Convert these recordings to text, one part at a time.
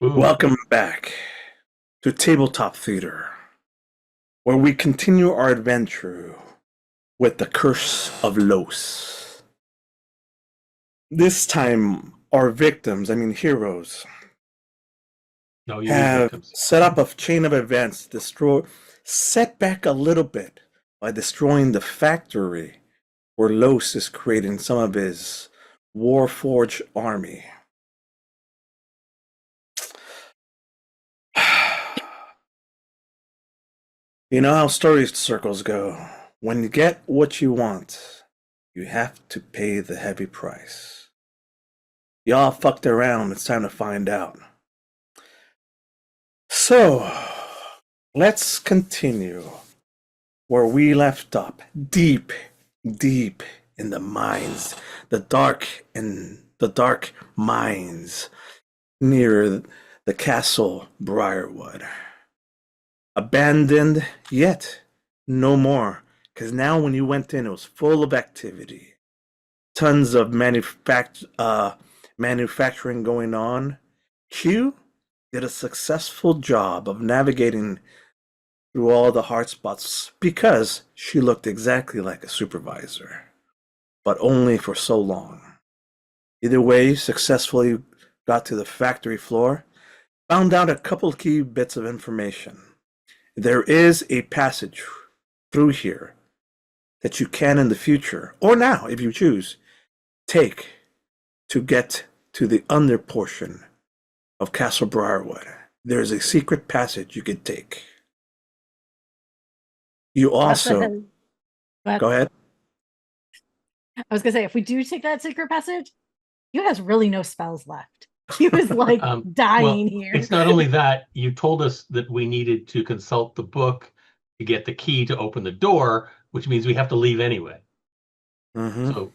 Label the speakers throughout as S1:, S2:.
S1: Ooh.
S2: Welcome back to Tabletop Theater, where we continue our adventure with the Curse of Los. This time, our victims, heroes,
S1: No, you mean
S2: have
S1: victims.
S2: set up a chain of events to set back a little bit by destroying the factory where Los is creating some of his Warforged army. You know how story circles go. When you get what you want, you have to pay the heavy price. Y'all fucked around, it's time to find out. So, let's continue where we left up, deep in the mines, the dark mines near the castle Briarwood. Abandoned, yet no more. Because now when you went in, it was full of activity. Tons of manufacturing going on. Q did a successful job of navigating through all the hard spots because she looked exactly like a supervisor. But only for so long. Either way, successfully got to the factory floor, found out a couple key bits of information. There is a passage through here that you can in the future, or now if you choose, take to get to the under portion of Castle Briarwood. There's a secret passage you could take. You also... Go ahead.
S3: I was gonna say, if we do take that secret passage, he has really no spells left. He was like dying here.
S1: It's not only that, you told us that we needed to consult the book to get the key to open the door, which means we have to leave anyway.
S2: Mm-hmm.
S1: So,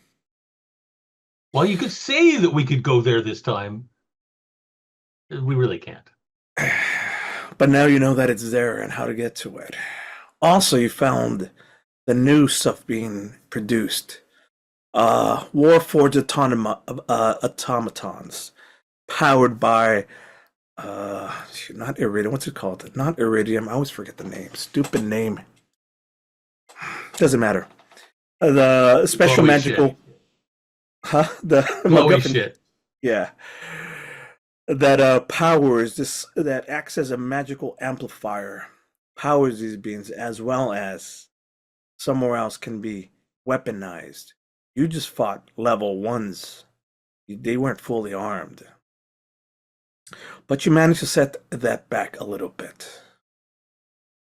S1: while you could say that we could go there this time, we really can't.
S2: But now you know that it's there and how to get to it. Also, you found the new stuff being produced. Warforged automatons powered by not iridium. What's it called? Not iridium. I always forget the name. Stupid name. Doesn't matter. The special
S1: Glowy
S2: magical
S1: shit.
S2: The
S1: Glowy
S2: MacGuffin.
S1: shit.
S2: Yeah. That powers this, that acts as a magical amplifier, powers these beings, as well as somewhere else can be weaponized. You just fought level ones. They weren't fully armed. But you managed to set that back a little bit.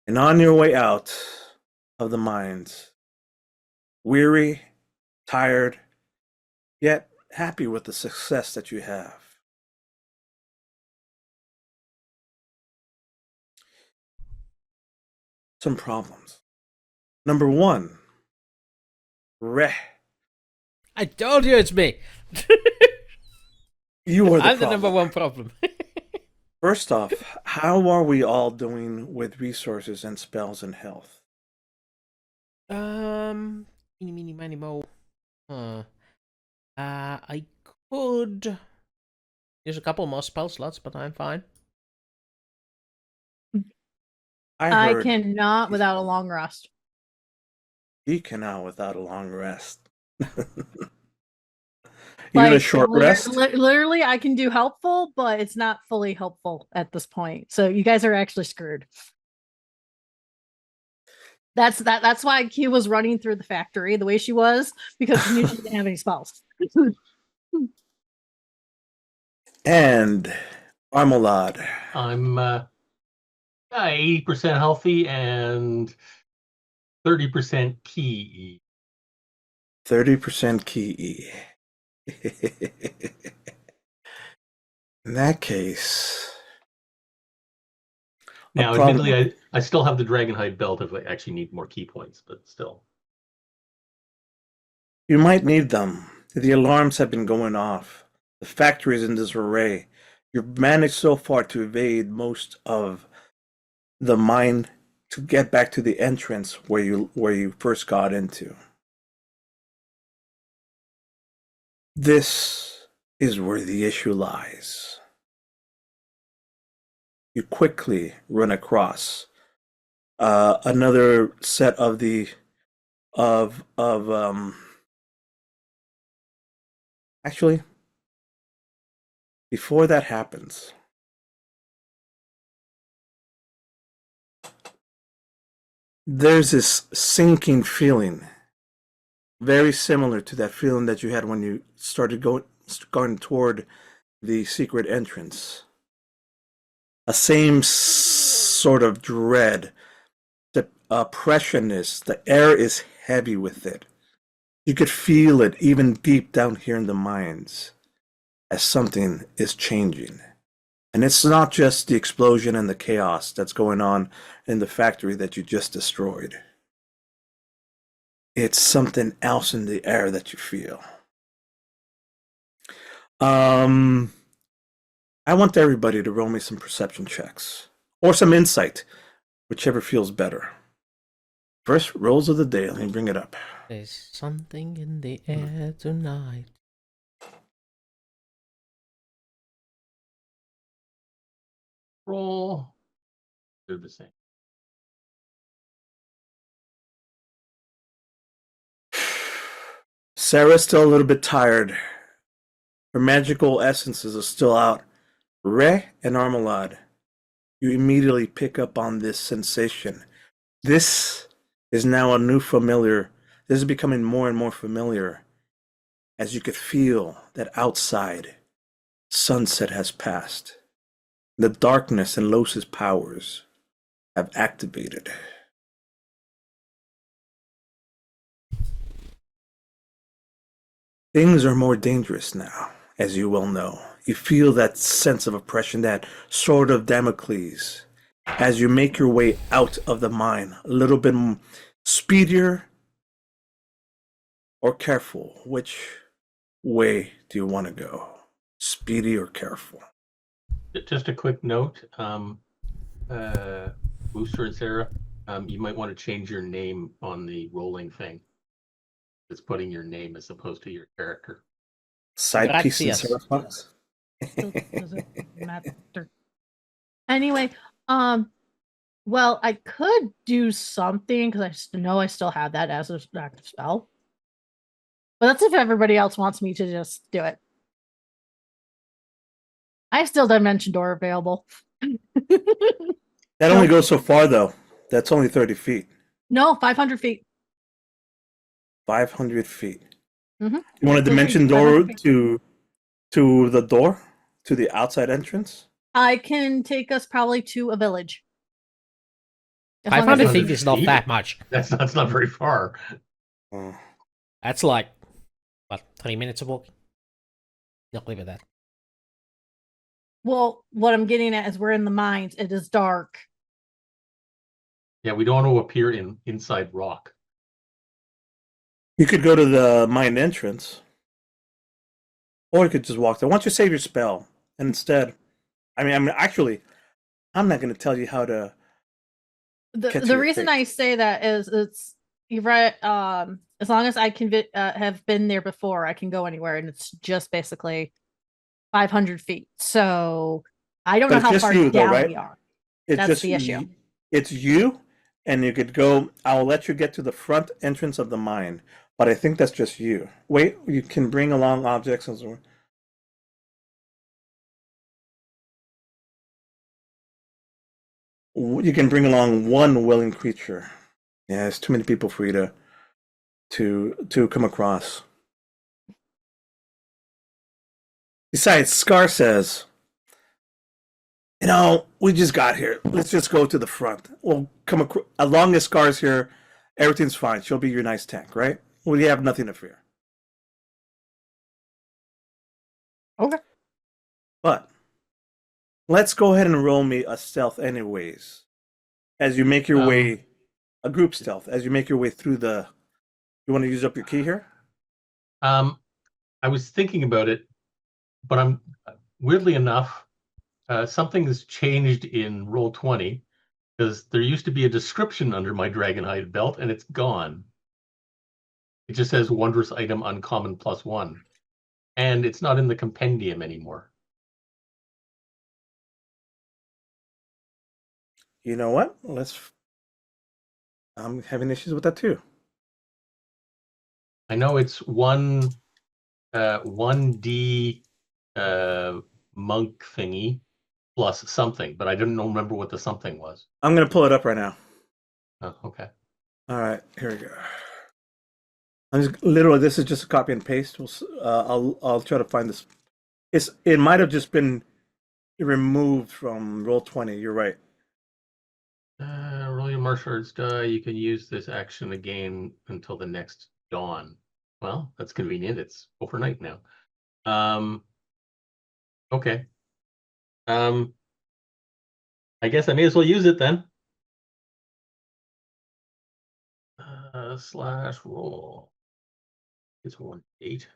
S2: And on your way out of the mines, weary, tired, yet happy with the success that you have. Some problems. Number one, Reh.
S4: I told you it's me.
S2: You are the
S4: I'm
S2: problem.
S4: the number one problem.
S2: First off, how are we all doing with resources and spells and health?
S4: Eeny, meeny, miny, mo. I could use a couple more spell slots, but I'm fine.
S3: I cannot without a long rest.
S2: He cannot without a long rest.
S3: Like,
S2: Even a short rest?
S3: Literally, I can do helpful, but it's not fully helpful at this point. So you guys are actually screwed. That's why Q was running through the factory the way she was, because she knew she didn't have any spells.
S2: And Armolad.
S1: I'm 80% healthy and 30% key.
S2: 30% key. In that case...
S1: Now, admittedly, I still have the Dragonhide belt if I actually need more key points, but still.
S2: You might need them. The alarms have been going off. The factory is in disarray. You've managed so far to evade most of the mine to get back to the entrance where you first got into. This is where the issue lies. you quickly run across another set of the of actually, before that happens, there's this sinking feeling, very similar to that feeling that you had when you started going toward the secret entrance. A same sort of dread, the oppressionness. The air is heavy with it. You could feel it even deep down here in the mines, as something is changing. And it's not just the explosion and the chaos that's going on in the factory that you just destroyed. It's something else in the air that you feel. I want everybody to roll me some perception checks. Or some insight, whichever feels better. First rolls of the day, let me bring it up.
S4: There's something in the air tonight.
S1: Roll. Do the same.
S2: Sarah's still a little bit tired. Her magical essences are still out. Ray and Armolad, you immediately pick up on this sensation. This is now a new familiar. This is becoming more and more familiar as you could feel that outside sunset has passed. The darkness and Los's powers have activated. Things are more dangerous now, as you well know. You feel that sense of oppression, that sword of Damocles, as you make your way out of the mine. A little bit speedier or careful. Which way do you want to go? Speedy or careful?
S1: Just a quick note, Wooster and Sarah, you might want to change your name on the rolling thing. It's putting your name as opposed to your character.
S2: Side piece in
S4: Gracias.
S2: Cerafoxx?
S3: Doesn't matter. Anyway, well, I could do something because I know I still have that as an active spell. But that's if everybody else wants me to just do it. I have still Dimension Door available.
S2: That only goes so far, though. That's only 30 feet.
S3: No, 500 feet.
S2: 500 feet.
S3: Mm-hmm.
S2: You want a dimension door to the door? To the outside entrance?
S3: I can take us probably to a village. As long as
S4: 500
S3: it's-
S4: feet is not that much.
S1: That's not very far.
S2: Oh.
S4: That's like, what, 3 minutes of walking? Not leave it that.
S3: Well, what I'm getting at is we're in the mines. It is dark.
S1: Yeah, we don't want to appear inside rock.
S2: You could go to the mine entrance. Or you could just walk there. Why don't you save your spell? And instead, actually, I'm not going to tell you how to.
S3: The reason I say that is it's you're right. As long as I can have been there before, I can go anywhere, and it's just basically 500 feet. So I don't know how far down we are. That's the issue.
S2: It's you, and you could go. I'll let you get to the front entrance of the mine, but I think that's just you. Wait, you can bring along objects and so on. You can bring along one willing creature. Yeah, it's too many people for you to come across. Besides, Scar says, we just got here. Let's just go to the front. We'll come across. As long as Scar's here, everything's fine. She'll be your nice tank, right? We have nothing to fear.
S3: Okay.
S2: But let's go ahead and roll me a stealth anyways. As you make your way, a group stealth, as you make your way through the... You want to use up your key here?
S1: I was thinking about it, but I'm weirdly enough, something has changed in Roll20 because there used to be a description under my Dragonhide belt and it's gone. It just says wondrous item uncommon +1. And it's not in the compendium anymore.
S2: You know what? I'm having issues with that too.
S1: I know it's 1D monk thingy plus something, but I didn't remember what the something was.
S2: I'm gonna pull it up right now.
S1: Oh, okay.
S2: All right, here we go. I'm just literally. This is just a copy and paste. I'll try to find this. It might have just been removed from Roll20. You're right.
S1: Roll your martial arts die. You can use this action again until the next dawn. Well, that's convenient. It's overnight now. Okay. I guess I may as well use it then. Slash roll. It's 1-8.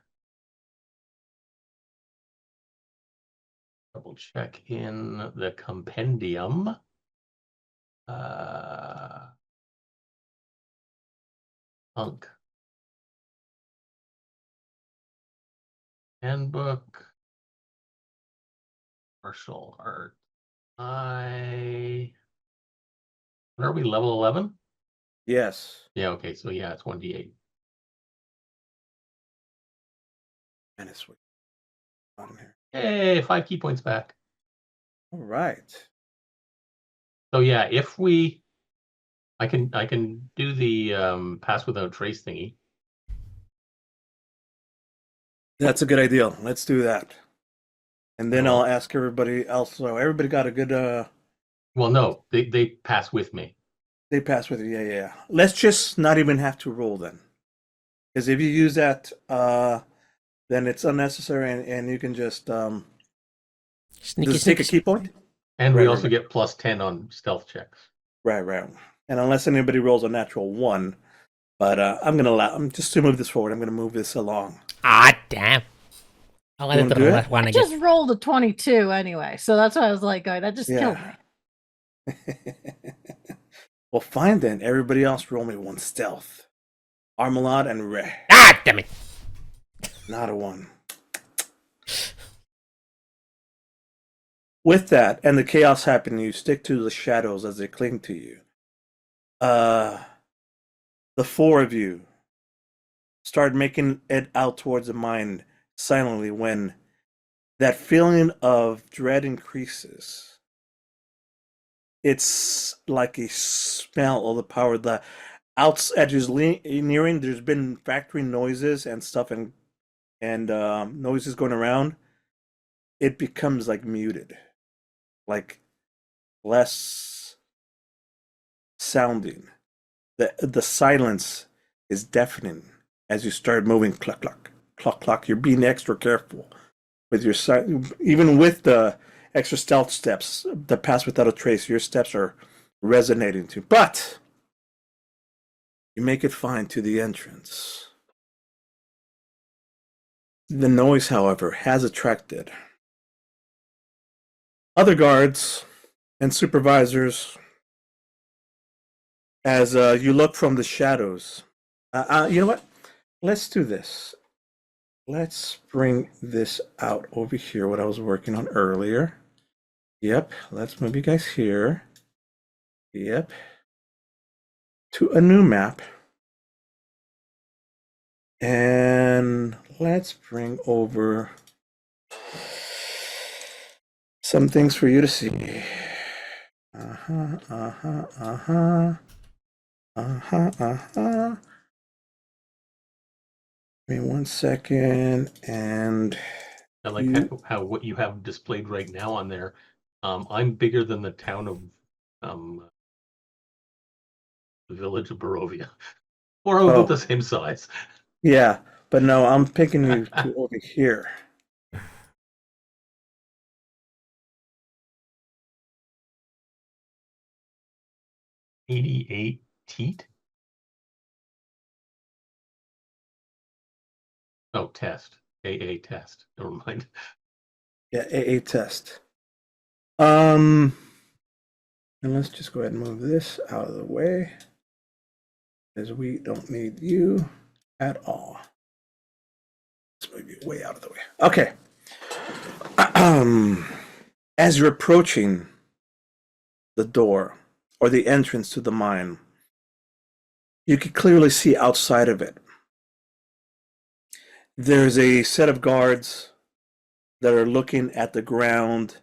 S1: Double check in the compendium. Punk. Handbook. Martial art. When are we, level 11?
S2: Yes.
S1: Yeah, okay, so yeah, it's 1d8.
S2: And it's sweet. On here.
S1: Hey, 5 key points back.
S2: All right.
S1: So yeah, I can do the pass without trace thingy.
S2: That's a good idea. Let's do that. And then
S1: Oh.
S2: I'll ask everybody else. So everybody got a good.
S1: Well, no, they pass with me.
S2: They pass with it. Yeah. Let's just not even have to roll then, because if you use that, then it's unnecessary, and you can just does it take a key point?
S1: And we also get plus 10 on stealth checks.
S2: Right. And unless anybody rolls a natural 1, but I'm just to move this forward. I'm gonna move this along.
S4: Ah, damn. I'll let it to the left one
S3: I
S4: again.
S3: just rolled a 22 anyway, so that's why I was like, oh, that just killed me.
S2: Well, fine then. Everybody else roll me 1 stealth. Armolad and Ray.
S4: Ah, damn it.
S2: Not a 1. With that, and the chaos happening, you stick to the shadows as they cling to you. The 4 of you start making it out towards the mine silently when that feeling of dread increases. It's like a smell of the power. The outs edges nearing. There's been factory noises and stuff, and noises going around. It becomes like muted, like less sounding. The silence is deafening as you start moving. Cluck cluck cluck cluck. You're being extra careful with your even with the extra stealth steps that pass without a trace. Your steps are resonating too, but you make it fine to the entrance. The noise, however, has attracted other guards and supervisors as you look from the shadows. You know what? Let's do this. Let's bring this out over here, what I was working on earlier. Yep, let's move you guys here. Yep. To a new map. And let's bring over some things for you to see. Give me 1 second, and
S1: I like how what you have displayed right now on there. I'm bigger than the town of the village of Barovia, or about the same size.
S2: Yeah, but no, I'm picking you to over here.
S1: $88 teat. Oh, test. AA test. Never mind.
S2: Yeah, AA test. And let's just go ahead and move this out of the way, because we don't need you at all. Let's move you way out of the way. Okay. As you're approaching the door, or the entrance to the mine. You can clearly see outside of it. There's a set of guards that are looking at the ground.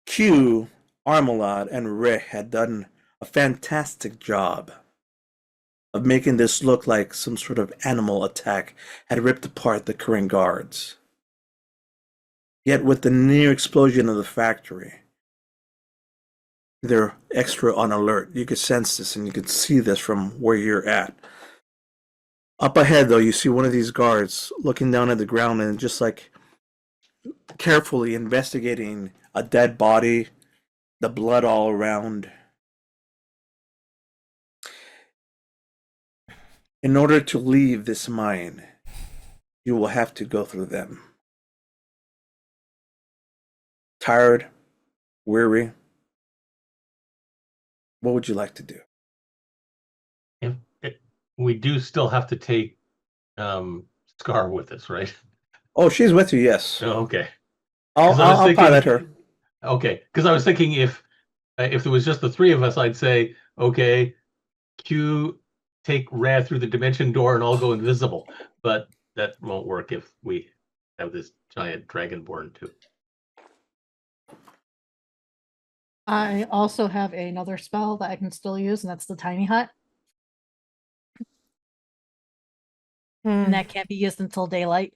S2: Q, Armolad, and Re had done a fantastic job of making this look like some sort of animal attack had ripped apart the current guards. Yet with the near explosion of the factory, they're extra on alert. You could sense this and you could see this from where you're at. Up ahead, though, you see one of these guards looking down at the ground and just like carefully investigating a dead body, the blood all around. In order to leave this mine, you will have to go through them. Tired, weary. What would you like to do?
S1: We do still have to take Scar with us, right?
S2: Oh, she's with you, yes.
S1: Oh, okay.
S2: I'll pilot her.
S1: Okay, because I was thinking if there was just the three of us, I'd say, okay, Q, take Rad through the dimension door and I'll go invisible. But that won't work if we have this giant dragonborn too.
S3: I also have another spell that I can still use, and that's the tiny hut. And that can't be used until daylight.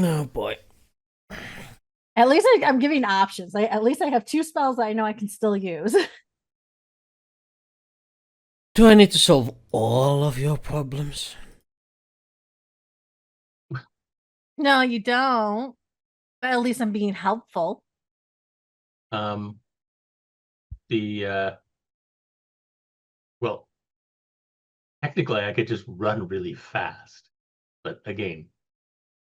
S4: Oh boy.
S3: At least I'm giving options. At least I have 2 spells that I know I can still use.
S4: Do I need to solve all of your problems?
S3: No, you don't. But at least I'm being helpful.
S1: Well, technically I could just run really fast, but again,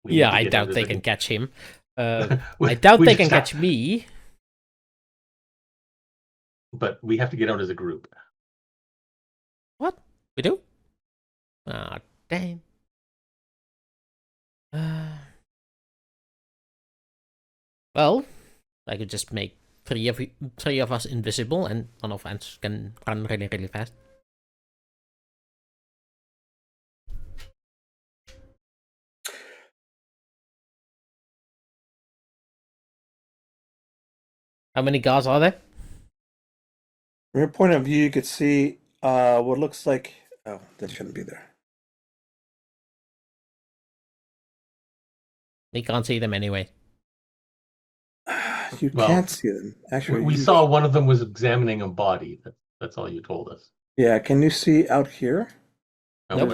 S4: Yeah, I doubt they can catch him. I doubt they can catch me.
S1: But we have to get out as a group.
S4: What? We do? Ah, damn. Well, I could just make three of us invisible, and one of us can run really, really fast. How many guards are there?
S2: From your point of view, you could see what looks like... Oh, that shouldn't be there.
S4: We can't see them anyway.
S2: You can't see them. Actually,
S1: we saw one of them was examining a body. That's all you told us.
S2: Yeah, can you see out here?
S1: Nope.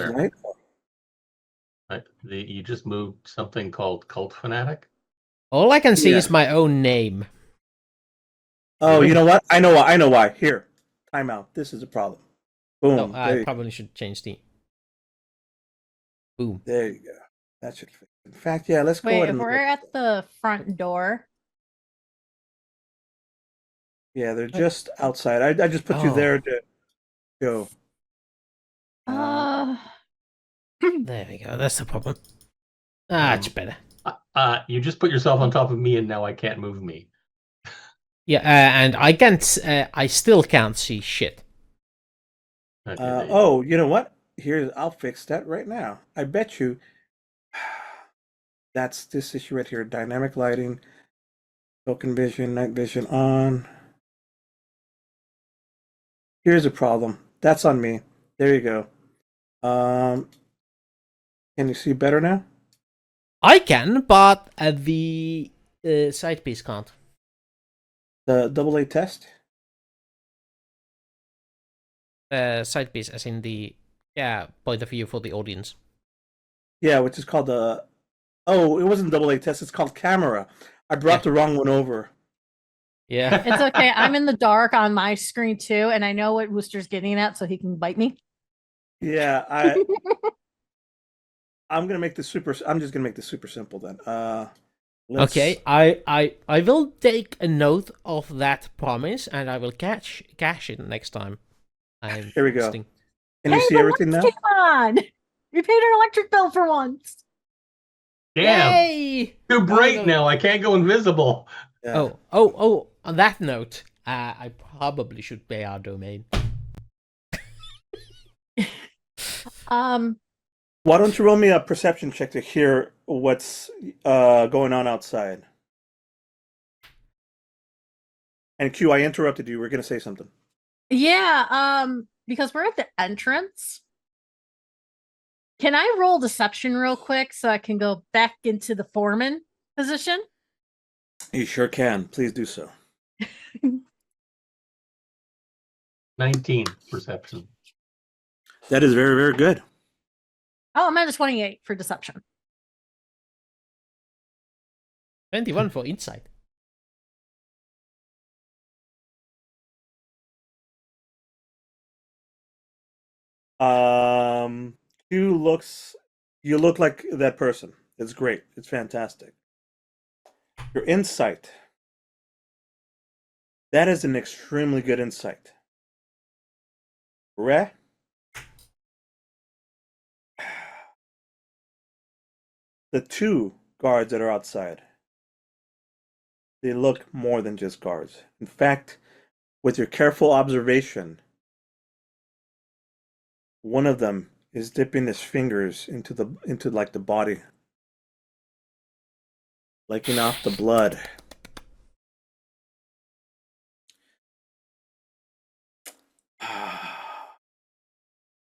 S2: Right?
S1: You just moved something called Cult Fanatic?
S4: All I can see is my own name.
S2: Oh, you know what? I know why. Here. Time out. This is a problem. Boom.
S4: Oh, I probably should change the... Boom.
S2: There you go. That should fit. In fact, yeah, let's go
S3: Wait,
S2: ahead
S3: if
S2: and...
S3: we're at the front door...
S2: Yeah, they're just outside. I just put you there to go.
S4: There we go. That's the problem. It's better.
S1: You just put yourself on top of me, and now I can't move me.
S4: Yeah, and I can't. I still can't see shit.
S1: Okay,
S2: oh, you know what? I'll fix that right now. I bet you. That's this issue right here. Dynamic lighting, token vision, night vision on. Here's a problem. That's on me. There you go. Can you see better now?
S4: I can, but the side piece can't.
S2: The AA test?
S4: Side piece, as in the point of view for the audience.
S2: Yeah, which is called the... Oh, it wasn't AA test. It's called camera. I brought the wrong one over.
S4: Yeah.
S3: It's okay. I'm in the dark on my screen too, and I know what Wooster's getting at, so he can bite me.
S2: Yeah, I'm gonna make this super. I'm just gonna make this super simple then.
S4: Okay, I will take a note of that promise, and I will cash it next time.
S2: Here we go.
S3: Can
S2: you see everything now?
S3: Come on, we paid our electric bill for once.
S1: Damn!
S4: Yay!
S1: Too bright now. I can't go invisible.
S2: Yeah.
S4: Oh! On that note, I probably should pay our domain.
S2: Why don't you roll me a perception check to hear what's going on outside? And Q, I interrupted you. We're going to say something.
S3: Yeah, because we're at the entrance. Can I roll deception real quick so I can go back into the foreman position?
S2: You sure can. Please do so.
S1: 19 perception.
S2: That is very, very good.
S3: Oh, I'm at a 28 for deception.
S4: 21 for insight.
S2: You look like that person. It's great. It's fantastic. Your insight. That is an extremely good insight. Re? The two guards that are outside, they look more than just guards. In fact, with your careful observation, one of them is dipping his fingers into the body, licking off the blood.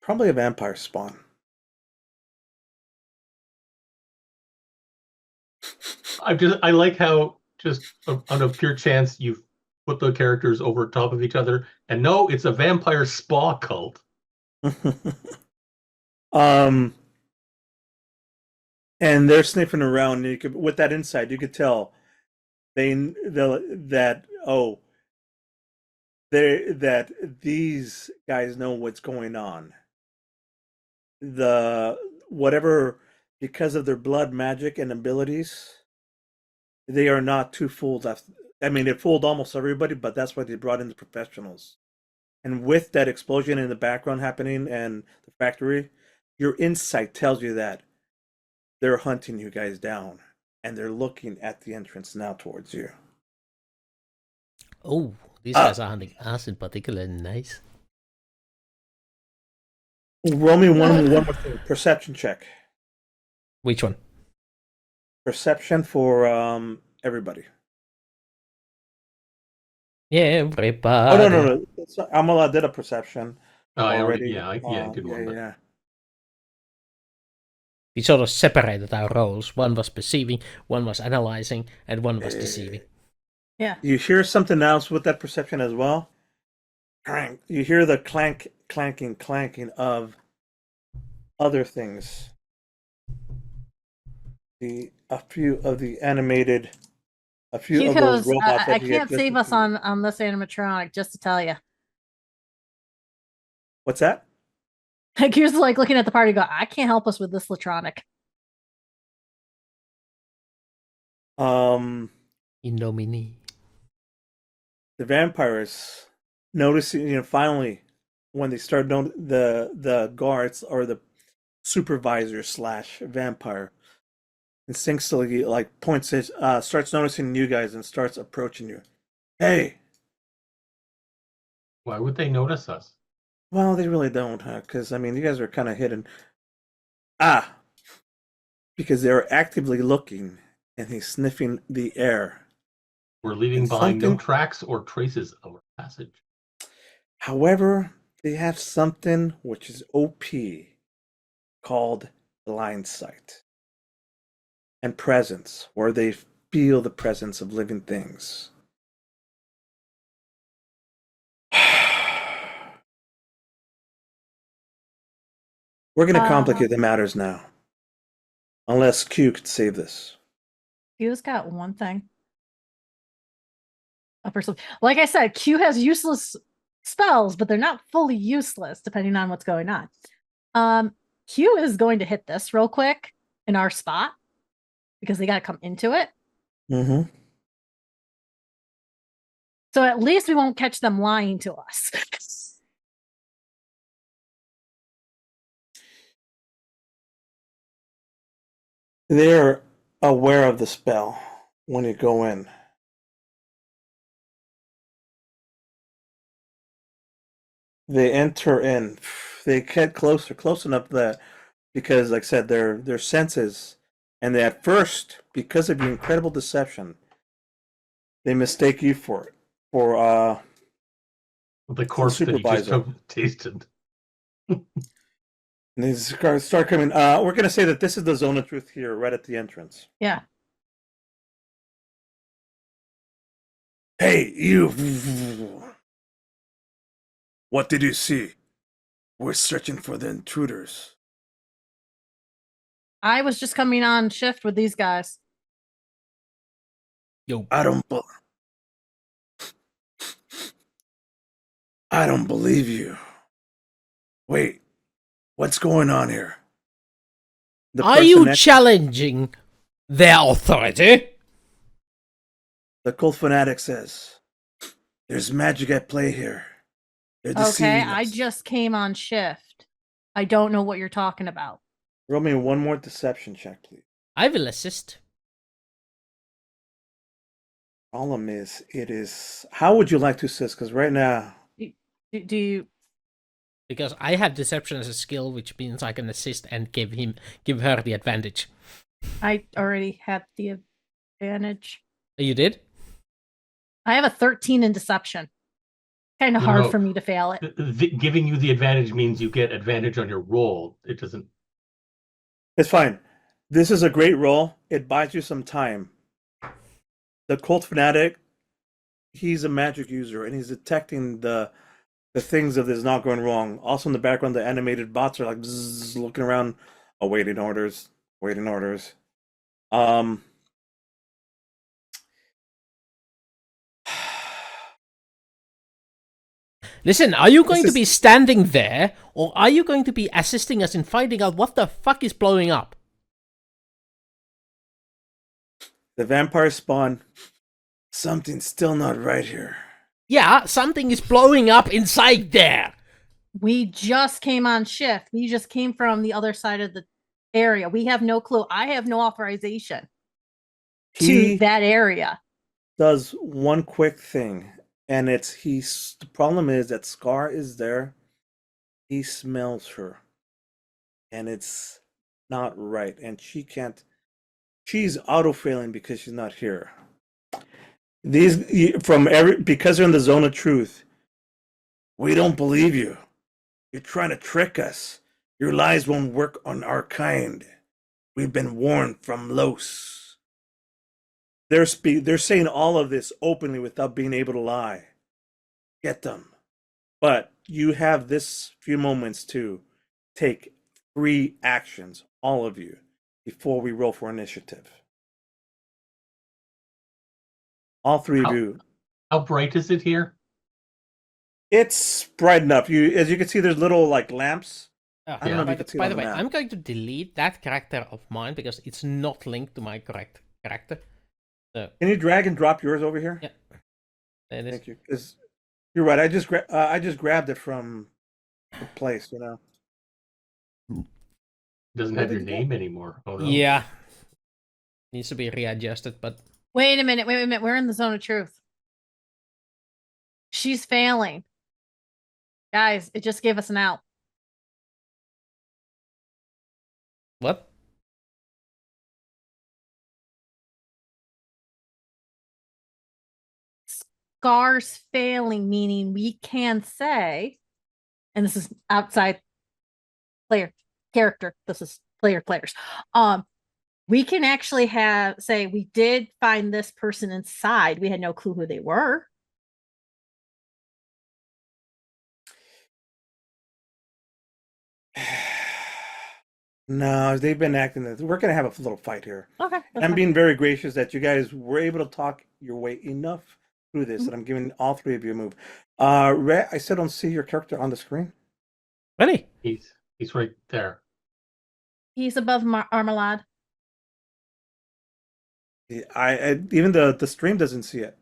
S2: Probably a vampire spawn.
S1: I like how just on a pure chance you've put the characters over top of each other, and no, it's a vampire spa cult.
S2: And they're sniffing around. And with that insight, you could tell that these guys know what's going on. Because of their blood magic and abilities, they are not too fooled. I mean, it fooled almost everybody, but that's why they brought in the professionals. And with that explosion in the background happening and the factory, your insight tells you that they're hunting you guys down, and they're looking at the entrance now towards you.
S4: Oh, these guys are hunting us in particular. Nice.
S2: Roll me one more thing. Perception check.
S4: Which one?
S2: Perception for everybody.
S4: Yeah, everybody.
S2: Oh no! Armolad did a perception already.
S1: I did one.
S2: Yeah.
S4: We sort of separated our roles. One was perceiving, one was analyzing, and one was deceiving.
S3: Yeah.
S2: You hear something else with that perception as well? You hear the clanking of other things. A few of those robots.
S3: I can't save us on this animatronic, just to tell you.
S2: What's that?
S3: Q's like looking at the party, go, I can't help us with this Latronic.
S4: Indomini.
S2: The vampires noticing, finally, when they start the guards or the supervisor / vampire instinctually starts noticing you guys and starts approaching you. Hey.
S1: Why would they notice us?
S2: Well, they really don't, because you guys are kind of hidden. Because they're actively looking, and he's sniffing the air.
S1: We're leaving behind no tracks or traces of our passage.
S2: However, they have something which is OP, called blind sight, and presence, where they feel the presence of living things. We're going to complicate the matters now. Unless Q could save this.
S3: Q's got one thing. Like I said, Q has useless spells, but they're not fully useless depending on what's going on. Q is going to hit this real quick in our spot because they got to come into it.
S2: Mm-hmm.
S3: So at least we won't catch them lying to us.
S2: They're aware of the spell when you go in. They enter in. They get close enough that because, like I said, their senses, and they, at first, because of your incredible deception, they mistake you for
S1: the corpse that you just
S2: supervisor.
S1: tasted.
S2: And they start coming. We're gonna say that this is the zone of truth here, right at the entrance.
S3: Yeah.
S2: Hey, you! What did you see? We're searching for the intruders.
S3: I was just coming on shift with these guys.
S4: Yo.
S2: I don't believe you. Wait, what's going on here?
S4: Are you challenging their authority?
S2: The cult fanatic says, there's magic at play here.
S3: Okay, I just came on shift. I don't know what you're talking about.
S2: Roll me one more deception check, please.
S4: I will assist.
S2: Problem is, how would you like to assist? Because right now...
S3: Do you...
S4: Because I have deception as a skill, which means I can assist and give her the advantage.
S3: I already had the advantage.
S4: You did?
S3: I have a 13 in deception. Kind of hard for me to fail it.
S1: Giving you the advantage means you get advantage on your roll. It doesn't...
S2: It's fine. This is a great roll. It buys you some time. The cult fanatic, he's a magic user, and he's detecting the things that is not going wrong. Also in the background, the animated bots are like bzzz, looking around, awaiting orders.
S4: Listen, are you going to be standing there, or are you going to be assisting us in finding out what the fuck is blowing up?
S2: The vampire spawn. Something's still not right here.
S4: Yeah, something is blowing up inside there.
S3: We just came on shift. We just came from the other side of the area. We have no clue. I have no authorization to that area.
S2: Does one quick thing, and the problem is that Scar is there. He smells her, and it's not right, and she's auto-failing because she's not here. Because they're in the zone of truth. We don't believe you. You're trying to trick us. Your lies won't work on our kind. We've been warned from Los. They're saying all of this openly without being able to lie. Get them. But you have this few moments to take 3 actions, all of you, before we roll for initiative. All 3 of you.
S1: How bright is it here?
S2: It's bright enough. As you can see, there's little like lamps.
S4: Oh,
S2: I don't know if you can see
S4: by
S2: on
S4: the way,
S2: map.
S4: I'm going to delete that character of mine because it's not linked to my correct character. So.
S2: Can you drag and drop yours over here?
S4: Yeah. There it is.
S2: Thank you. Because you're right. I just grabbed it from the place. You know.
S1: It doesn't have your name anymore. Oh no.
S4: Yeah. Needs to be readjusted, but.
S3: Wait a minute. We're in the zone of truth. She's failing. Guys, it just gave us an out.
S4: What?
S3: Scar's failing, meaning we can say, and this is outside player character. This is players. We can actually say we did find this person inside. We had no clue who they were.
S2: No, they've been acting. We're gonna have a little fight here.
S3: Okay.
S2: I'm being very gracious that you guys were able to talk your way enough through this, and I'm giving all 3 of you a move. Rhett, I still don't see your character on the screen.
S4: Really?
S1: He's right there.
S3: He's above Armolad.
S2: Even the stream doesn't see it.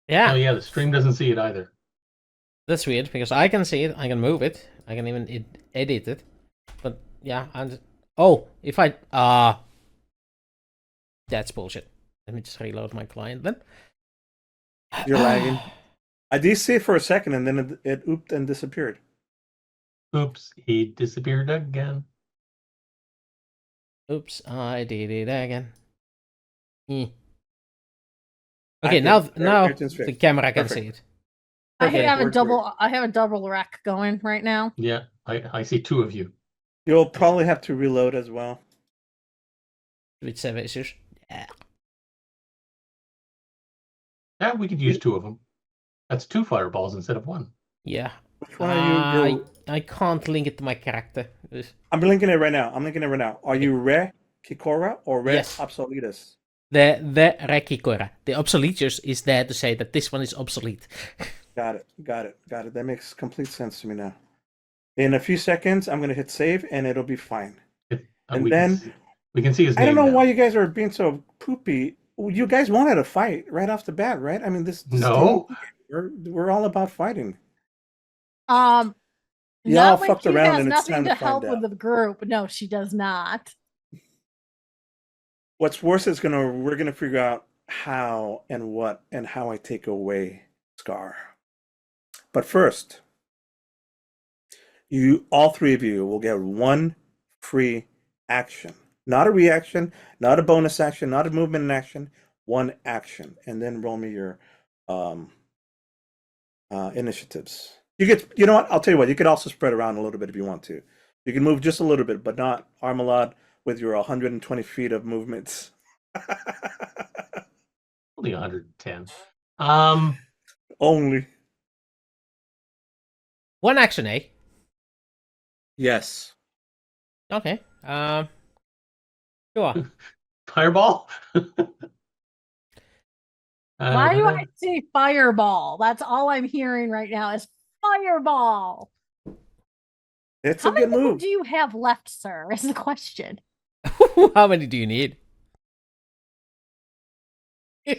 S4: Yeah.
S1: Oh yeah, the stream doesn't see it either.
S4: That's weird because I can see it. I can move it. I can even edit it. But yeah, if I that's bullshit. Let me just reload my client then.
S2: You're lagging. I did see it for a second, and then it ooped and disappeared.
S1: Oops, he disappeared again.
S4: Oops, I did it again. Okay, now the camera can see it.
S3: I have a double rack going right now.
S1: Yeah, I see two of you.
S2: You'll probably have to reload as well.
S4: With services.
S1: Yeah, we could use two of them. That's two fireballs instead of one.
S4: Yeah.
S2: Which one are you?
S4: I can't link it to my character.
S2: I'm linking it right now. Are you Re Kikoira or Re
S4: Yes.
S2: Obsoletus?
S4: The Re Kikoira. The Obsoletus is there to say that this one is obsolete.
S2: Got it. That makes complete sense to me now. In a few seconds, I'm going to hit save, and it'll be fine.
S1: We can see his name.
S2: I don't know
S1: now.
S2: why you guys are being so poopy. You guys wanted a fight right off the bat, right? I mean, this
S1: No.
S2: we're all about fighting.
S3: Y'all
S2: fucked around, and it's time to
S3: help
S2: find out.
S3: with the group. No, she does not.
S2: What's worse is we're gonna figure out how and what and how I take away Scar. But first, all three of you will get one free action. Not a reaction, not a bonus action, not a movement in action, one action. And then roll me your initiatives. You know what? I'll tell you what, you could also spread around a little bit if you want to. You can move just a little bit, but not Armolad with your 120 feet of movements.
S1: Only 110.
S2: Only.
S4: One action, eh?
S2: Yes.
S4: Okay. Sure.
S1: Fireball?
S3: Why do I say fireball? That's all I'm hearing right now is fireball.
S2: It's
S3: How
S2: a good
S3: many
S2: move.
S3: do you have left, sir? Is the question.
S4: How many do you need? You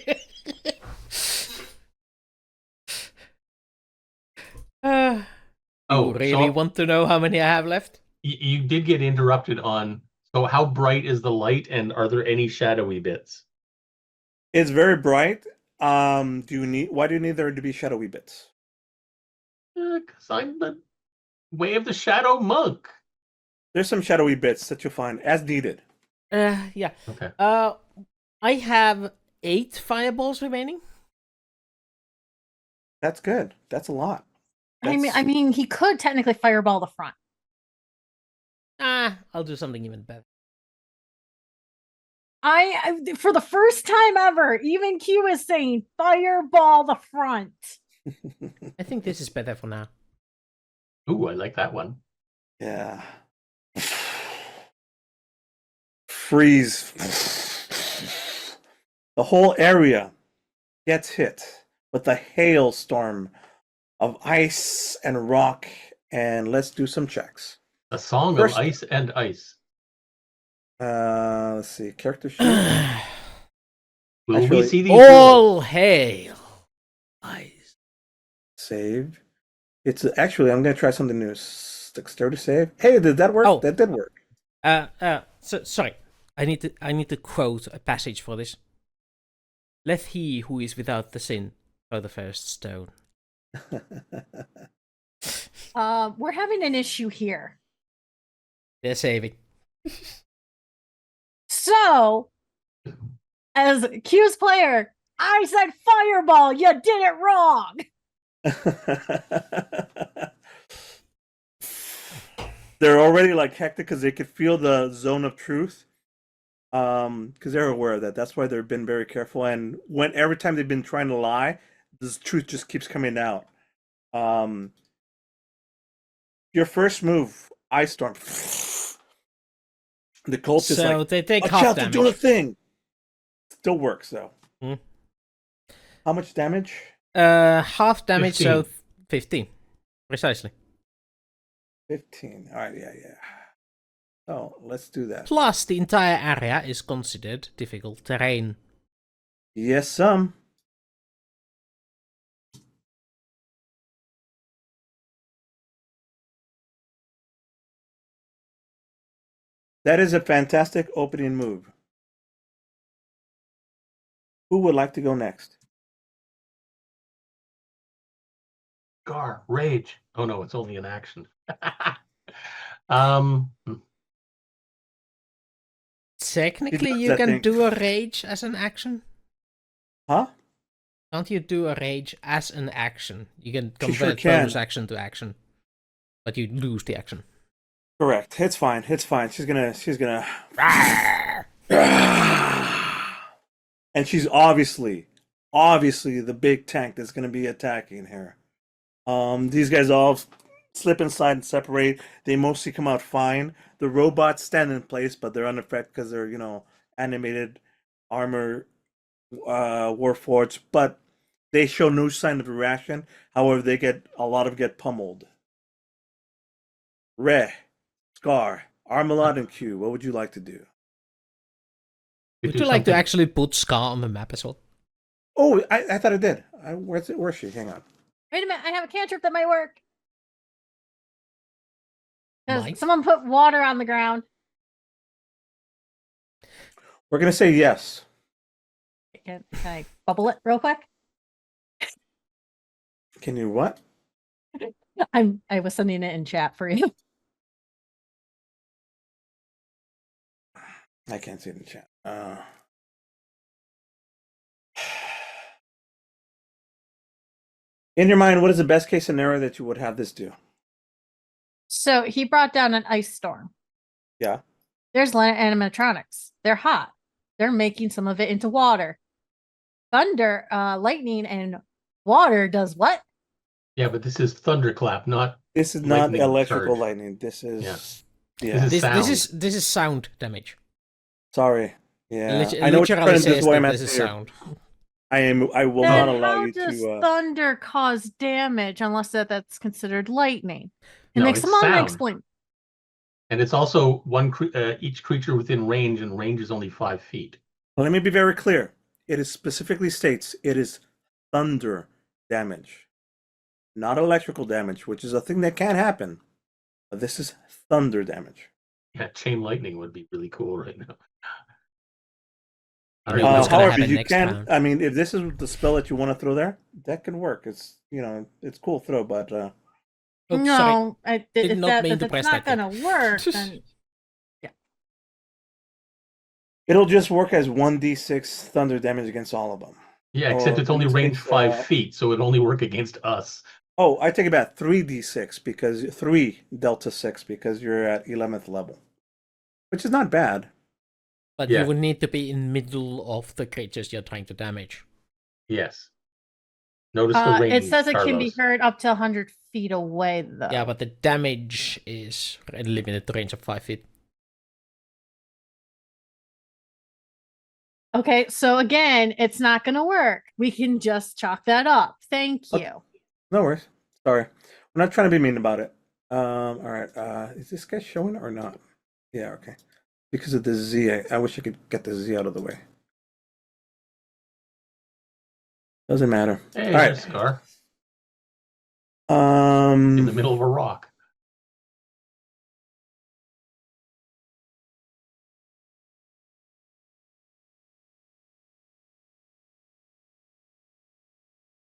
S4: really want to know how many I have left?
S1: You did get interrupted on. So how bright is the light, and are there any shadowy bits?
S2: It's very bright. Why do you need there to be shadowy bits?
S1: Because I'm the way of the shadow monk.
S2: There's some shadowy bits that you'll find as needed.
S4: Yeah.
S1: Okay.
S4: I have 8 fireballs remaining.
S2: That's good. That's a lot.
S3: I mean, he could technically fireball the front.
S4: I'll do something even better.
S3: I for the first time ever, even Q is saying fireball the front.
S4: I think this is better for now.
S1: Ooh, I like that one.
S2: Yeah. Freeze. The whole area gets hit with a hailstorm of ice and rock, and let's do some checks.
S1: A song of ice and ice.
S2: Let's see. Character sheet.
S1: Will we see these?
S4: All hail ice.
S2: Save. It's actually, I'm going to try something new. Dexterity save. Hey, did that work?
S4: Oh.
S2: That did work.
S4: Sorry. I need to quote a passage for this. Let he who is without the sin throw the first stone.
S3: We're having an issue here.
S2: They're
S4: saving.
S3: So, as Q's player, I said fireball. You did it wrong.
S2: They're already like hectic because they could feel the zone of truth. Because they're aware of that. That's why they've been very careful. And every time they've been trying to lie, this truth just keeps coming out. Your first move, Ice Storm. The Colt is
S4: so
S2: like,
S4: they take half damage.
S2: Doing a thing. Still works though.
S4: Hmm.
S2: How much damage?
S4: Half damage,
S1: 15.
S4: so 15. Precisely.
S2: 15. All right, yeah. Oh, let's do that.
S4: Plus, the entire area is considered difficult terrain.
S2: Yes, some. That is a fantastic opening move. Who would like to go next?
S1: Gar, rage. Oh no, it's only an action. um,
S4: Technically,
S2: does
S4: you
S2: that
S4: can
S2: thing.
S4: do a rage as an action.
S2: Huh?
S4: Can't you do a rage as an action? You can
S2: She sure
S4: convert
S2: can.
S4: bonus action to action, but you lose the action.
S2: Correct. It's fine. It's fine. She's gonna. And she's obviously the big tank that's gonna be attacking her. These guys all slip inside and separate. They mostly come out fine. The robots stand in place, but they're unaffected because they're animated armor warforged. But they show no sign of a reaction. However, a lot of get pummeled. Re, Scar, Armolad, and Q. What would you like to do?
S4: Would you like to actually put Scar on the map as well?
S2: Oh, I thought I did. Where's she? Hang on.
S3: Wait a minute, I have a cantrip that might work. Because
S4: Might?
S3: someone put water on the ground.
S2: We're gonna say yes.
S3: Can I bubble it real quick?
S2: Can you what?
S3: I was sending it in chat for you.
S2: I can't see it in the chat. In your mind, what is the best case scenario that you would have this do?
S3: So he brought down an ice storm.
S2: Yeah.
S3: There's animatronics. They're hot. They're making some of it into water. Thunder, lightning, and water does what?
S1: Yeah, but this is thunderclap, not.
S2: This is not
S1: lightning
S2: electrical
S1: charge.
S2: lightning. This is
S1: This is sound.
S4: This is sound damage.
S2: Sorry. Yeah.
S4: It
S2: I know what you're
S4: literally
S2: trying to do. This
S4: says
S2: is why I'm
S4: that
S2: at
S4: this is
S2: here.
S4: sound.
S2: I will
S3: Then
S2: not allow
S3: how
S2: you
S3: does
S2: to.
S3: thunder cause damage unless that's considered lightning? It
S1: No,
S3: makes
S1: it's
S3: someone
S1: sound.
S3: explain.
S1: And it's also each creature within range, and range is only 5 feet.
S2: Well, let me be very clear. It is specifically states it is thunder damage, not electrical damage, which is a thing that can happen. But this is thunder damage.
S1: Yeah, chain lightning would be really cool right now.
S4: You know what's gonna
S2: However,
S4: happen
S2: you
S4: next
S2: can.
S4: round.
S2: I mean, if this is the spell that you want to throw there, that can work. It's it's cool throw, but
S4: Oh,
S3: No,
S4: Did
S3: if
S4: not mean
S3: if
S4: to
S3: it's
S4: press
S3: not
S4: that
S3: going to work, then
S2: it'll just work as 1d6 thunder damage against all of them.
S1: Yeah, except
S2: Or
S1: it's only range 5
S2: 1d6,
S1: feet, so it only work against us.
S2: Oh, I take about 3d6 because 3 delta 6 because you're at 11th level, which is not bad.
S4: But
S1: Yeah.
S4: you would need to be in middle of the creatures you're trying to damage.
S1: Yes. Notice the range.
S3: it says it can be
S1: Carlos.
S3: heard up to 100 feet away, though.
S4: Yeah, but the damage is limited to range of 5 feet.
S3: Okay, so again, it's not going to work. We can just chalk that up. Thank you.
S2: Okay. No worries. Sorry. I'm not trying to be mean about it. All right. Is this guy showing or not? Yeah, okay. Because of the Z, I wish I could get the Z out of the way. Doesn't matter.
S1: Hey,
S2: All right.
S1: there's Scar in the middle of a rock.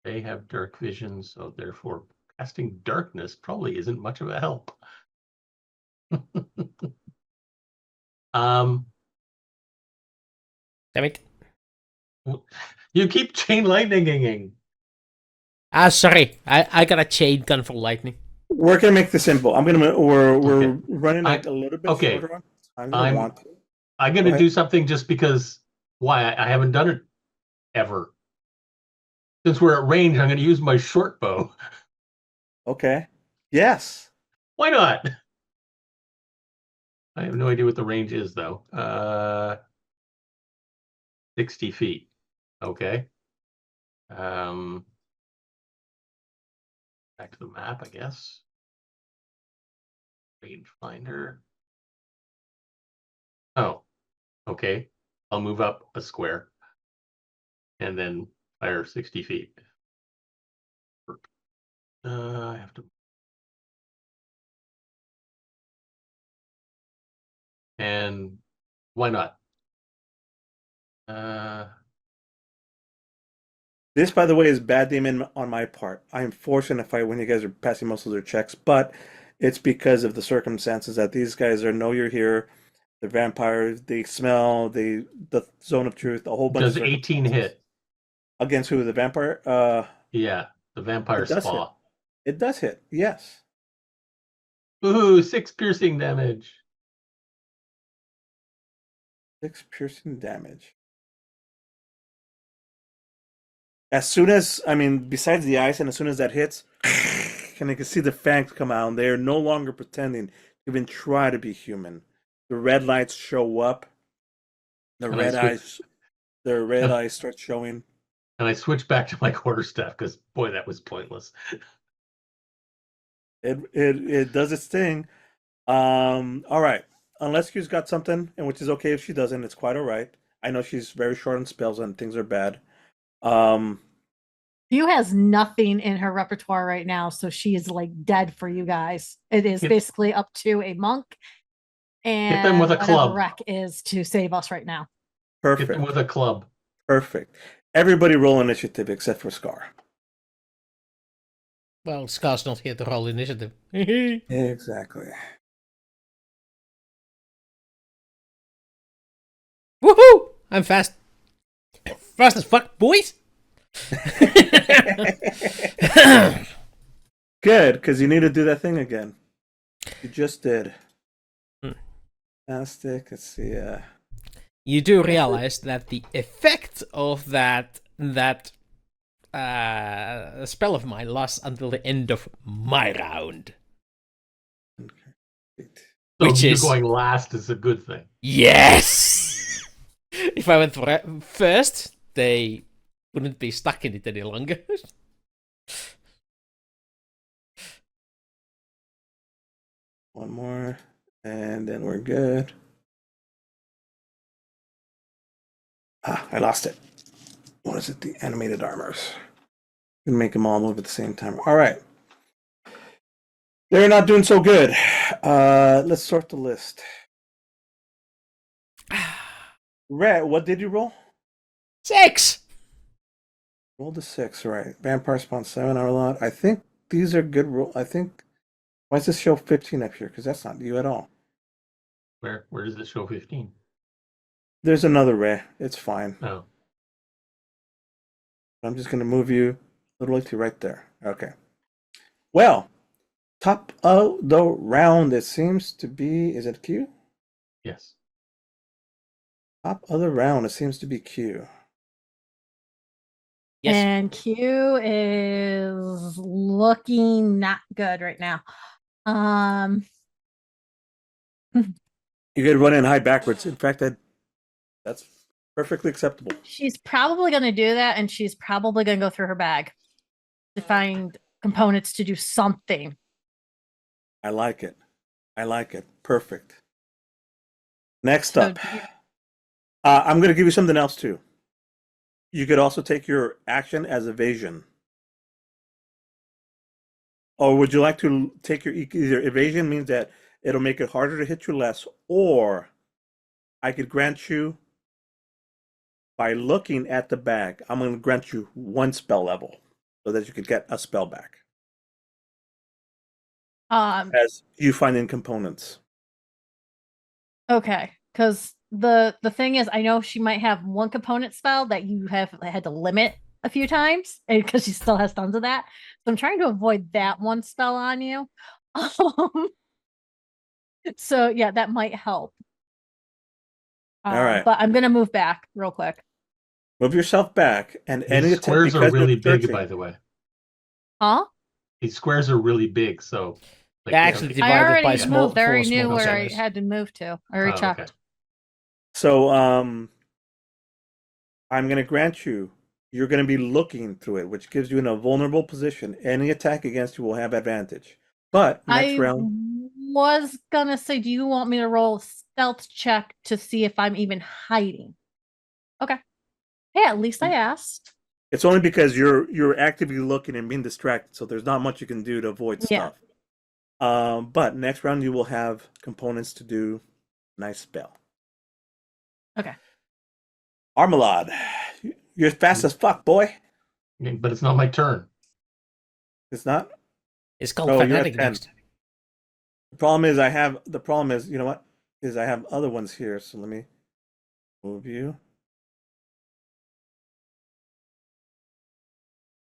S1: They have dark vision, so therefore casting darkness probably isn't much of a help.
S4: Damn it.
S1: You keep chain lightninging.
S4: Ah, sorry. I got a chain gun for lightning.
S2: We're gonna make this simple. We're
S1: Okay.
S2: running like a little bit
S1: okay.
S2: shorter. I'm
S1: I'm gonna do something just because why I haven't done it ever. Since we're at range, I'm gonna use my short bow.
S2: Okay. Yes.
S1: Why not? I have no idea what the range is though. 60 feet. Okay. Back to the map, I guess. Range finder. Oh, okay. I'll move up a square and then fire 60 feet. I have to. And why not?
S2: This, by the way, is bad demon on my part. I am forcing a fight when you guys are passing most of their checks, but it's because of the circumstances that these guys know you're here. They're vampires. They smell the zone of truth. A whole bunch
S1: Does
S2: of
S1: 18
S2: circumstances.
S1: hit?
S2: Against who? The vampire?
S1: Yeah, the vampire
S2: It does hit.
S1: spa.
S2: It does hit. Yes.
S1: Ooh, 6 piercing damage.
S2: 6 piercing damage. As soon as, besides the ice, and as soon as that hits, and you can see the fangs come out, and they are no longer pretending to even try to be human. The red lights show up. The red eyes start showing.
S1: And I switch back to my quarterstaff because, boy, that was pointless.
S2: It does its thing. All right. Unless Q's got something, and which is okay if she doesn't, it's quite all right. I know she's very short on spells and things are bad.
S3: Q has nothing in her repertoire right now, so she is like dead for you guys. It is basically up to a monk and
S1: hit them with a club.
S3: Wreck is to save us right now.
S2: Perfect.
S1: Hit them with a club.
S2: Perfect. Everybody roll initiative except for Scar.
S4: Well, Scar's not here to roll initiative.
S2: Exactly.
S4: Woohoo! I'm fast. Fast as fuck, boys!
S2: Good, because you need to do that thing again. You just did. Fantastic. Let's see.
S4: You do realize that the effect of that spell of mine lasts until the end of my round.
S2: Okay.
S1: So
S4: Which
S1: you
S4: is
S1: going last is a good thing.
S4: Yes! If I went for first, they wouldn't be stuck in it any longer.
S2: One more, and then we're good. I lost it. What is it? The animated armors. Can make them all move at the same time. All right. They're not doing so good. Let's sort the list. Red, what did you roll?
S4: 6!
S2: Roll the 6, right. Vampire spawn 7, Armolad. I think these are good roll. I think. Why does this show 15 up here? Because that's not you at all.
S1: Where does it show 15?
S2: There's another Ray. It's fine.
S1: Oh.
S2: I'm just going to move you literally to right there. Okay. Well, top of the round, it seems to be. Is it Q?
S1: Yes.
S2: Top of the round, it seems to be Q.
S3: Yes. And Q is looking not good right now.
S2: You could run in high backwards. In fact, that's perfectly acceptable.
S3: She's probably going to do that, and she's probably going to go through her bag to find components to do something.
S2: I like it. Perfect. Next up, I'm going to give you something else too. You could also take your action as evasion. Or would you like to take your either evasion means that it'll make it harder to hit you less, or I could grant you by looking at the bag, I'm going to grant you 1 spell level so that you could get a spell back. As you find in components.
S3: Okay, because the thing is, I know she might have 1 component spell that you have had to limit a few times, because she still has tons of that. So I'm trying to avoid that 1 spell on you. So yeah, that might help.
S2: All right,
S3: but I'm gonna move back real quick.
S2: Move yourself back, and
S1: These
S2: any
S1: squares are really big, by the way.
S3: Huh?
S1: These squares are really big, so.
S4: Like, actually,
S3: I already moved. I already knew where I had to move to. I already checked.
S1: Okay.
S2: So, I'm going to grant you. You're going to be looking through it, which gives you in a vulnerable position. Any attack against you will have advantage. But next round,
S3: was gonna say, do you want me to roll a stealth check to see if I'm even hiding? Okay. Hey, at least I asked.
S2: It's only because you're actively looking and being distracted, so there's not much you can do to avoid stuff. But next round you will have components to do nice spell.
S3: Okay.
S2: Armolad, you're fast as fuck, boy.
S1: But it's not my turn.
S2: It's not?
S4: It's called
S2: Oh, you're at
S4: fanatic
S2: 10.
S4: next.
S2: The problem is you know what? Is I have other ones here, so let me move you.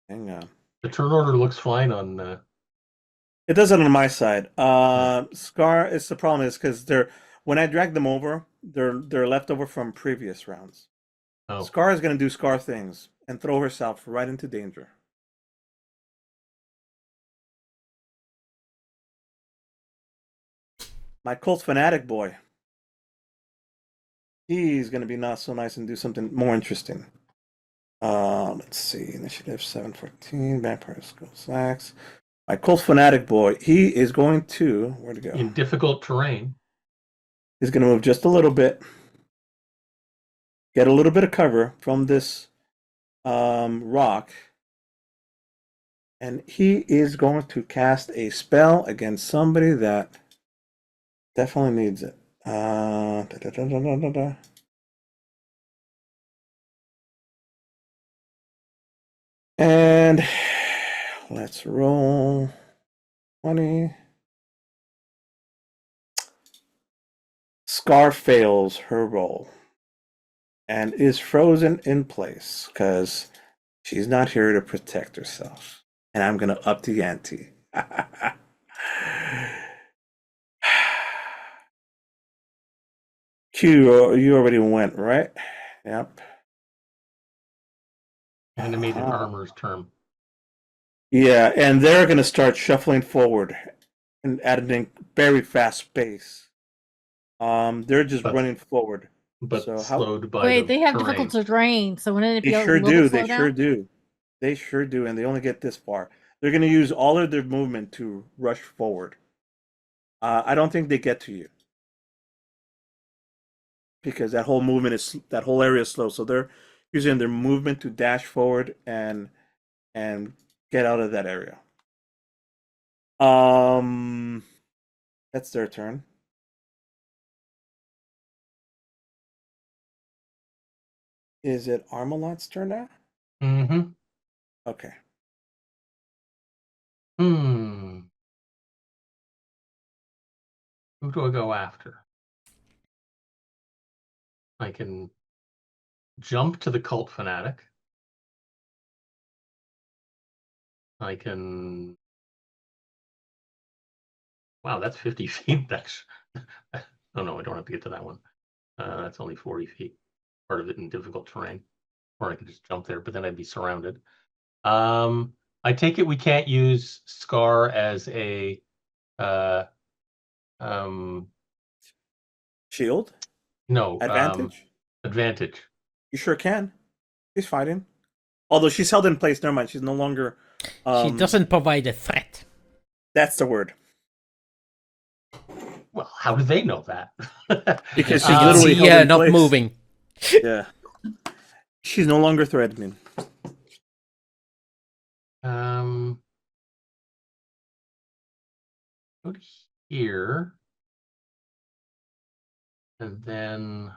S2: Hang on.
S1: The turn order looks fine on.
S2: It does it on my side. Scar is the problem is because when I drag them over, they're left over from previous rounds.
S1: Oh,
S2: Scar is gonna do Scar things and throw herself right into danger. My cult fanatic boy. He's gonna be not so nice and do something more interesting. Let's see. Initiative 714, Vampire Skull Slacks. My cult fanatic boy, he is going to where to go?
S1: in difficult terrain.
S2: He's gonna move just a little bit. Get a little bit of cover from this rock. And he is going to cast a spell against somebody that definitely needs it. And let's roll 20. Scar fails her roll and is frozen in place because she's not here to protect herself. And I'm going to up the ante. Q, you already went, right? Yep.
S1: Animated armor's turn.
S2: Yeah, and they're going to start shuffling forward and at a very fast pace. They're just running forward.
S1: But
S2: So
S1: slowed by
S3: Wait,
S1: the
S3: they have
S1: terrain.
S3: difficult terrain, so wouldn't it be
S2: They
S3: a
S2: sure
S3: little
S2: do.
S3: bit slow
S2: They
S3: down?
S2: sure do. They sure do, and they only get this far. They're going to use all of their movement to rush forward. I don't think they get to you because that whole area is slow. So they're using their movement to dash forward and get out of that area. That's their turn. Is it Armolad's turn now?
S1: Mm-hmm.
S2: Okay.
S1: Who do I go after? I can jump to the cult fanatic. I can. Wow, that's 50 feet. That's. Oh no, I don't have to get to that one. That's only 40 feet. Part of it in difficult terrain, or I could just jump there, but then I'd be surrounded. I take it we can't use Scar as a
S2: Shield?
S1: no
S2: Advantage?
S1: Advantage.
S2: You sure can. She's fighting. Although she's held in place. Never mind. She's no longer.
S4: She doesn't provide a threat.
S2: That's the word.
S1: Well, how do they know that?
S2: Because she's
S4: You can
S2: literally
S4: see
S2: held
S4: her
S2: in
S4: not
S2: place.
S4: moving.
S2: Yeah. She's no longer threatening.
S1: Go to here. And then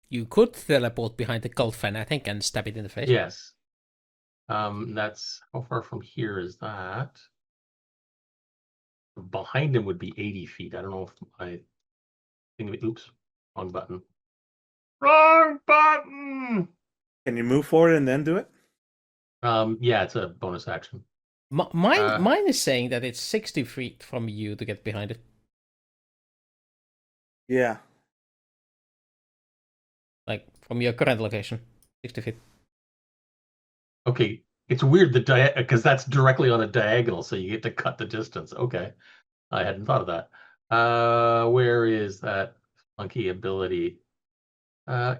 S4: You could teleport behind the cult fanatic and stab it in the face.
S1: Yes. That's how far from here is that? Behind him would be 80 feet. I don't know if I think of it. Oops, wrong button. Wrong button.
S2: Can you move forward and then do it?
S1: Yeah, it's a bonus action.
S4: Mine is saying that it's 60 feet from you to get behind it.
S2: Yeah.
S4: Like from your current location, 60 feet.
S1: Okay, it's weird because that's directly on a diagonal, so you get to cut the distance. Okay, I hadn't thought of that. Where is that funky ability?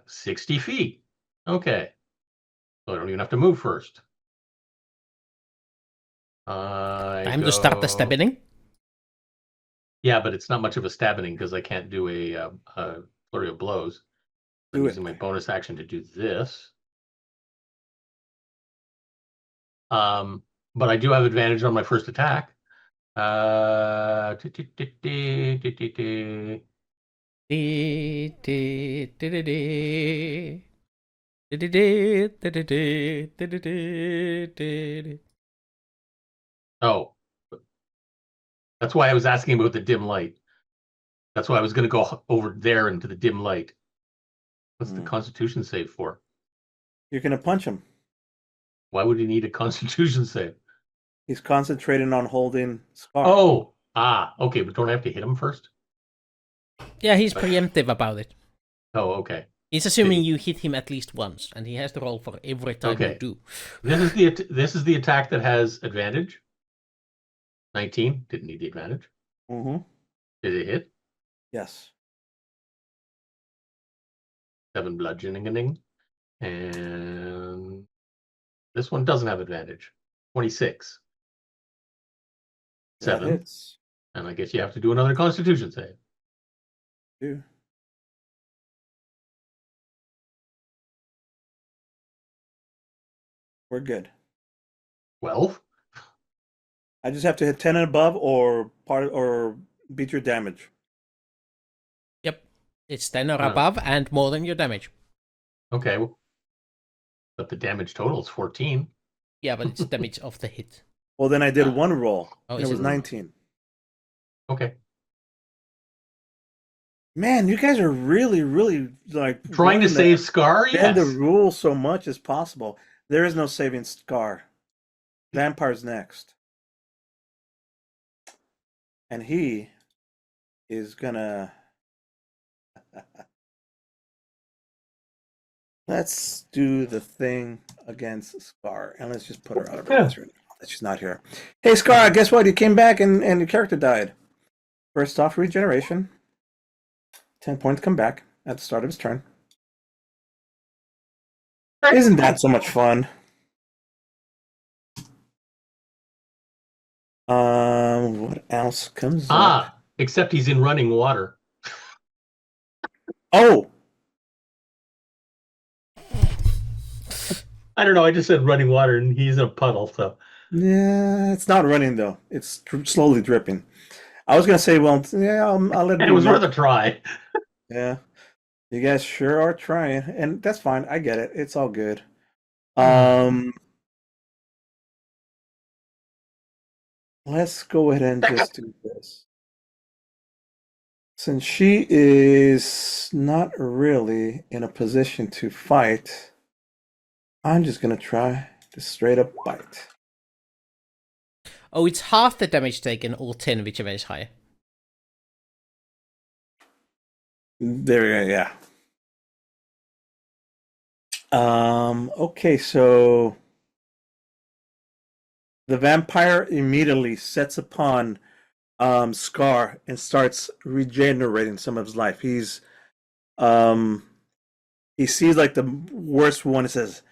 S1: 60 feet. Okay, so I don't even have to move first.
S4: Time to start the stabbing.
S1: Yeah, but it's not much of a stabbing because I can't do a flurry of blows. I'm using my bonus action to do this. But I do have advantage on my first attack. Oh, that's why I was asking about the dim light. That's why I was going to go over there into the dim light. What's the Constitution save for?
S2: You're gonna punch him.
S1: Why would he need a Constitution save?
S2: He's concentrating on holding Scar.
S1: Oh, okay, but don't I have to hit him first?
S4: Yeah, he's preemptive about it.
S1: Oh, okay.
S4: He's assuming you hit him at least once, and he has to roll for every time you do.
S1: This is the attack that has advantage. 19 didn't need the advantage.
S2: Mm-hmm.
S1: Did it hit?
S2: Yes.
S1: 7 bludgeoning, and this one doesn't have advantage. 26. 7.
S2: Hits.
S1: And I guess you have to do another Constitution save.
S2: 2. We're good.
S1: 12.
S2: I just have to hit 10 and above, or beat your damage.
S4: Yep, it's 10 or above and more than your damage.
S1: Okay, but the damage total is 14.
S4: Yeah, but it's damage of the hit.
S2: Well, then I did one roll.
S4: Oh,
S2: it was 19.
S1: Okay.
S2: Man, you guys are really, really like
S1: trying to save Scar.
S2: Bend the rule so much as possible. There is no saving Scar. Vampire's next, and he is gonna. Let's do the thing against Scar, and let's just put her out of her misery. She's not here. Hey, Scar, guess what? You came back and your character died. First off, regeneration. 10 points come back at the start of his turn. Isn't that so much fun? What else comes up?
S1: Except he's in running water.
S2: Oh!
S1: I don't know, I just said running water and he's in a puddle, so.
S2: Yeah, it's not running though. It's slowly dripping. I was gonna say, well, yeah, I'll let
S1: it was worth a try.
S2: Yeah, you guys sure are trying, and that's fine. I get it. It's all good. Let's go ahead and just do this. Since she is not really in a position to fight, I'm just gonna try to straight up bite.
S4: Oh, it's half the damage taken, or 10, whichever is higher.
S2: There you go, yeah. Okay, so the vampire immediately sets upon Scar and starts regenerating some of his life. He sees like the worst one and says,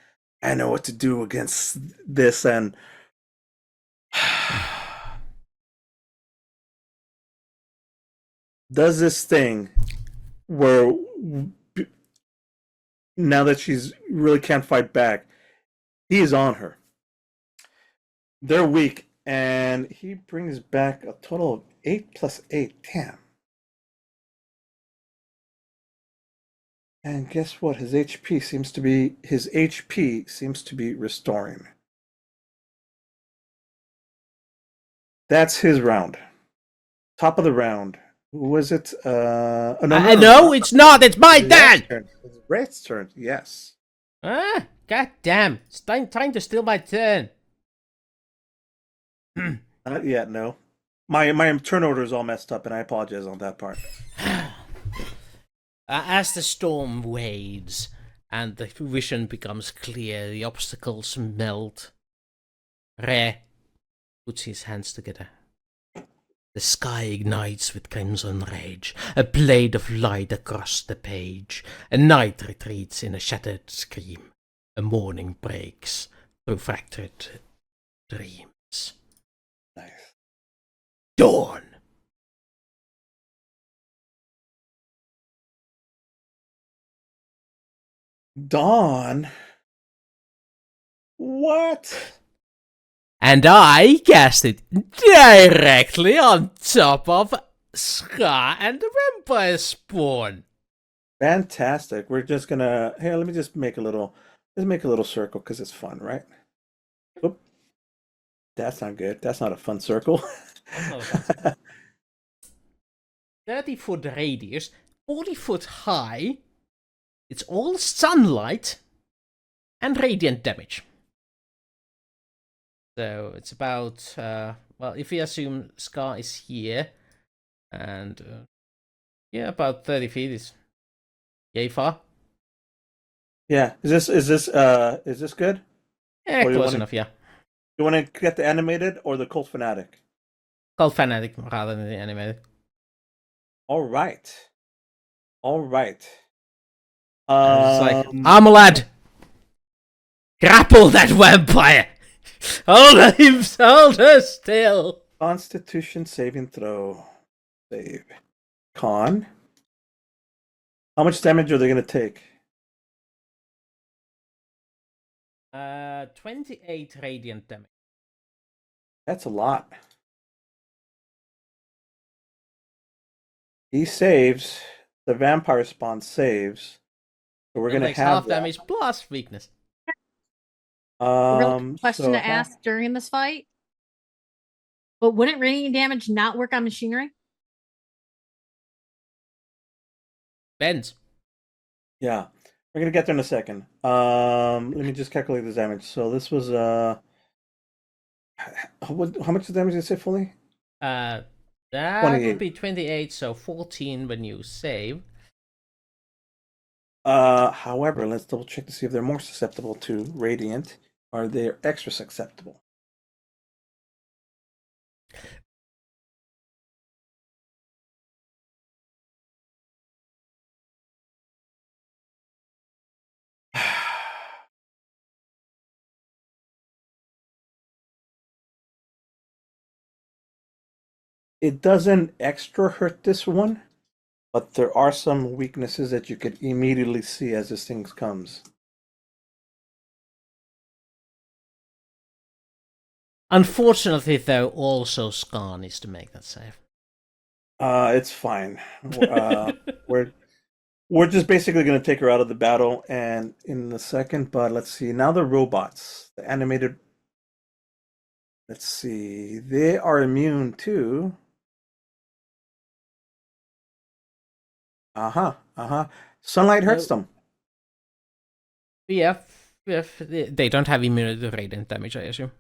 S2: I know what to do against this, and does this thing where now that she's really can't fight back, he is on her. They're weak, and he brings back a total of 8 plus 8. Damn. And guess what? His HP seems to be restoring. That's his round. Top of the round. Who was it?
S4: No, it's not. It's my turn.
S2: It's Wraith's turn. Yes.
S4: God damn! It's trying to steal my turn.
S2: Not yet. No. My turn order is all messed up, and I apologize on that part.
S4: As the storm wades and the vision becomes clear, the obstacles melt. Re puts his hands together. The sky ignites with crimson rage, a blade of light across the page. A night retreats in a shattered scream. A morning breaks through fractured dreams.
S2: Nice.
S4: Dawn!
S2: Dawn? What?
S4: And I cast it directly on top of Scar and the vampire spawn.
S2: Fantastic. We're just gonna here. Let me just make a little. Let's make a little circle because it's fun, right? Oop. That's not good. That's not a fun circle.
S4: That's not a fun circle. 30-foot radius, 40-foot high. It's all sunlight and radiant damage. So it's about, well, if we assume Scar is here, and yeah, about 30 feet is yay far.
S2: Yeah. Is this good?
S4: Yeah,
S2: Or you
S4: close
S2: wanna-
S4: enough, yeah.
S2: You want to get the animated or the cult fanatic?
S4: Called Fanatic rather than the animated.
S2: All right. All right.
S4: It's like, Armolad! Grapple that vampire! Hold her still!
S2: Constitution saving throw. Save. Con. How much damage are they going to take?
S4: 28 radiant damage.
S2: That's a lot. He saves. The vampire spawn saves. So we're going to
S4: Takes
S2: have
S4: half
S2: that.
S4: damage plus weakness.
S3: Real question
S2: so
S3: to ask during this fight. But wouldn't radiant damage not work on machinery?
S4: Bends.
S2: Yeah. We're going to get there in a second. Let me just calculate the damage. So this was how much damage did it say fully?
S4: That
S2: 28.
S4: would be 28, so 14 when you save.
S2: However, let's double check to see if they're more susceptible to radiant or they're extra susceptible. It doesn't extra hurt this one, but there are some weaknesses that you could immediately see as this thing comes.
S4: Unfortunately, though, also Scar needs to make that save.
S2: It's fine. We're just basically going to take her out of the battle and in a second, but let's see. Now the robots, the animated. Let's see. They are immune to. Sunlight hurts them.
S4: Yeah, if they don't have immunity to radiant damage, I assume.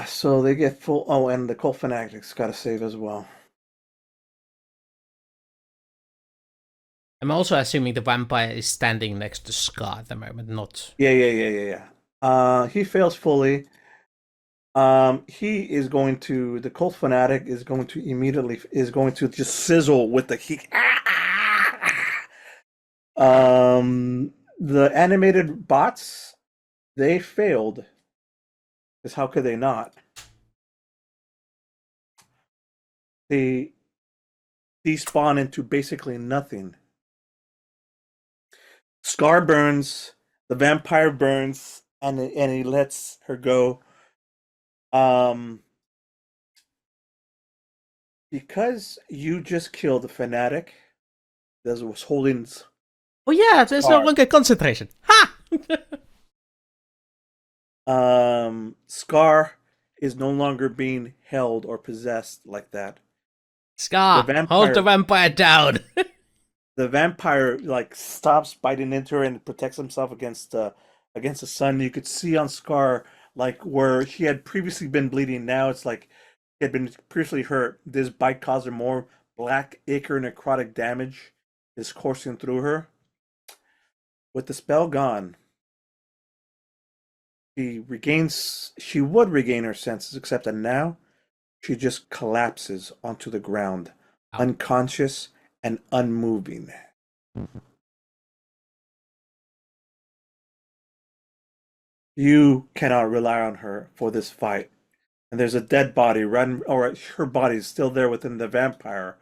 S2: So they get full. Oh, and the Cult Fanatic's got to save as well.
S4: I'm also assuming the vampire is standing next to Scar at the moment, not.
S2: Yeah. He fails fully. He is going to. The Cult Fanatic is going to just sizzle with the heat. The animated bots, they failed. Because how could they not? They despawn into basically nothing. Scar burns, the vampire burns, and he lets her go. Because you just killed the fanatic that was holding.
S4: Oh yeah, there's no longer concentration. Ha!
S2: Scar is no longer being held or possessed like that.
S4: Scar, hold the vampire down.
S2: The vampire stops biting into her and protects himself against the sun. You could see on Scar where he had previously been bleeding. Now it's like he had been previously hurt. This bite caused her more black ichor necrotic damage is coursing through her. With the spell gone, she would regain her senses, except that now she just collapses onto the ground, unconscious and unmoving. You cannot rely on her for this fight. And there's a dead body, or her body is still there within the vampire,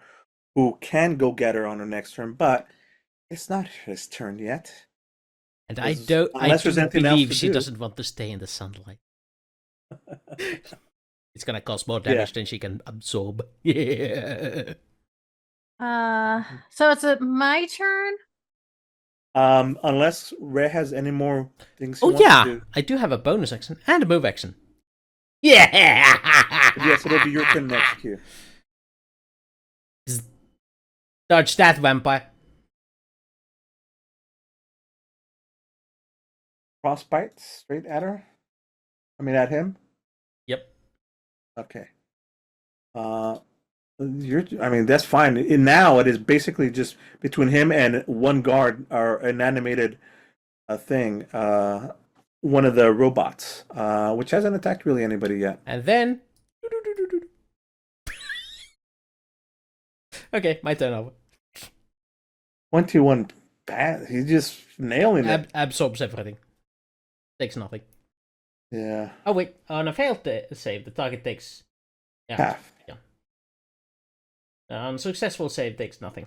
S2: who can go get her on her next turn, but it's not his turn yet.
S4: And I do believe she doesn't want to stay in the sunlight. It's gonna cause more damage than she can absorb. Yeah.
S3: So it's my turn.
S2: Unless Ray has any more things.
S4: I do have a bonus action and a move action. Yeah.
S2: Yes, it'll be your turn next, Q.
S4: Dodge that vampire.
S2: Frostbite straight at her. I mean, at him.
S4: Yep.
S2: Okay. That's fine. Now it is basically just between him and one guard or an animated thing. One of the robots, which hasn't attacked really anybody yet.
S4: And then. Okay, my turn over.
S2: 21 bad. He's just nailing it.
S4: Absorbs everything. Takes nothing.
S2: Yeah.
S4: Oh wait, on a failed save, the target takes
S2: half.
S4: Yeah. On successful save, takes nothing.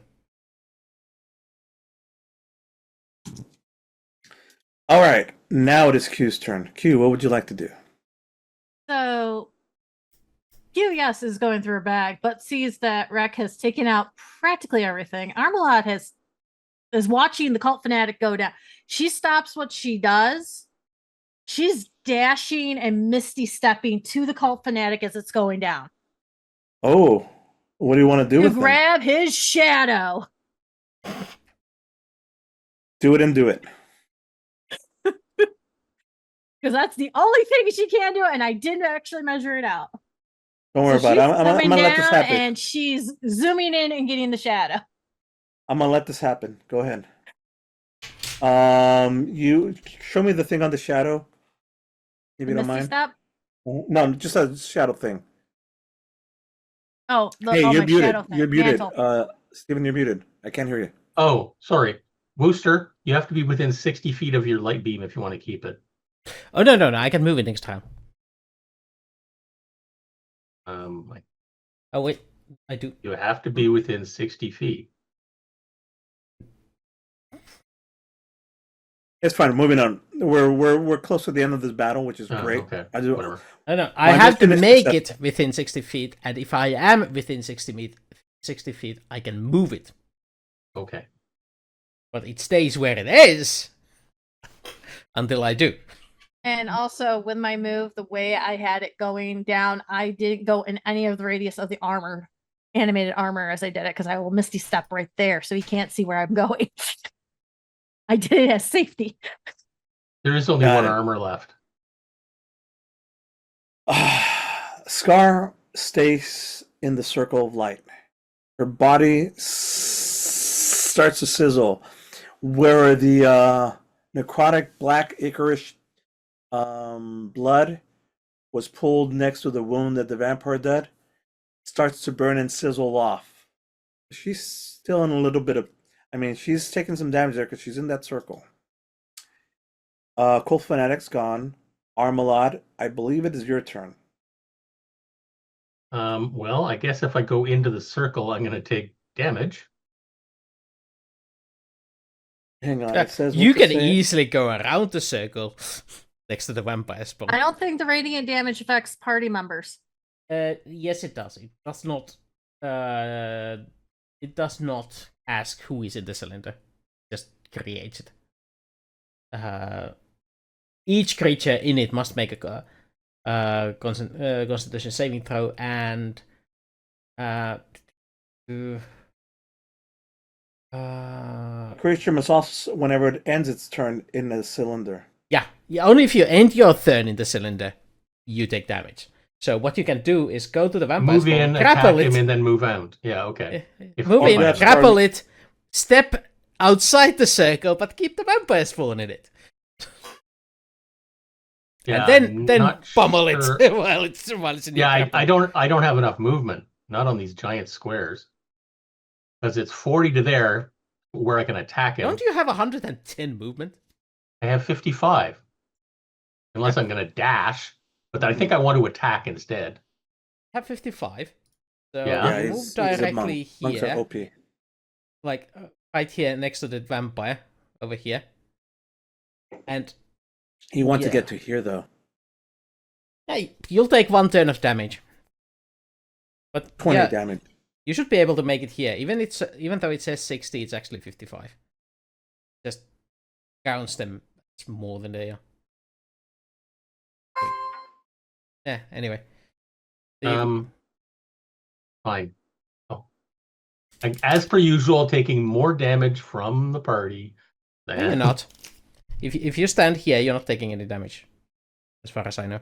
S2: All right, now it is Q's turn. Q, what would you like to do?
S3: So, Q, yes, is going through her bag, but sees that Rek has taken out practically everything. Armolad is watching the cult fanatic go down. She stops what she does. She's dashing and misty stepping to the cult fanatic as it's going down.
S2: Oh, what do you want to do with him?
S3: Grab his shadow.
S2: Do it and do it.
S3: Because that's the only thing she can do, and I didn't actually measure it out.
S2: Don't worry about it. I'm going to let this happen.
S3: And she's zooming in and getting the shadow.
S2: I'm going to let this happen. Go ahead. You show me the thing on the shadow. If you don't mind.
S3: Step?
S2: No, just a shadow thing.
S3: Oh,
S2: you're muted.
S3: Shadow thing.
S2: You're muted.
S3: Mantle.
S2: Steven, you're muted. I can't hear you.
S1: Oh, sorry. Wooster, you have to be within 60 feet of your light beam if you want to keep it.
S4: Oh, no. I can move it next time. Oh, wait. I do.
S1: You have to be within 60 feet.
S2: It's fine. Moving on. We're close to the end of this battle, which is great.
S1: Okay.
S2: Whatever.
S4: No. I have to make it within 60 feet, and if I am within 60 feet, I can move it.
S1: Okay.
S4: But it stays where it is until I do.
S3: And also, with my move, the way I had it going down, I didn't go in any of the radius of the animated armor as I did it, because I will misty step right there, so he can't see where I'm going. I did it as safety.
S1: There is only one armor left.
S2: Scar stays in the circle of light. Her body starts to sizzle. Where the necrotic black Icarish blood was pulled next to the wound that the vampire did, starts to burn and sizzle off. She's still in a little bit of... she's taking some damage there because she's in that circle. Cult Fanatic's gone. Armolad, I believe it is your turn.
S1: Well, I guess if I go into the circle, I'm going to take damage.
S2: Hang on. It says
S4: you can easily go around the circle next to the vampire spawn.
S3: I don't think the radiant damage affects party members.
S4: Yes, it does. It does not. It does not ask who is in the cylinder. It just creates it. Each creature in it must make a Constitution saving throw, and
S2: creature must also, whenever it ends its turn in the cylinder.
S4: Yeah, only if you end your turn in the cylinder, you take damage. So what you can do is go to the vampire
S1: move in, attack him, and then move out. Yeah, okay.
S4: Move in, grapple it, step outside the circle, but keep the vampire spawn in it.
S1: Yeah,
S4: and then pummel it while it's in your grapple.
S1: I don't have enough movement. Not on these giant squares. Because it's 40 to there where I can attack him.
S4: Don't you have 110 movement?
S1: I have 55. Unless I'm going to dash. But I think I want to attack instead.
S4: I have 55. So
S1: yeah,
S4: move directly
S2: here. Monks are OP.
S4: Like right here next to the vampire. Over here. And
S2: He wants to get to here, though.
S4: hey, you'll take 1 turn of damage. But
S2: 20 damage.
S4: You should be able to make it here. Even though it says 60, it's actually 55. Just counts them as more than they are. Yeah, anyway.
S1: Fine. Oh. As per usual, taking more damage from the party.
S4: No, you're not. If you stand here, you're not taking any damage. As far as I know.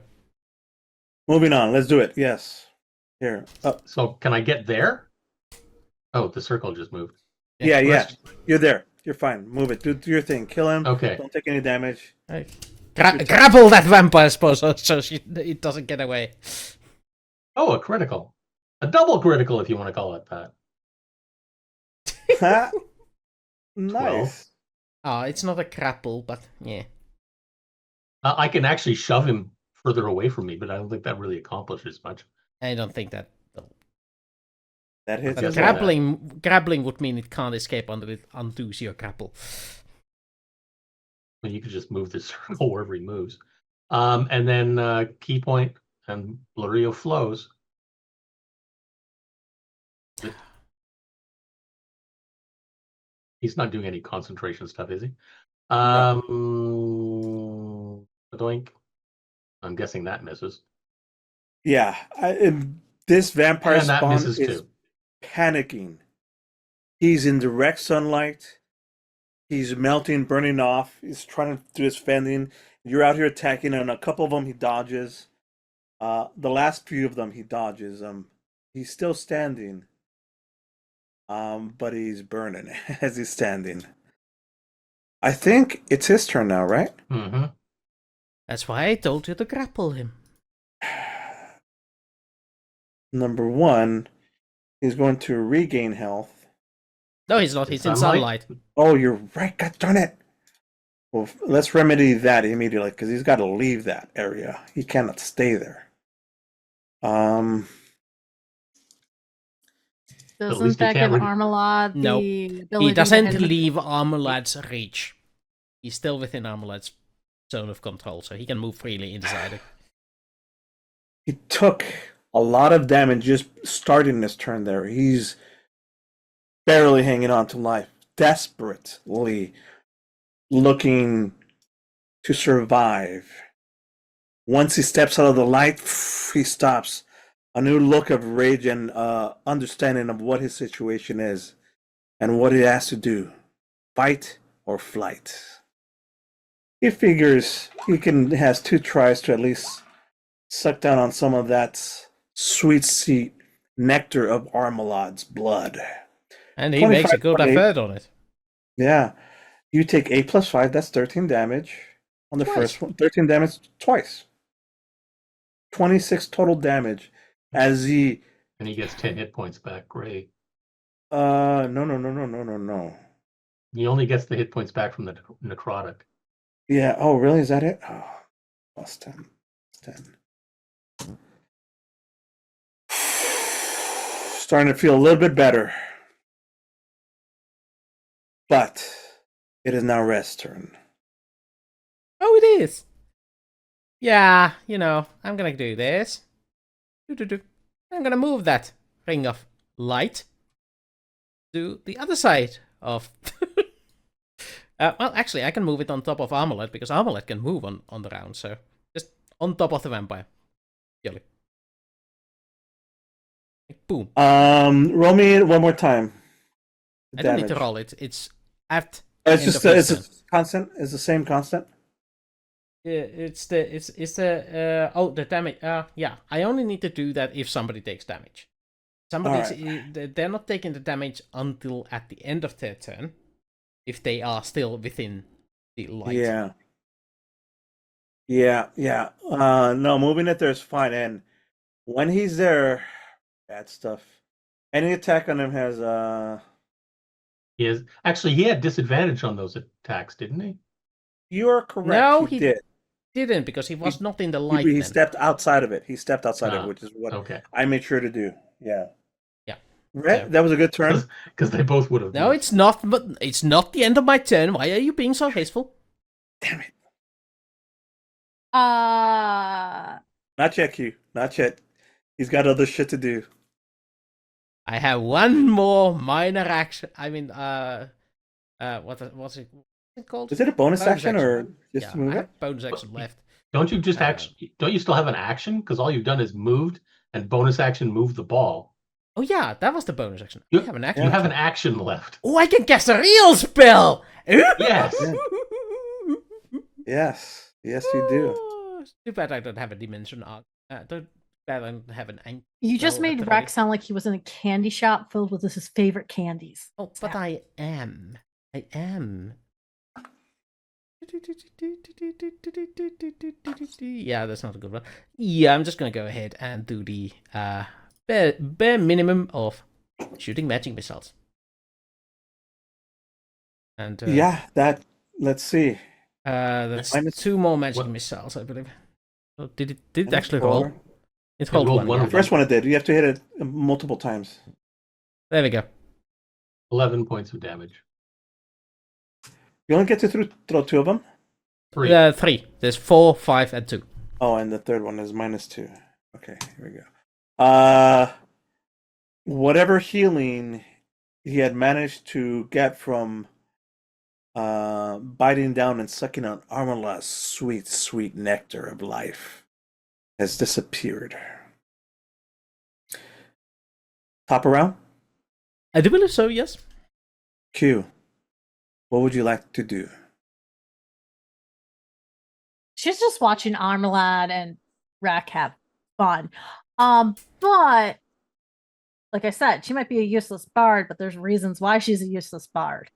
S2: Moving on. Let's do it. Yes. Here.
S1: So can I get there? Oh, the circle just moved.
S2: Yeah. You're there. You're fine. Move it. Do your thing. Kill him.
S1: Okay.
S2: Don't take any damage.
S4: Hey. Grapple that vampire, suppose, so it doesn't get away.
S1: Oh, a critical. A double critical, if you want to call it that.
S2: Nice.
S4: Oh, it's not a grapple, but yeah.
S1: I can actually shove him further away from me, but I don't think that really accomplishes much.
S4: I don't think that.
S2: That hits.
S1: Yes,
S4: Grappling would mean it can't escape until it undoes your grapple.
S1: Well, you could just move the circle wherever he moves. And then key point and Blurry of Flows. He's not doing any concentration stuff, is he? Doink. I'm guessing that misses.
S2: Yeah. This vampire
S1: And that
S2: spawn
S1: misses
S2: is
S1: too.
S2: panicking. He's in direct sunlight. He's melting, burning off. He's trying to do his fending. You're out here attacking, and a couple of them he dodges. The last few of them he dodges. He's still standing. But he's burning as he's standing. I think it's his turn now, right?
S1: Mm-hmm.
S4: That's why I told you to grapple him.
S2: Number 1, he's going to regain health.
S4: No, he's not. He's in sunlight.
S2: Oh, you're right. God darn it. Well, let's remedy that immediately, because he's got to leave that area. He cannot stay there.
S3: Doesn't that give Armolad
S4: no,
S3: the ability
S4: he doesn't
S3: to
S4: leave Armolad's reach. He's still within Armolad's zone of control, so he can move freely inside it.
S2: He took a lot of damage just starting this turn there. He's barely hanging on to life, desperately looking to survive. Once he steps out of the light, he stops. A new look of rage and understanding of what his situation is and what he has to do. Fight or flight. He figures he has 2 tries to at least suck down on some of that sweet nectar of Armolad's blood.
S4: And he makes a good effort on it.
S2: Yeah. You take 8 plus 5, that's 13 damage on the first one. 13 damage twice. 26 total damage. As he...
S1: And he gets 10 hit points back. Great.
S2: No.
S1: He only gets the hit points back from the necrotic.
S2: Yeah. Oh, really? Is that it? Oh, plus 10. 10. Starting to feel a little bit better. But it is now Rest's turn.
S4: Oh, it is. Yeah, I'm gonna do this. I'm gonna move that ring of light to the other side of... well, actually, I can move it on top of Armolad, because Armolad can move on the round, so just on top of the vampire. Purely. Boom.
S2: Roll me one more time.
S4: I don't need to roll it. It's at...
S2: It's just it's a constant. It's the same constant.
S4: Yeah, it's the damage. Yeah, I only need to do that if somebody takes damage. They're not taking the damage until at the end of their turn, if they are still within the light.
S2: Yeah. No, moving it there is fine. And when he's there, bad stuff. Any attack on him has
S1: He had disadvantage on those attacks, didn't he?
S2: You are correct.
S4: No,
S2: he did.
S4: Didn't, because he was not in the light.
S2: He stepped outside of it. He stepped outside of it, which is what I made sure to do. Yeah. That was a good turn.
S1: Because they both would have.
S4: No, it's not. But it's not the end of my turn. Why are you being so hasteful?
S2: Damn it! Not yet, Q. Not yet. He's got other shit to do.
S4: I have one more minor action. I mean, what's it called?
S2: Is it a bonus action or just
S4: yeah,
S2: to move
S4: I
S2: it?
S4: have bonus action left.
S1: Don't you just actually? Don't you still have an action? Because all you've done is moved and bonus action moved the ball.
S4: Oh yeah, that was the bonus action.
S1: You
S4: I have an action.
S1: You have an action left.
S4: Oh, I can cast a real spell.
S1: Yes.
S2: Yes. Yes, you do.
S4: Too bad I don't have a dimension arc. Too bad I don't have an anchor.
S3: You just made Rex sound like he was in a candy shop filled with his favorite candies.
S4: Oh, but I am. Yeah, that's not a good one. Yeah, I'm just gonna go ahead and do the bare minimum of shooting magic missiles. And
S2: yeah, that. Let's see.
S4: That's two more magic missiles, I believe. Oh, did it actually roll? It rolled one.
S2: The first one it did. You have to hit it multiple times.
S4: There we go.
S1: 11 points of damage.
S2: You only get to throw 2 of them?
S1: 3.
S4: 3. There's 4, 5, and 2.
S2: Oh, and the third one is -2. Okay, here we go. Whatever healing he had managed to get from biting down and sucking on Armolad's sweet, sweet nectar of life has disappeared. Top around?
S4: I do believe so, yes.
S2: Q, what would you like to do?
S3: She's just watching Armolad and Rack have fun. But like I said, she might be a useless bard, but there's reasons why she's a useless bard.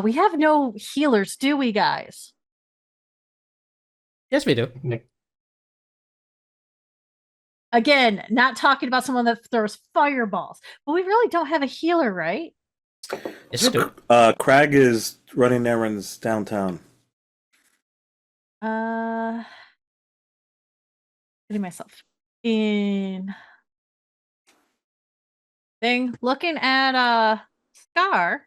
S3: We have no healers, do we, guys?
S4: Yes, we do.
S3: Again, not talking about someone that throws fireballs, but we really don't have a healer, right?
S4: Yes, we do.
S2: Crag is running errands downtown.
S3: Getting myself in thing. Looking at Scar.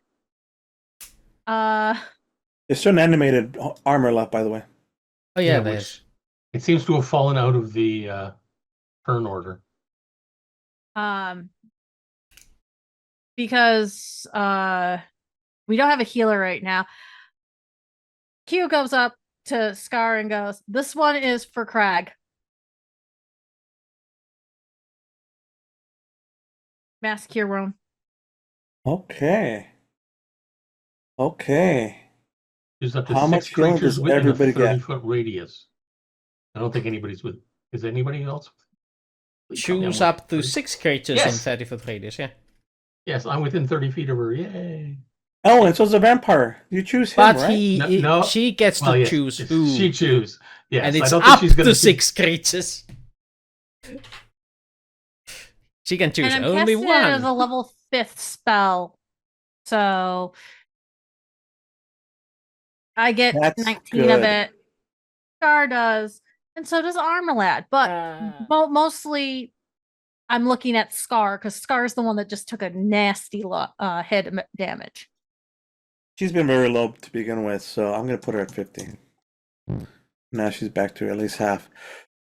S2: There's certain animated armor left, by the way.
S4: Oh yeah, there's.
S1: It seems to have fallen out of the turn order.
S3: Because we don't have a healer right now. Q goes up to Scar and goes, "This one is for Crag." Mass cure room.
S2: Okay.
S1: There's up to
S2: How
S1: 6
S2: much healing
S1: creatures
S2: does
S1: within a
S2: everybody get?
S1: 30-foot radius. I don't think anybody's with. Is anybody else?
S4: Choose up to 6 creatures in 30-foot radius, yeah.
S1: Yes, I'm within 30 feet of her. Yay.
S2: Oh, and so it's a vampire. You choose him,
S4: But
S2: right?
S4: she gets to choose who.
S1: She chooses. Yes,
S4: and it's
S1: I don't think
S4: up
S1: she's gonna
S4: to 6 creatures. She can choose
S3: and I'm
S4: only
S3: one.
S4: one.
S3: It is a level 5th spell. So I get
S2: That's
S3: 19
S2: good.
S3: of it. Scar does. And so does Armolad. But mostly I'm looking at Scar because Scar's the one that just took a nasty head damage.
S2: She's been very low to begin with, so I'm going to put her at 50. Now she's back to at least half.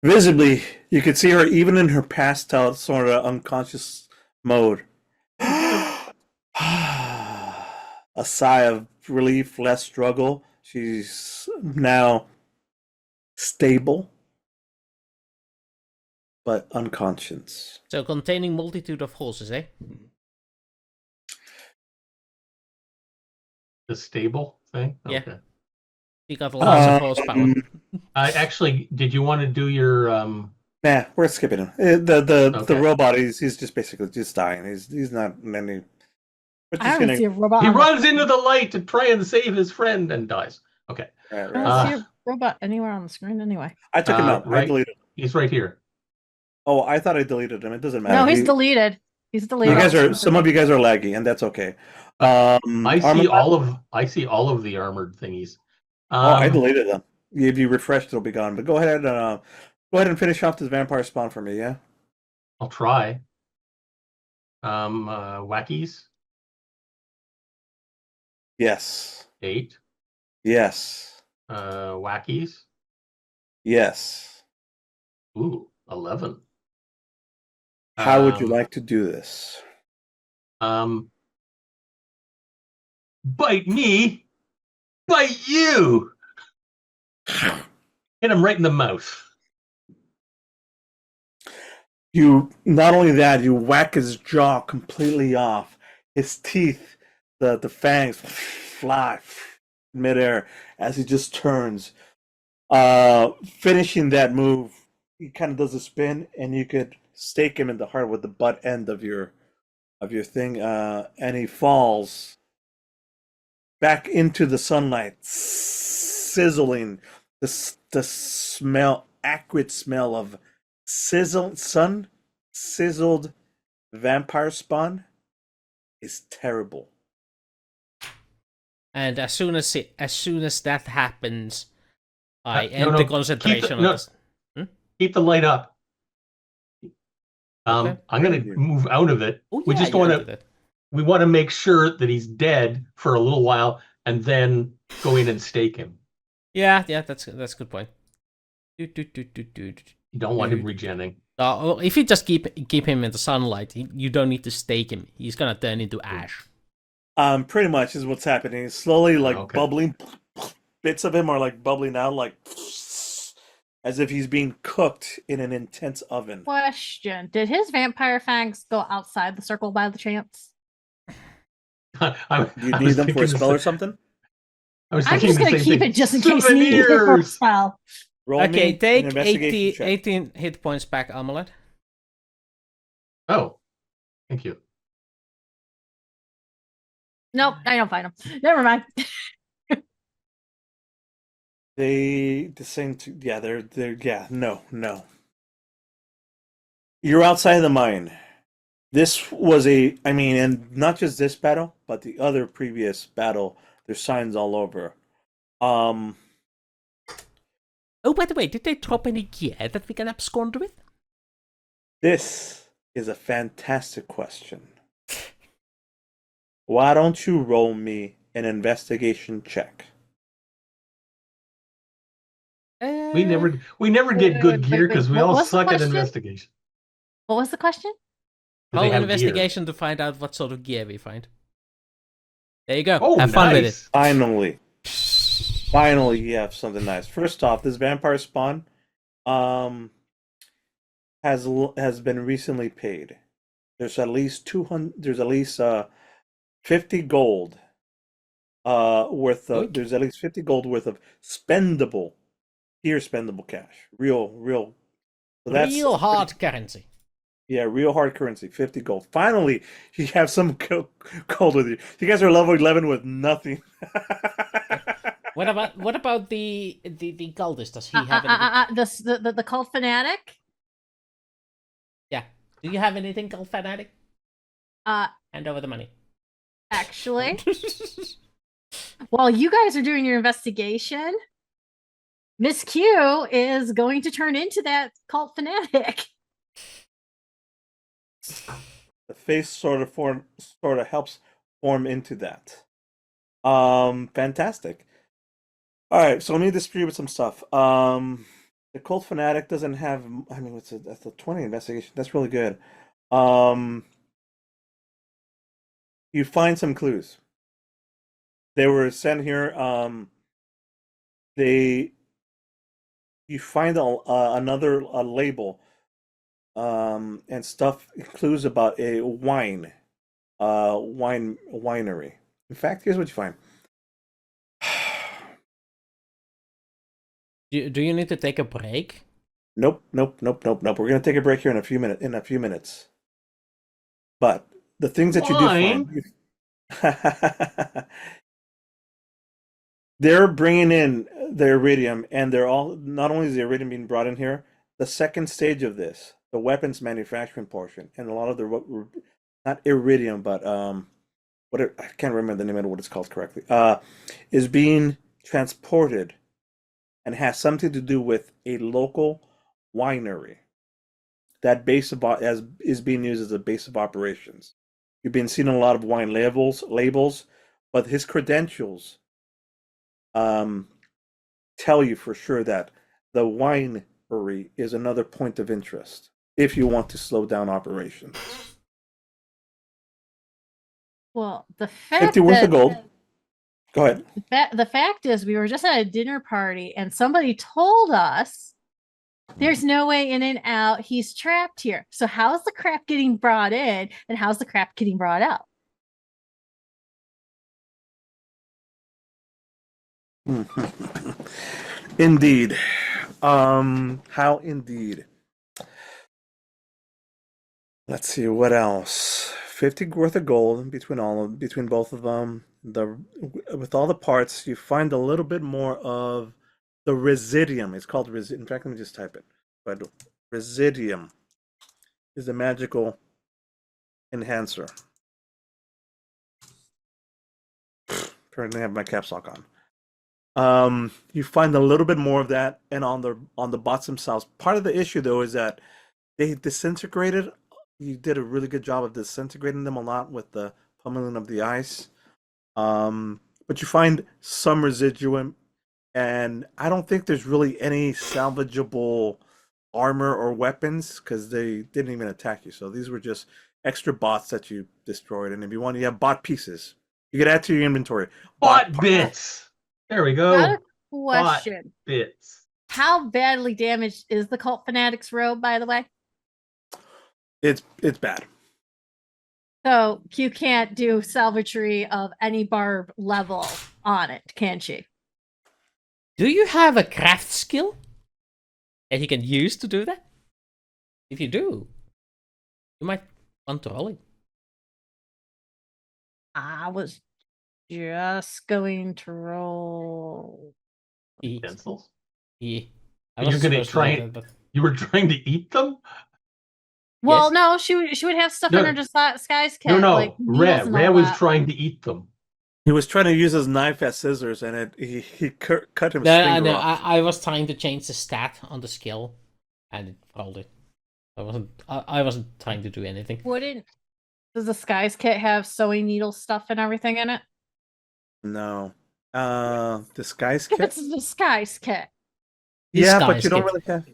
S2: Visibly, you could see her even in her passed out, sort of unconscious mode. A sigh of relief, less struggle. She's now stable, but unconscious.
S4: So containing multitude of horses, eh?
S1: The stable thing?
S4: Yeah.
S1: Okay.
S4: You got lots of horsepower.
S1: Actually, did you want to do your
S2: Nah, we're skipping him. The robot, he's just basically just dying. He's not any.
S3: I don't see a robot.
S1: He runs into the light to try and save his friend and dies. Okay.
S3: I don't see a robot anywhere on the screen anyway.
S2: I took him out.
S1: Right,
S2: I deleted him.
S1: He's right here.
S2: Oh, I thought I deleted him. It doesn't matter.
S3: No, he's deleted. He's deleted.
S2: Some of you guys are laggy, and that's okay.
S1: I see all of the armored thingies.
S2: I deleted them. If you refresh, it'll be gone. But go ahead and finish off this vampire spawn for me. Yeah.
S1: I'll try. Wackies.
S2: Yes.
S1: 8.
S2: Yes.
S1: Wackies.
S2: Yes.
S1: Ooh, 11.
S2: How would you like to do this?
S1: Bite me, bite you. Hit him right in the mouth.
S2: You not only that, you whack his jaw completely off. His teeth, the fangs fly midair as he just turns. Finishing that move, he kind of does a spin, and you could stake him in the heart with the butt end of your thing, and he falls back into the sunlight, sizzling. The smell, acrid smell of sizzled vampire spawn is terrible.
S4: And as soon as that happens, I
S1: No,
S4: end
S1: no,
S4: the concentration on this.
S1: Keep the light up.
S4: Okay.
S1: I'm going to move out of it.
S4: Oh,
S1: We
S4: yeah,
S1: just
S4: you
S1: want
S4: can do
S1: to.
S4: that.
S1: We want to make sure that he's dead for a little while, and then go in and stake him.
S4: Yeah, that's a good point.
S1: You don't want him regenning.
S4: If you just keep him in the sunlight, you don't need to stake him. He's gonna turn into ash.
S2: Pretty much is what's happening. Slowly, like
S1: Okay.
S2: bubbling, bits of him are like bubbling out, like as if he's being cooked in an intense oven.
S3: Question: did his vampire fangs go outside the circle by the chance?
S2: Do you need them for a spell or something?
S3: I'm just gonna keep it just in case you need it for a spell.
S4: Okay, take 18 hit points back, Armolad.
S1: Oh, thank you.
S3: Nope, I don't find them. Never mind.
S2: They're no. You're outside the mine. This was and not just this battle, but the other previous battle. There's signs all over.
S4: Oh, by the way, did they drop any gear that we can abscond with?
S2: This is a fantastic question. Why don't you roll me an investigation check?
S1: We never get good gear because we all suck at investigation.
S3: What was the question?
S4: Roll an investigation to find out what sort of gear we find. There you go.
S1: Oh,
S4: have fun with it.
S2: Finally, you have something nice. First off, this vampire spawn has been recently paid. There's at least 200. There's at least 50 gold worth of. There's at least 50 gold worth of spendable cash. Real.
S4: So that's real hard currency.
S2: Yeah, real hard currency. 50 gold. Finally, you have some gold with you. You guys are level 11 with nothing.
S4: What about the cultist? Does he have anything?
S3: The cult fanatic?
S4: Yeah. Do you have anything, cult fanatic? Hand over the money.
S3: Actually, while you guys are doing your investigation, Miss Q is going to turn into that cult fanatic.
S2: The face sort of helps form into that. Fantastic. All right, so let me distribute some stuff. The cult fanatic doesn't have. I mean, that's a 20 investigation. That's really good. You find some clues. They were sent here. You find another label. And stuff, clues about a winery. In fact, here's what you find.
S4: Do you need to take a break?
S2: Nope. We're gonna take a break here in a few minutes. But the things that you do find, they're bringing in the iridium, and they're all not only is the iridium being brought in here. The second stage of this, the weapons manufacturing portion, and a lot of the not iridium, but I can't remember the name of what it's called correctly. Is being transported, and has something to do with a local winery. That is being used as a base of operations. You've been seeing a lot of wine labels, but his credentials tell you for sure that the winery is another point of interest if you want to slow down operations.
S3: Well, the fact
S2: 50 worth of gold. Go ahead.
S3: The fact is, we were just at a dinner party and somebody told us there's no way in and out. He's trapped here. So how's the crap getting brought in and how's the crap getting brought out?
S2: Indeed. How indeed. Let's see what else. 50 worth of gold between both of them. With all the parts, you find a little bit more of the residium. It's called residium. In fact, let me just type it. But residium is a magical enhancer. Currently have my caps lock on. You find a little bit more of that, and on the bots themselves. Part of the issue though is that they disintegrated. You did a really good job of disintegrating them a lot with the pummeling of the ice. But you find some residuum, and I don't think there's really any salvageable armor or weapons because they didn't even attack you. So these were just extra bots that you destroyed. And if you want, you have bot pieces. You can add to your inventory.
S1: Bot bits. There we go.
S3: Got a question.
S1: Bot bits.
S3: How badly damaged is the Cult Fanatics robe, by the way?
S2: It's bad.
S3: So Q can't do salvagery of any barb level on it, can she?
S4: Do you have a craft skill that you can use to do that? If you do, you might want to roll it.
S3: I was just going to roll
S1: Pencils.
S4: Yeah.
S1: You're gonna try. You were trying to eat them.
S3: Well,
S4: Yes.
S3: no, she would have stuff in her disguise kit.
S1: No.
S3: Like
S1: Rhea was trying to eat them.
S2: He was trying to use his knife as scissors, and he cut his finger off.
S4: I was trying to change the stat on the skill, and it rolled it. I wasn't trying to do anything.
S3: Does the disguise kit have sewing needle stuff and everything in it?
S2: No. Disguise
S3: If
S2: kit?
S3: it's a disguise kit.
S2: Yeah, but
S4: Disguise
S2: you don't
S4: kit.
S2: really have.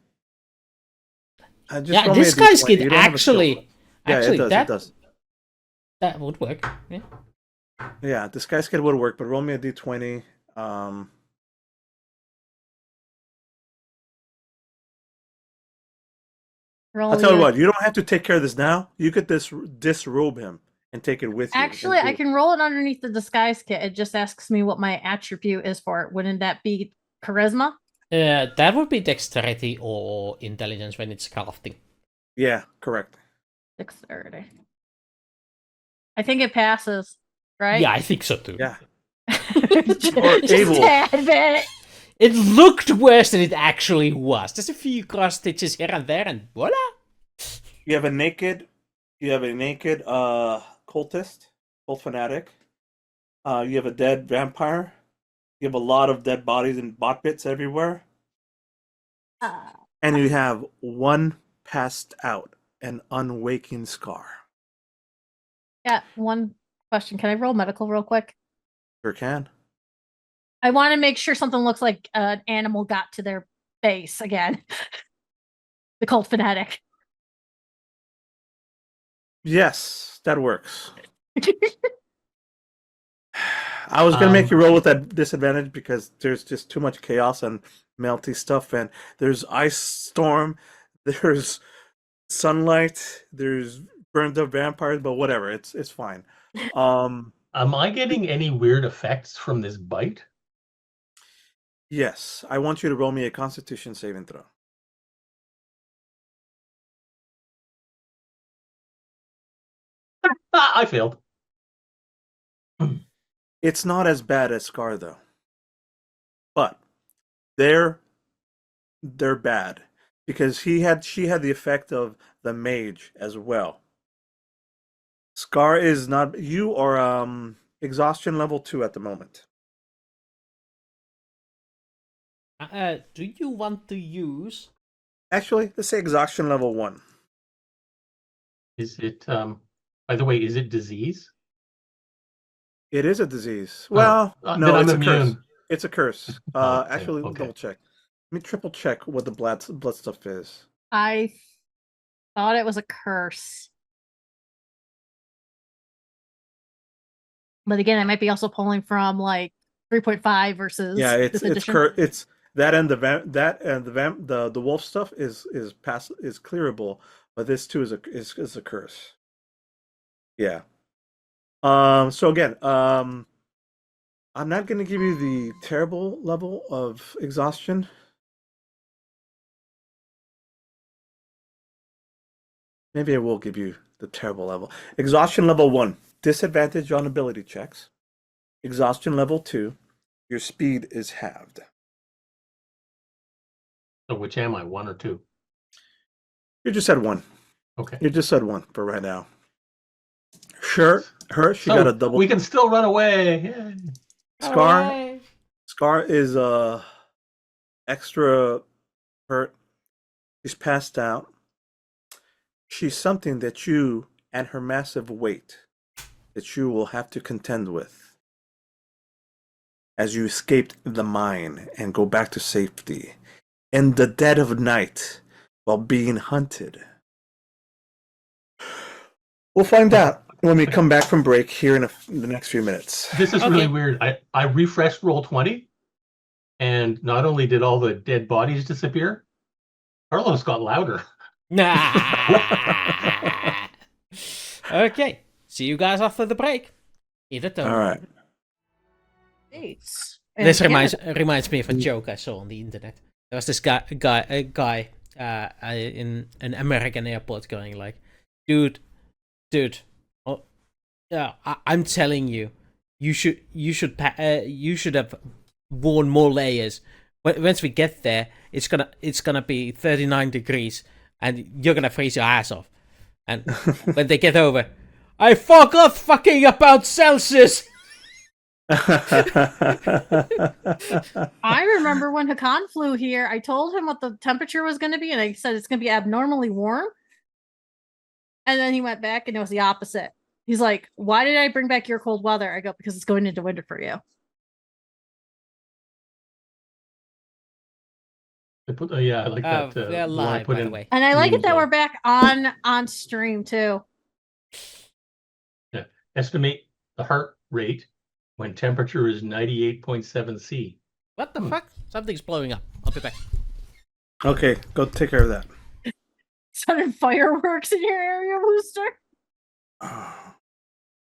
S4: Yeah, disguise kit
S2: You don't have a skill.
S4: actually,
S2: Yeah, it
S4: that
S2: does.
S4: that would work. Yeah.
S2: Yeah, disguise kit would work, but roll me a d20. I'll tell you what, you don't have to take care of this now. You could disrobe him and take it with you.
S3: Actually, I can roll it underneath the disguise kit. It just asks me what my attribute is for it. Wouldn't that be charisma?
S4: That would be dexterity or intelligence when it's crafting.
S2: Yeah, correct.
S3: Dexterity. I think it passes, right?
S4: Yeah, I think so too.
S2: Yeah.
S3: Just
S2: able.
S3: a tad bit.
S4: It looked worse than it actually was. There's a few cross stitches here and there, and voila!
S2: You have a naked cultist, cult fanatic. You have a dead vampire. You have a lot of dead bodies and bot bits everywhere. And you have one passed out, an unwaking scar.
S3: Yeah, one question. Can I roll medical real quick?
S2: Sure can.
S3: I want to make sure something looks like an animal got to their base again. The cult fanatic.
S2: Yes, that works. I was gonna make you roll with that disadvantage because there's just too much chaos and melty stuff, and there's ice storm, there's sunlight, there's burned up vampires, but whatever, it's fine.
S1: Am I getting any weird effects from this bite?
S2: Yes, I want you to roll me a Constitution saving throw.
S1: I failed.
S2: It's not as bad as Scar though, but they're bad because she had the effect of the mage as well. Scar is not. You are exhaustion level 2 at the moment.
S4: Do you want to use?
S2: Actually, let's say exhaustion level 1.
S1: Is it? By the way, is it disease?
S2: It is a disease. Well, no,
S1: then
S2: it's
S1: I'm
S2: a curse.
S1: immune.
S2: It's a curse.
S1: Okay,
S2: Actually,
S1: okay.
S2: double check. me triple check what the blood stuff is.
S3: I thought it was a curse. But again, I might be also pulling from like 3.5 versus
S2: it's
S3: edition.
S2: it's that and the wolf stuff is clearable, but this too is a curse. Yeah. So again, I'm not going to give you the terrible level of exhaustion. Maybe I will give you the terrible level. Exhaustion level 1, disadvantage on ability checks. Exhaustion level 2, your speed is halved.
S1: So which am I, 1 or 2?
S2: You just said 1.
S1: Okay.
S2: You just said 1 for right now. Sure, she got a double.
S1: We can still run away. Yay.
S2: Scar is extra hurt. She's passed out. She's something that you and her massive weight that you will have to contend with as you escaped the mine and go back to safety in the dead of night while being hunted. We'll find out when we come back from break here in the next few minutes.
S1: This is really weird. I refreshed Roll20, and not only did all the dead bodies disappear, Carlos got louder.
S4: Okay. See you guys after the break. Either time.
S2: All right.
S4: This reminds me of a joke I saw on the internet. There was this guy in an American airport going like, dude, oh, yeah, I'm telling you, you should have worn more layers. Once we get there, it's gonna be 39 degrees, and you're gonna freeze your ass off. And when they get over, I forgot fucking about Celsius.
S3: I remember when Hakan flew here, I told him what the temperature was going to be, and I said it's going to be abnormally warm. And then he went back, and it was the opposite. He's like, "Why did I bring back your cold weather?" I go, "Because it's going into winter for you."
S1: I put, I like that.
S4: They're live, by the way.
S3: And I like it that we're back on stream too.
S1: Yeah. Estimate the heart rate when temperature is 98.7 C.
S4: What the fuck? Something's blowing up. I'll be back.
S2: Okay, go take care of that.
S3: Sounded fireworks in your area, Wooster?
S2: Oh,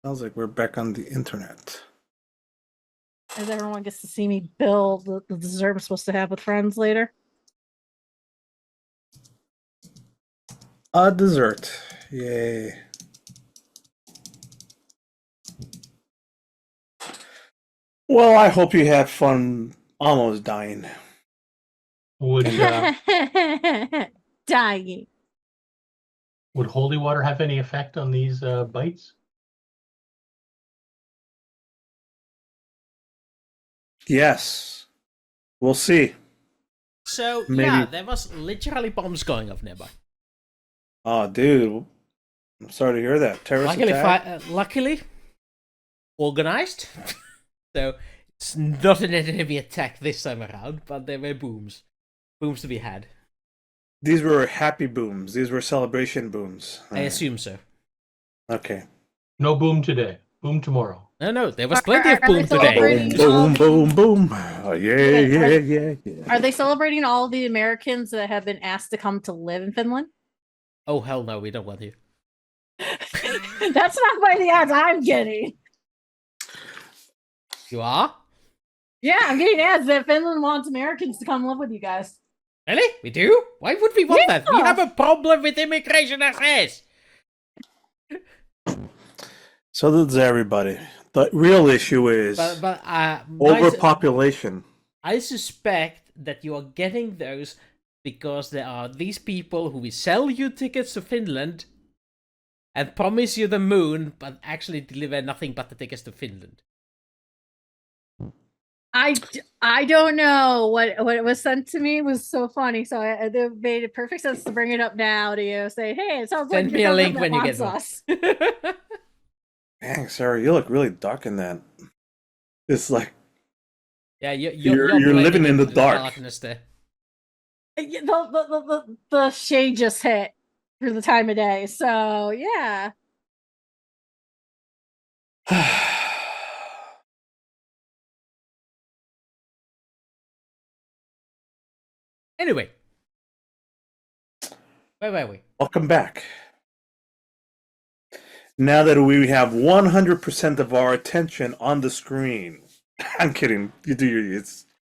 S2: sounds like we're back on the internet.
S3: As everyone gets to see me build the dessert I'm supposed to have with friends later.
S2: A dessert. Yay. Well, I hope you had fun almost dying.
S1: Would
S3: dying.
S1: Would holy water have any effect on these bites?
S2: Yes. We'll see.
S4: So,
S2: Maybe.
S4: yeah, there was literally bombs going off nearby.
S2: Oh, dude. I'm sorry to hear that. Terrorist attack?
S4: Luckily, organized. So, it's not an enemy attack this time around, but there were booms. Booms to be had.
S2: These were happy booms. These were celebration booms.
S4: I assume so.
S2: Okay.
S1: No boom today. Boom tomorrow.
S4: No, there was plenty of boom today.
S2: Boom, boom, boom. Oh, yeah.
S3: Are they celebrating all the Americans that have been asked to come to live in Finland?
S4: Oh, hell no, we don't want you.
S3: That's not by the ads I'm getting.
S4: You are?
S3: Yeah, I'm getting ads that Finland wants Americans to come live with you guys.
S4: Really? We do? Why would we want that? We have a problem with immigration as
S2: So does everybody. The real issue is overpopulation.
S4: I suspect that you are getting those because there are these people who will sell you tickets to Finland and promise you the moon, but actually deliver nothing but the tickets to Finland.
S3: I don't know what was sent to me was so funny, so it made perfect sense to bring it up now to you. Say, hey, it sounds
S4: Send
S3: like
S4: me a link when you get
S3: us.
S2: Dang, Sarah, you look really dark in that. It's like
S4: yeah,
S2: you're living in the dark.
S4: There.
S3: The shade just hit for the time of day. So yeah.
S4: Anyway, where were we?
S2: Welcome back. Now that we have 100% of our attention on the screen. I'm kidding. You do your.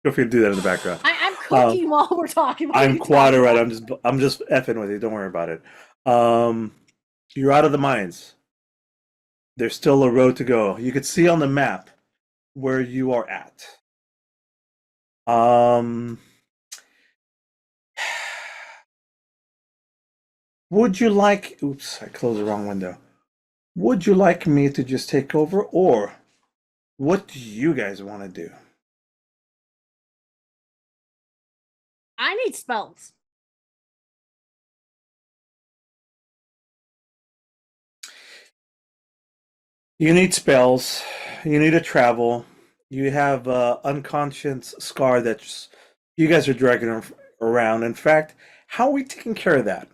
S2: Feel free to do that in the background.
S3: I'm cooking while we're talking.
S2: I'm quite alright. I'm just effing with you. Don't worry about it. You're out of the mines. There's still a road to go. You can see on the map where you are at. Would you like... Oops, I closed the wrong window. Would you like me to just take over, or what do you guys want to do?
S3: I need spells.
S2: You need spells. You need to travel. You have unconscious scar that you guys are dragging around. In fact, how are we taking care of that?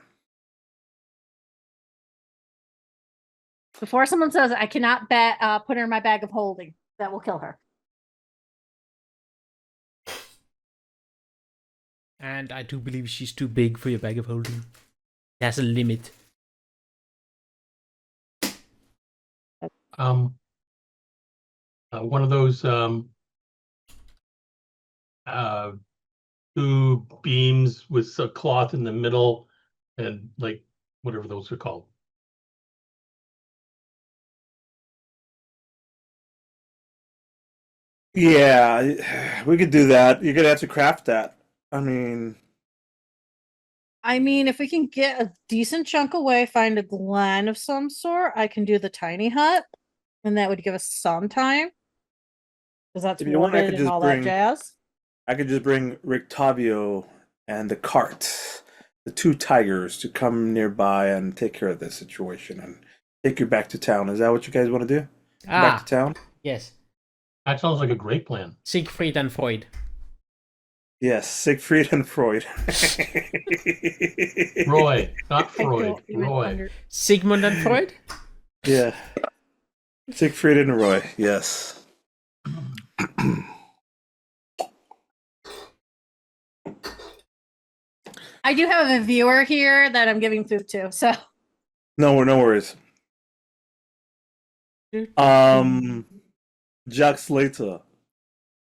S3: Before someone says I cannot put her in my bag of holding, that will kill her.
S4: And I do believe she's too big for your bag of holding. It has a limit.
S1: One of those two beams with a cloth in the middle, and like whatever those are called.
S2: Yeah, we could do that. You're gonna have to craft that. I mean,
S3: if we can get a decent chunk away, find a glen of some sort, I can do the tiny hut, and that would give us some time. Because that's wooded and all that jazz.
S2: I could just bring Rictavio and the cart, the two tigers, to come nearby and take care of this situation and take you back to town. Is that what you guys want to do? Back to town?
S4: Yes.
S1: That sounds like a great plan.
S4: Siegfried and Freud.
S2: Yes, Siegfried and Freud.
S1: Roy, not Freud. Roy.
S4: Sigmund and Freud?
S2: Yeah. Siegfried and Roy, yes.
S3: I do have a viewer here that I'm giving food to, so.
S2: No worries. Jack Slater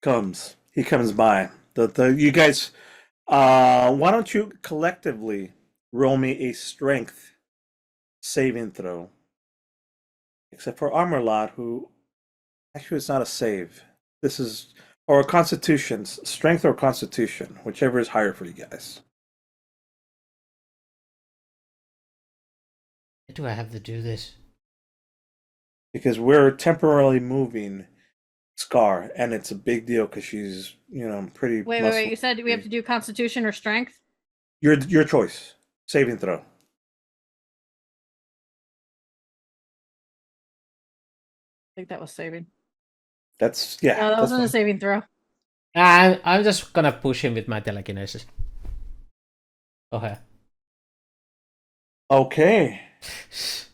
S2: comes. He comes by. You guys, why don't you collectively roll me a strength saving throw? Except for Armolad, who actually it's not a save. This is or Constitution, strength or Constitution, whichever is higher for you guys.
S4: Why do I have to do this?
S2: Because we're temporarily moving Scar, and it's a big deal because she's, pretty.
S3: Wait. You said we have to do Constitution or Strength?
S2: Your choice. Saving throw.
S3: I think that was saving.
S2: That
S3: wasn't a saving throw.
S4: I'm just gonna push him with my telekinesis. Okay.
S2: Okay.
S4: It's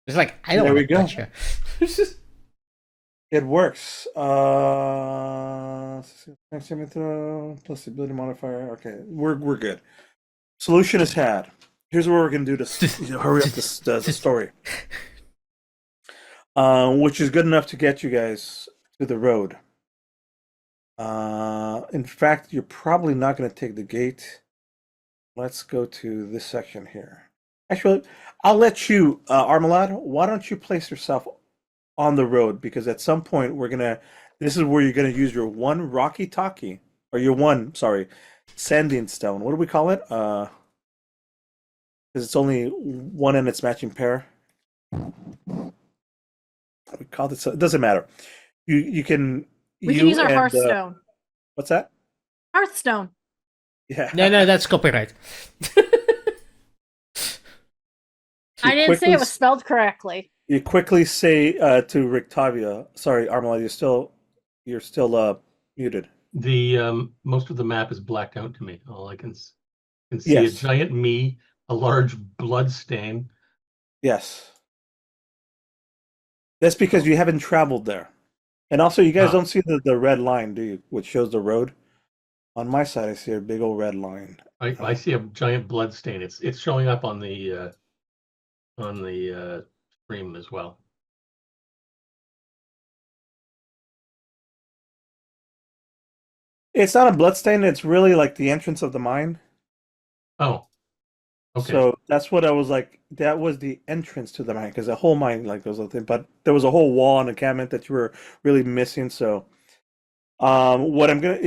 S4: like I don't want to touch her.
S2: It works. Saving throw plus the ability modifier. Okay, we're good. Solution is had. Here's what we're gonna do to hurry up the story. Which is good enough to get you guys to the road. In fact, you're probably not going to take the gate. Let's go to this section here. Actually, I'll let you, Armolad, why don't you place yourself on the road? Because at some point, this is where you're going to use your one rocky talkie, or your one, sanding stone. What do we call it? Because it's only one in its matching pair. We call this. It doesn't matter. We can
S3: use our Hearthstone.
S2: What's that?
S3: Hearthstone.
S2: Yeah.
S4: No, that's copyright.
S3: I didn't say it was spelled correctly.
S2: You quickly say to Rictavia, sorry, Armolad, you're still muted.
S1: the most of the map is blacked out to me. All I can see
S2: Yes.
S1: a giant me, a large blood stain.
S2: Yes. That's because you haven't traveled there. And also, you guys don't see the red line, do you? Which shows the road. On my side, I see a big old red line.
S1: I see a giant blood stain. It's showing up on the stream as well.
S2: It's not a blood stain. It's really like the entrance of the mine.
S1: Oh, okay.
S2: So that's what I was like. That was the entrance to the mine because the whole mine, like, was a thing. But there was a whole wall and a cabinet that you were really missing. So, what I'm gonna,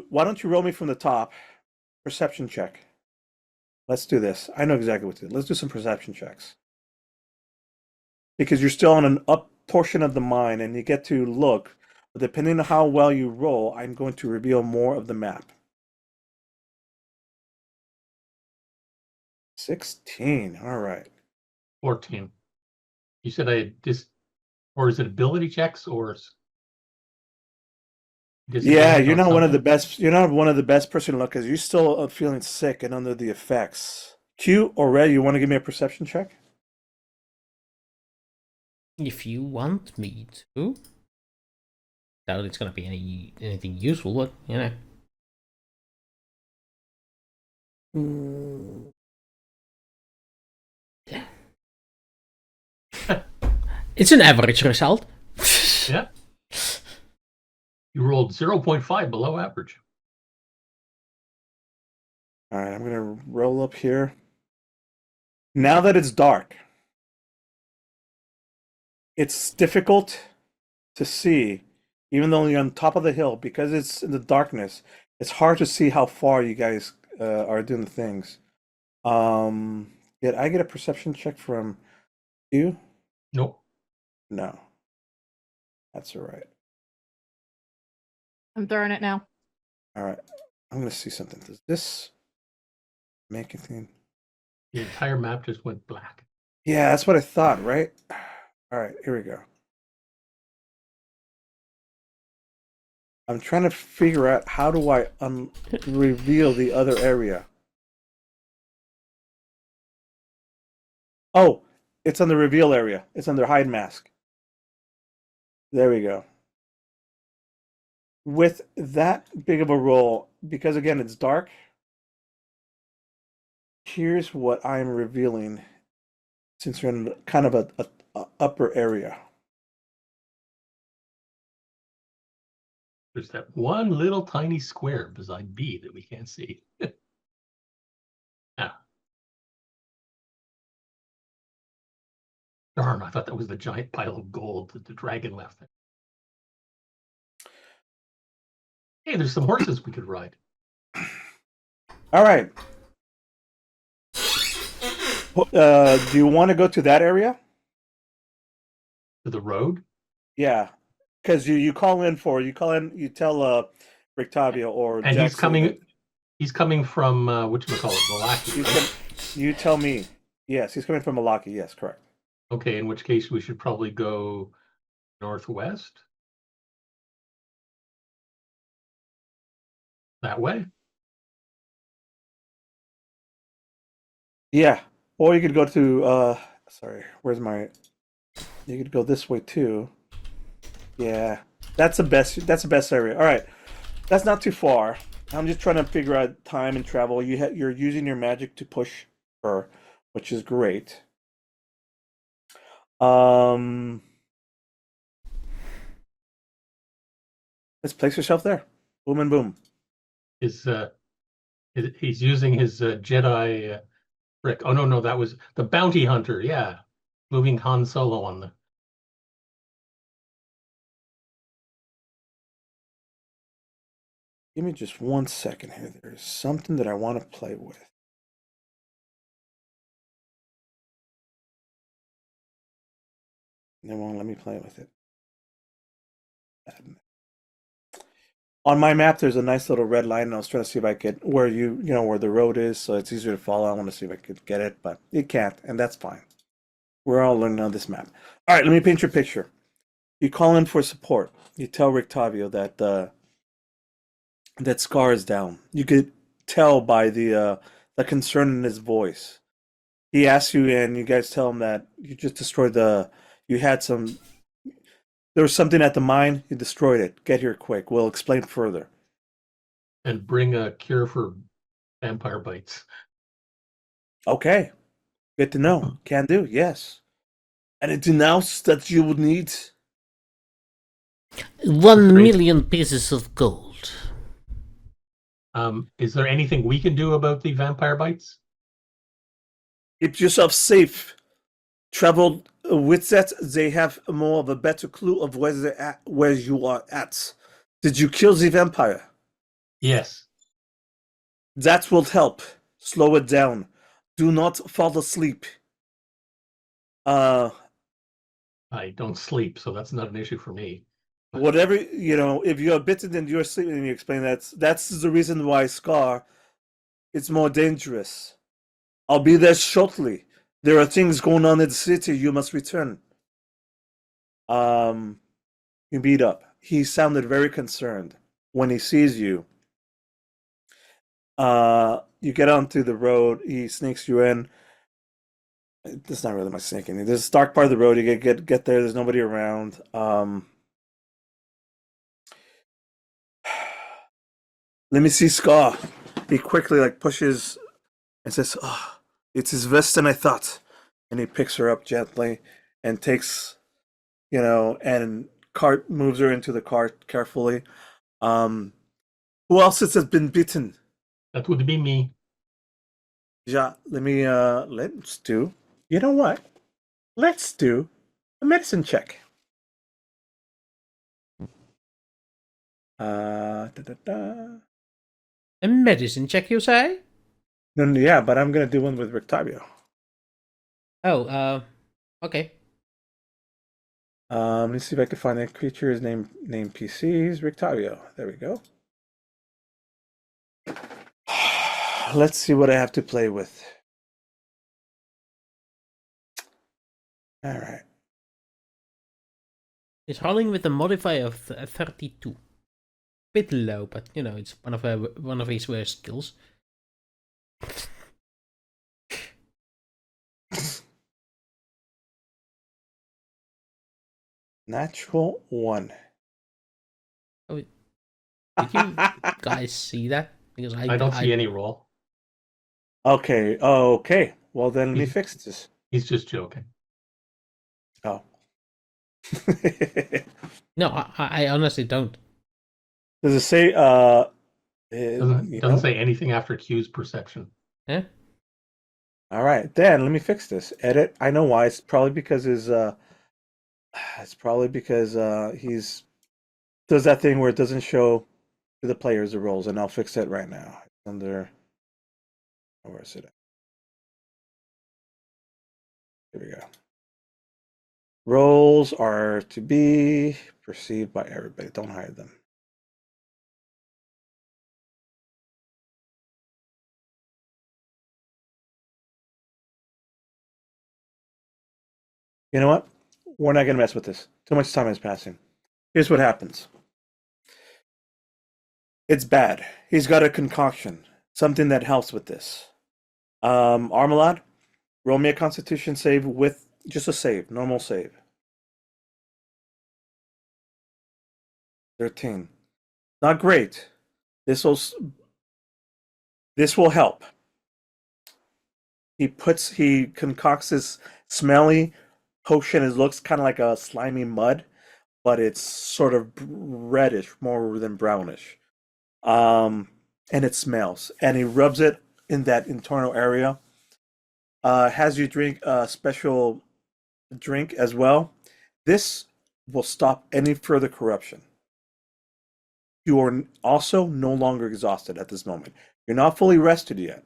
S2: why don't you roll me from the top? Perception check. Let's do this. I know exactly what to do. Let's do some perception checks. Because you're still on an up portion of the mine and you get to look. But depending on how well you roll, I'm going to reveal more of the map. 16. All right.
S1: 14. You said I just, or is it ability checks or?
S2: Yeah, you're not one of the best. You're not one of the best person to look because you're still feeling sick and under the effects. Q or Red, you want to give me a perception check?
S4: If you want me to. Doubt it's gonna be anything useful, but you know. Yeah. It's an average result.
S1: Yeah. You rolled 0.5 below average.
S2: All right, I'm going to roll up here. Now that it's dark, it's difficult to see, even though you're on top of the hill, because it's in the darkness, it's hard to see how far you guys are doing the things. Did I get a perception check from you?
S1: Nope.
S2: No. That's all right.
S3: I'm throwing it now.
S2: All right. I'm going to see something. Does this make anything?
S1: The entire map just went black.
S2: Yeah, that's what I thought, right? All right, here we go. I'm trying to figure out how do I reveal the other area. Oh, it's on the reveal area. It's under hide mask. There we go. With that big of a roll, because again, it's dark, here's what I'm revealing since we're in kind of a upper area.
S1: There's that one little tiny square beside B that we can't see. Yeah. Darn, I thought that was the giant pile of gold that the dragon left there. Hey, there's some horses we could ride.
S2: All right. Do you want to go to that area?
S1: To the road?
S2: Yeah. Because you tell Rictavio or
S1: and
S2: Jackson
S1: he's coming from whatchamacallit, Malaki.
S2: You tell me. Yes, he's coming from Malaki, yes, correct.
S1: Okay, in which case we should probably go northwest. That way?
S2: Yeah. Or you could go to you could go this way too. Yeah. That's the best area. All right. That's not too far. I'm just trying to figure out time and travel. You're using your magic to push her, which is great. Let's place yourself there. Boom and boom.
S1: He's using his Jedi brick. Oh no, that was the bounty hunter. Yeah, moving Han Solo on the.
S2: Give me just 1 second here. There's something that I want to play with. They won't let me play with it. On my map, there's a nice little red line, and I was trying to see if I could, where where the road is, so it's easier to follow. I want to see if I could get it, but it can't, and that's fine. We're all learning on this map. All right, let me paint your picture. You call in for support. You tell Rictavio that that Scar is down. You could tell by the concern in his voice. He asks you, and you guys tell him that you just destroyed you had some. There was something at the mine. You destroyed it. Get here quick. We'll explain further.
S1: And bring a cure for vampire bites.
S2: Okay. Good to know. Can do. Yes. Anything else that you would need?
S4: 1 million pieces of gold.
S1: Is there anything we can do about the vampire bites?
S2: Keep yourself safe. Travel with that. They have more of a better clue of where you are at. Did you kill the vampire?
S1: Yes.
S2: That will help. Slow it down. Do not fall asleep.
S1: I don't sleep, so that's not an issue for me.
S2: Whatever, if you are bitten and you're sleeping, and you explain that's the reason why Scar, it's more dangerous. I'll be there shortly. There are things going on in the city. You must return. You meet up. He sounded very concerned when he sees you. You get onto the road. He sneaks you in. There's not really much sneaking. There's a dark part of the road. You get there. There's nobody around. Let me see Scar. He quickly pushes and says, "Oh, it's his vest than I thought." And he picks her up gently and takes, and moves her into the cart carefully. Who else has been bitten?
S1: That would be me.
S2: Yeah, let's do. You know what? Let's do a medicine check.
S4: A medicine check, you say?
S2: No, yeah, but I'm gonna do one with Rictavio.
S4: Oh, okay.
S2: Let me see if I can find that creature's name PCs. Rictavio. There we go. Let's see what I have to play with. All right.
S4: It's rolling with a modifier of 32. Bit low, but it's one of his worst skills.
S2: Natural 1.
S4: Oh, did you guys see that? Because
S1: I don't see any roll.
S2: Okay. Oh, okay. Well, then let me fix this.
S1: He's just joking.
S2: Oh.
S4: No, I honestly don't.
S2: Does it say?
S1: Doesn't say anything after Q's perception.
S4: Yeah.
S2: All right, then let me fix this. Edit. I know why. It's probably because he's does that thing where it doesn't show to the players the rolls, and I'll fix that right now. Under where is it? Here we go. Rolls are to be perceived by everybody. Don't hide them. You know what? We're not going to mess with this. Too much time is passing. Here's what happens. It's bad. He's got a concoction. Something that helps with this. Armolad, roll me a Constitution save with just a save. Normal save. 13. Not great. This will help. He concocts this smelly potion. It looks kind of like a slimy mud, but it's sort of reddish more than brownish. And it smells. And he rubs it in that internal area. Has you drink a special drink as well. This will stop any further corruption. You are also no longer exhausted at this moment. You're not fully rested yet.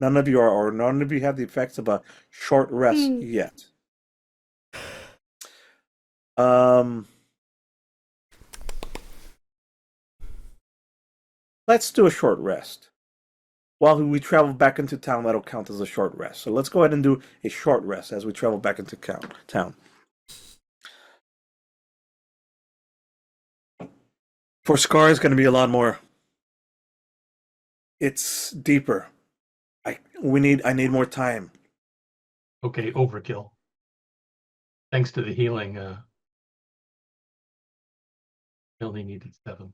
S2: None of you are, or none of you have the effects of a short rest yet. Let's do a short rest. While we travel back into town, that'll count as a short rest. So let's go ahead and do a short rest as we travel back into town. For Scar, it's going to be a lot more It's deeper. I need more time.
S1: Okay, overkill. Thanks to the healing, I only needed 7.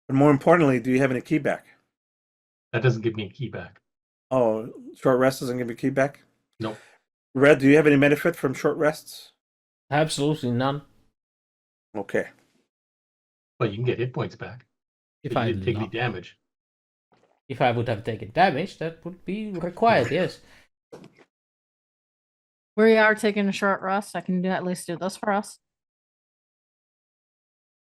S2: But more importantly, do you have any key back?
S1: That doesn't give me a key back.
S2: Oh, short rest doesn't give you key back?
S1: Nope.
S2: Red, do you have any benefit from short rests?
S4: Absolutely none.
S2: Okay.
S1: Well, you can get hit points back.
S4: If
S1: But
S4: I
S1: you didn't take any
S4: lo-
S1: damage.
S4: If I would have taken damage, that would be required. Yes.
S3: We are taking a short rest. I can at least do this for us.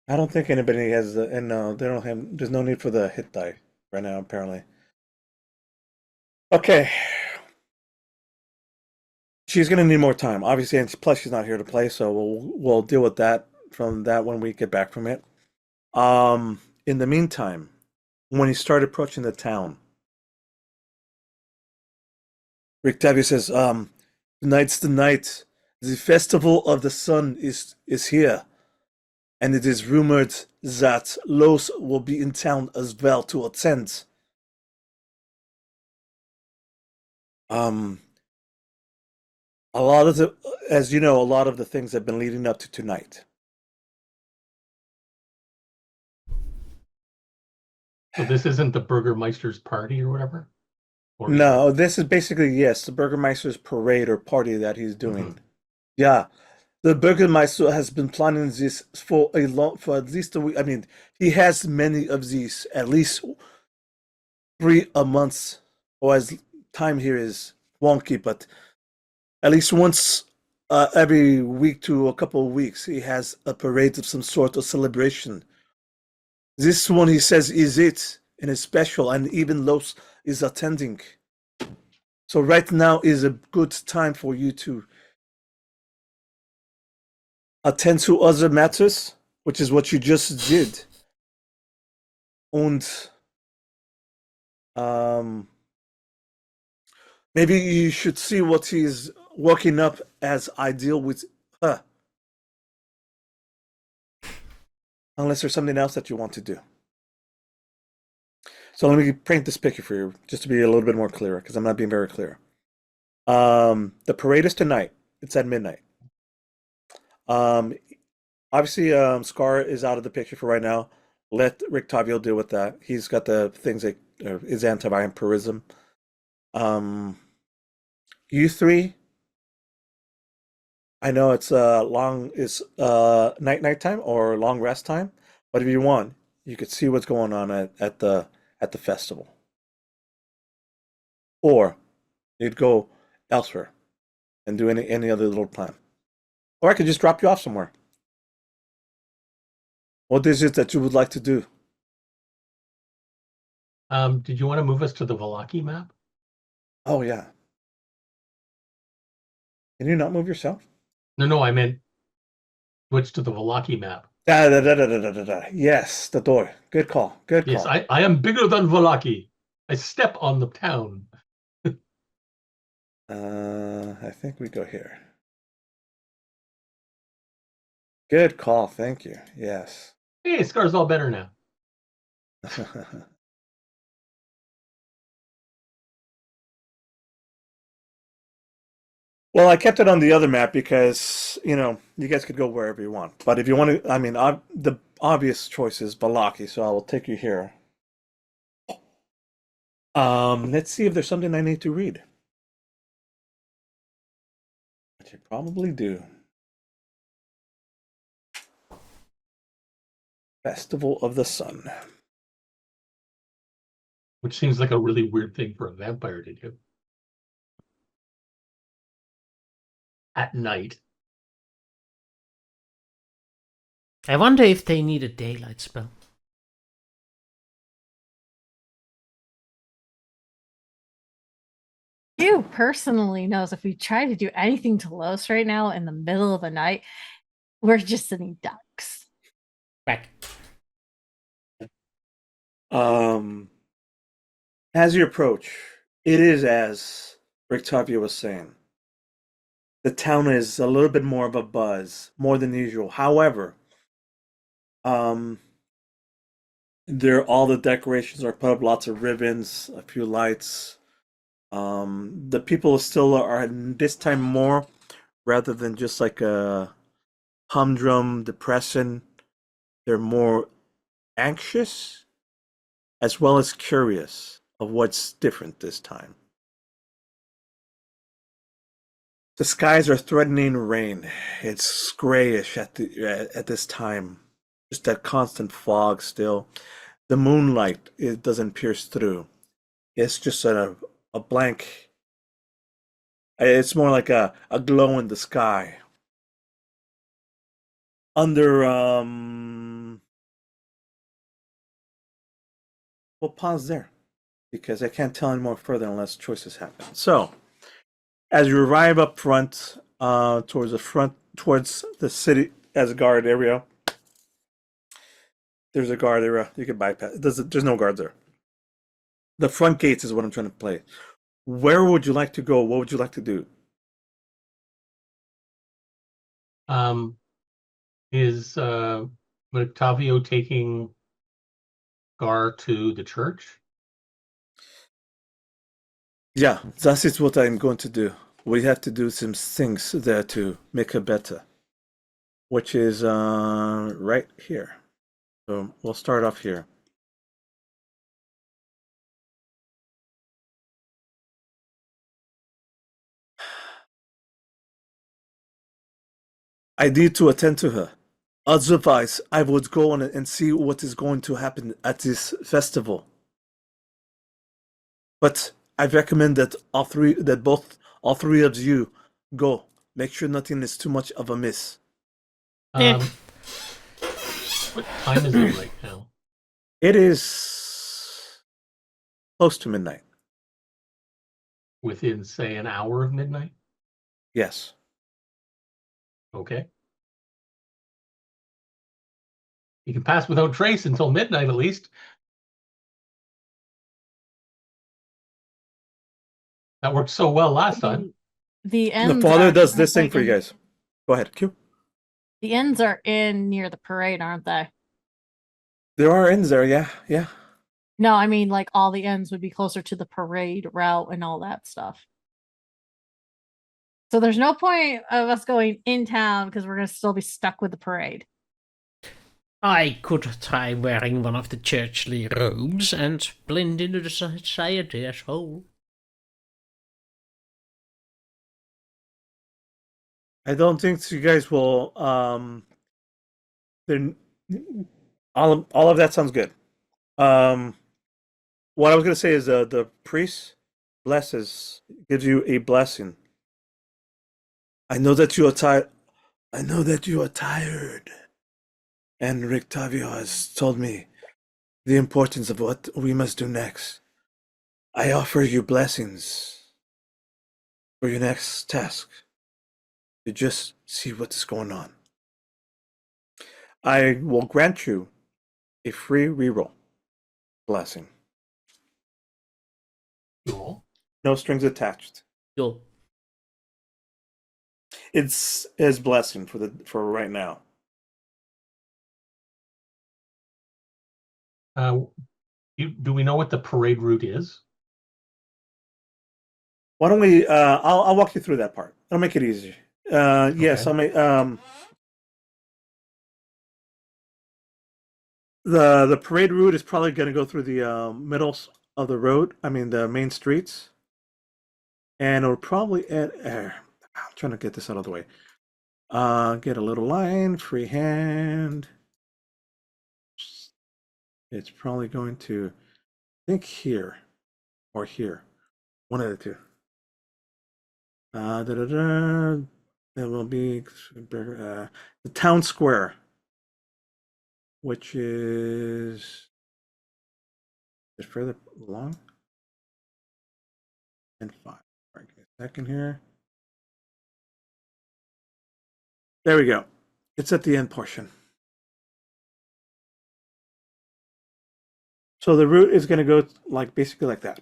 S2: I don't think anybody has the, and no, they don't have, there's no need for the hit die right now, apparently. Okay. She's gonna need more time, obviously, and plus she's not here to play, so we'll deal with that from that when we get back from it. In the meantime, when you start approaching the town, Rick Tabby says, tonight's the night. The festival of the sun is here. And it is rumored that Los will be in town as well to attend. A lot of the, as you know, a lot of the things have been leading up to tonight.
S1: So this isn't the Burgermeister's party or whatever? Or
S2: No, this is basically, yes, the Burgermeister's parade or party that he's doing.
S1: Mhm.
S2: Yeah. The Burgermeister has been planning this for at least a week. I mean, he has many of these, at least 3 a month, or as time here is wonky, but at least once every week to a couple of weeks, he has a parade of some sort of celebration. This one, he says, is it, and it's special, and even Los is attending. So right now is a good time for you to attend to other matters, which is what you just did. And maybe you should see what he's working up as ideal with her. Unless there's something else that you want to do. So let me paint this picture for you, just to be a little bit more clear, because I'm not being very clear. The parade is tonight. It's at midnight. Obviously, Scar is out of the picture for right now. Let Rick Tavio deal with that. He's got the things that is anti-vampirism. You three, I know it's night time or long rest time, but if you want, you could see what's going on at the festival, or you'd go elsewhere and do any other little plan, or I could just drop you off somewhere. What is it that you would like to do?
S1: Did you want to move us to the Valaki map?
S2: Oh yeah. Can you not move yourself?
S1: No, I meant switch to the Valaki map.
S2: Yes, the door. Good call. Good call.
S1: Yes, I am bigger than Valaki. I step on the town.
S2: I think we go here. Good call. Thank you. Yes.
S1: Hey, Scar's all better now.
S2: Well, I kept it on the other map because, you guys could go wherever you want. But if you want to, I mean, the obvious choice is Balaki, so I will take you here. Let's see if there's something I need to read. Which I probably do. Festival of the Sun.
S1: Which seems like a really weird thing for a vampire to do. At night.
S4: I wonder if they need a daylight spell.
S3: You personally knows if we try to do anything to Los right now in the middle of the night, we're just sitting ducks.
S4: Back.
S2: As you approach, it is as Rictavia was saying. The town is a little bit more of a buzz, more than usual. However, There, all the decorations are put up, lots of ribbons, a few lights. The people still are this time more rather than just like a humdrum depression. They're more anxious as well as curious of what's different this time. The skies are threatening rain. It's grayish at this time. Just that constant fog still. The moonlight, it doesn't pierce through. It's just a blank. It's more like a glow in the sky. Under we'll pause there because I can't tell any more further unless choices happen. So as you arrive up front, towards the city as a guard area, there's a guard area you can bypass. There's no guards there. The front gates is what I'm trying to play. Where would you like to go? What would you like to do?
S1: Is Octavio taking Gar to the church?
S2: Yeah, that is what I'm going to do. We have to do some things there to make it better, which is right here. So we'll start off here. I need to attend to her. Otherwise, I would go on and see what is going to happen at this festival. But I recommend that all three of you go. Make sure nothing is too much of a miss.
S1: What time is it right now?
S2: It is close to midnight.
S1: Within, say, an hour of midnight?
S2: Yes.
S1: Okay. You can pass without trace until midnight, at least. That worked so well last time.
S3: The ends.
S2: The father does this thing for you guys. Go ahead, Q.
S3: The ends are in near the parade, aren't they?
S2: There are ends there, yeah.
S3: No, I mean like all the ends would be closer to the parade route and all that stuff. So there's no point of us going in town because we're gonna still be stuck with the parade.
S4: I could try wearing one of the churchly robes and blend into the society as whole.
S2: I don't think you guys will. Then all of that sounds good. What I was gonna say is the priest gives you a blessing. I know that you are tired. I know that you are tired. And Rictavio has told me the importance of what we must do next. I offer you blessings for your next task. To just see what is going on. I will grant you a free reroll blessing.
S1: Cool.
S2: No strings attached.
S4: Cool.
S2: It's his blessing for right now.
S1: Do we know what the parade route is?
S2: Why don't we? I'll walk you through that part. I'll make it easy. Yes,
S1: Okay.
S2: I'll make. The parade route is probably going to go through the middle of the road. I mean the main streets, and it'll probably end. I'm trying to get this out of the way. Get a little line, free hand. It's probably going to, I think here or here, one of the two. It will be the town square, which is just further along. And 5. All right, give me a second here. There we go. It's at the end portion. So the route is going to go like basically like that.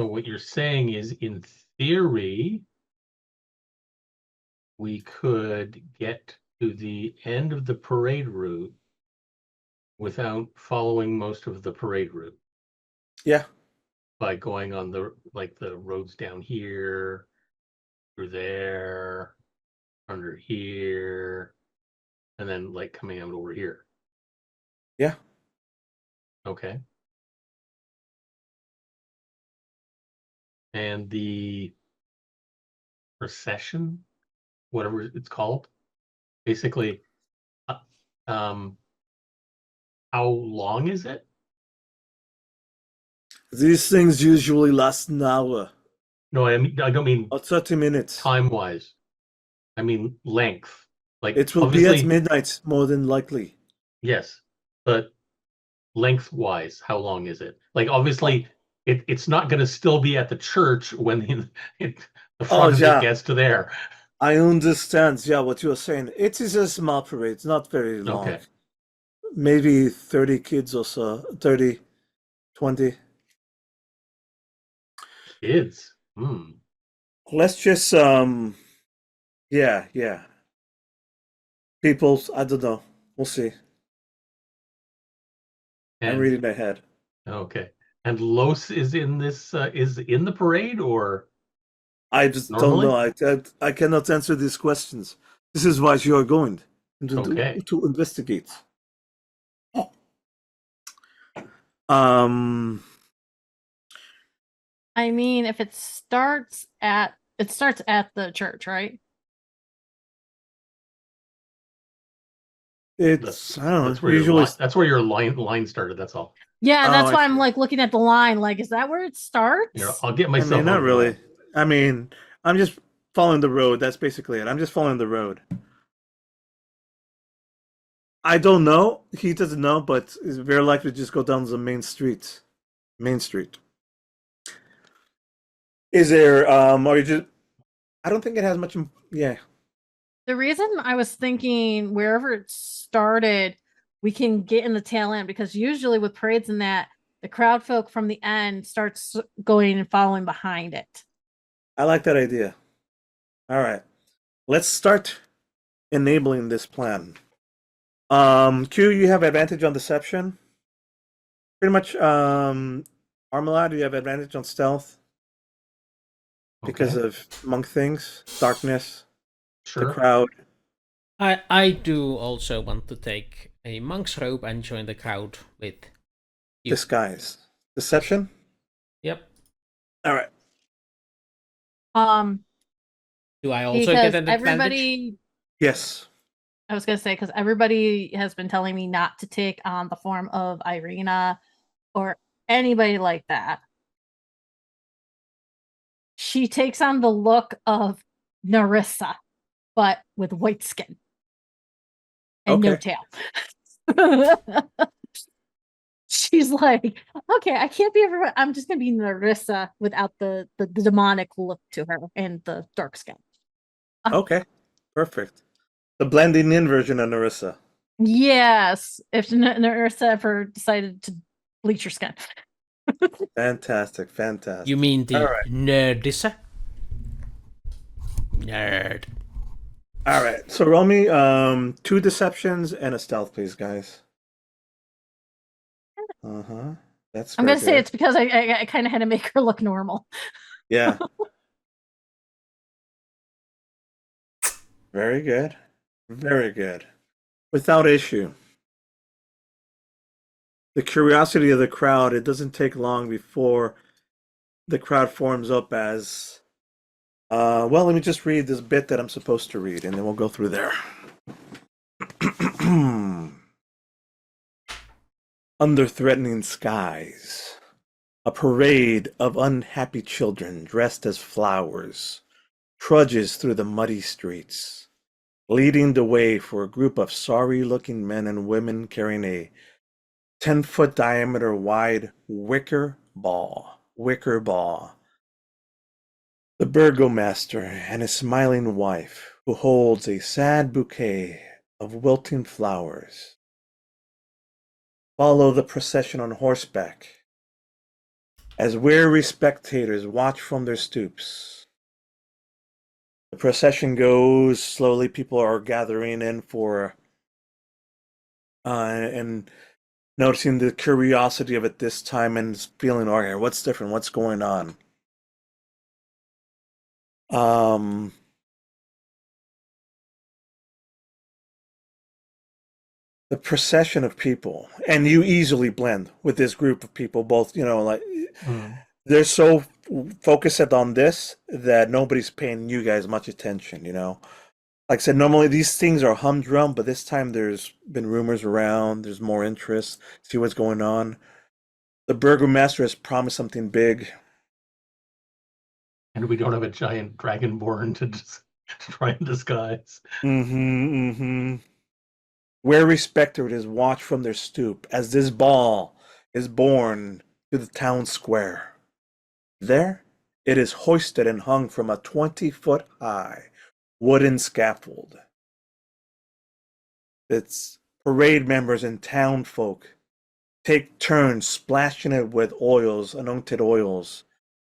S1: So what you're saying is, in theory, we could get to the end of the parade route without following most of the parade route
S2: Yeah.
S1: by going on the roads down here, through there, under here, and then like coming out over here.
S2: Yeah.
S1: Okay. And the procession, whatever it's called, basically, how long is it?
S2: These things usually last an hour
S1: No, I don't mean
S2: or 30 minutes.
S1: time-wise. I mean length. Like,
S2: It will be at midnight, more than likely.
S1: yes, but lengthwise, how long is it? Like, obviously, it's not going to still be at the church when the front of it gets to there.
S2: I understand, what you're saying. It is a small parade, it's not very long.
S1: Okay.
S2: Maybe 30 kids or so, 30, 20.
S1: Kids.
S2: Let's just, yeah. People, I don't know. We'll see. I'm reading ahead.
S1: Okay. And Los is in this, is in the parade, or?
S2: I just don't know. I cannot answer these questions. This is why you are going to investigate.
S3: I mean, if it starts at the church, right?
S2: It's I don't know. Usually
S1: that's where your line started. That's all.
S3: Yeah, that's why I'm like looking at the line. Like, is that where it starts?
S1: You know, I'll get myself.
S2: I mean, not really. I mean, I'm just following the road. That's basically it. I'm just following the road. I don't know. He doesn't know, but it's very likely to just go down the main street. Main Street. Is there? Are you just? I don't think it has much. Yeah.
S3: The reason I was thinking wherever it started, we can get in the tail end, because usually with parades and that, the crowd folk from the end starts going and following behind it.
S2: I like that idea. All right. Let's start enabling this plan. Q, you have advantage on deception. Pretty much, Armolad, you have advantage on stealth. Because of monk things, darkness, the crowd.
S4: I do also want to take a monk's robe and join the crowd with you.
S2: Disguise. Deception?
S4: Yep.
S2: All right.
S4: Do I also get an
S3: advantage?
S2: Yes.
S3: I was going to say, because everybody has been telling me not to take on the form of Irina or anybody like that. She takes on the look of Narissa, but with white skin and no tail. She's like, okay, I can't be everyone. I'm just gonna be Narissa without the demonic look to her and the dark skin.
S2: Okay, perfect. The blending in version of Narissa.
S3: Yes, if Narissa ever decided to bleach her skin.
S2: Fantastic.
S4: You mean the Nerdissa? Nerd.
S2: All right, so roll me 2 deceptions and a stealth, please, guys. That's.
S3: I'm gonna say it's because I kind of had to make her look normal.
S2: Yeah. Very good. Very good. Without issue. The curiosity of the crowd, it doesn't take long before the crowd forms up as well, let me just read this bit that I'm supposed to read, and then we'll go through there. Under threatening skies, a parade of unhappy children dressed as flowers trudges through the muddy streets, leading the way for a group of sorry-looking men and women carrying a 10-foot diameter wide wicker ball. The Burgomaster and his smiling wife, who holds a sad bouquet of wilting flowers, follow the procession on horseback as weary spectators watch from their stoops. The procession goes slowly. People are gathering in for and noticing the curiosity of it this time and feeling, okay, what's different? What's going on? The procession of people, and you easily blend with this group of people, both, like they're so focused on this that nobody's paying you guys much attention, Like I said, normally these things are humdrum, but this time there's been rumors around, there's more interest, see what's going on. The Burgomaster has promised something big.
S1: And we don't have a giant dragonborn to try and disguise.
S2: Weary spectators watch from their stoop as this ball is borne to the town square. There, it is hoisted and hung from a 20-foot high wooden scaffold. Its parade members and town folk take turns splashing it with oils, anointed oils.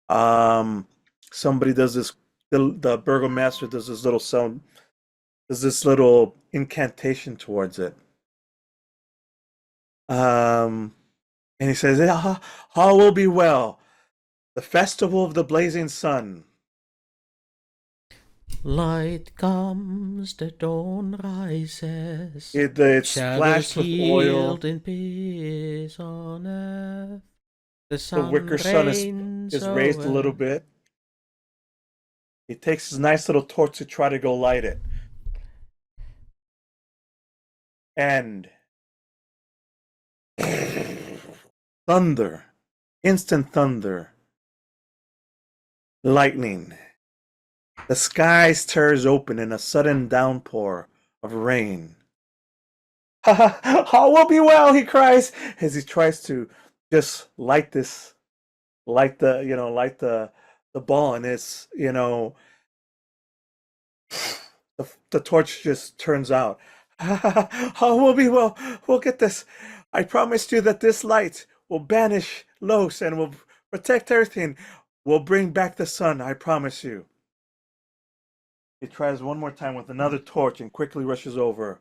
S2: Somebody does this. The Burgomaster does this little sound. Does this little incantation towards it. And he says, "All will be well. The festival of the blazing sun."
S4: Light comes, the dawn rises.
S2: It's splashed with oil.
S4: In peace on earth. The
S2: wicker sun is raised a little bit. He takes his nice little torch to try to go light it. And thunder, instant thunder, lightning. The sky tears open in a sudden downpour of rain. All will be well, he cries as he tries to just light the ball, and it's, the torch just turns out. All will be well. We'll get this. I promised you that this light will banish Los and will protect everything. We'll bring back the sun, I promise you. He tries one more time with another torch and quickly rushes over.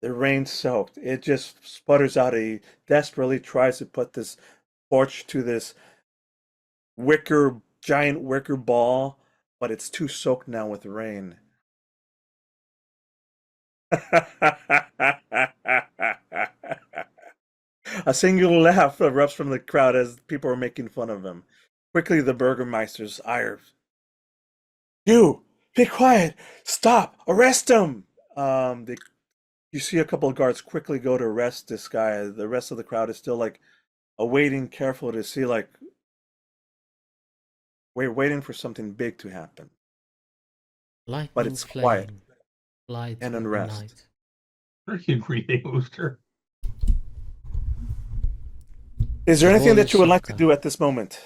S2: The rain soaked. It just sputters out. He desperately tries to put this torch to this giant wicker ball, but it's too soaked now with rain. A singular laugh erupts from the crowd as people are making fun of him. Quickly, the Burgomaster's ire. You! Be quiet! Stop! Arrest him! You see a couple of guards quickly go to arrest this guy. The rest of the crowd is still awaiting, careful to see we're waiting for something big to happen. But it's quiet and unrest.
S1: What are you reading, Wooster?
S2: Is there anything that you would like to do at this moment?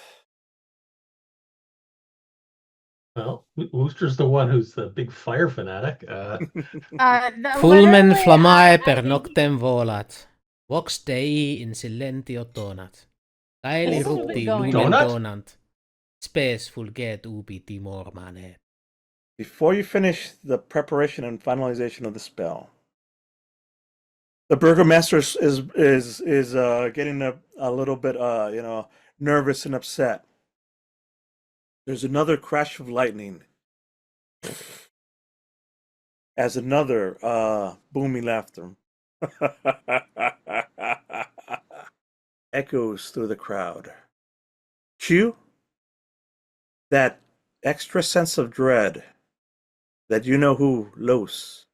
S1: Well, Wooster's the one who's the big fire fanatic.
S4: Fulmen flamae per noctem volat. Vox Dei in silentio tonat. Caeli rupti lumen donant. Spes fulget ubi timor mane.
S2: Before you finish the preparation and finalization of the spell, the Burgomaster is getting a little bit nervous and upset. There's another crash of lightning as another booming laughter echoes through the crowd. Cue that extra sense of dread that you know who, Los,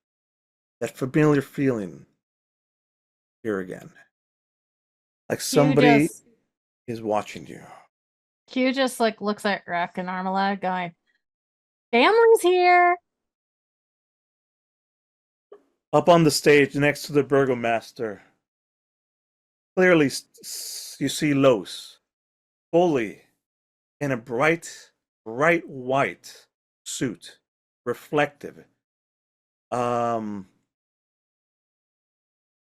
S2: that familiar feeling here again. Like somebody is watching you.
S3: Q just looks at Rack and Armolad going, family's here.
S2: Up on the stage next to the Burgomaster, clearly you see Los, fully in a bright white suit, reflective. Still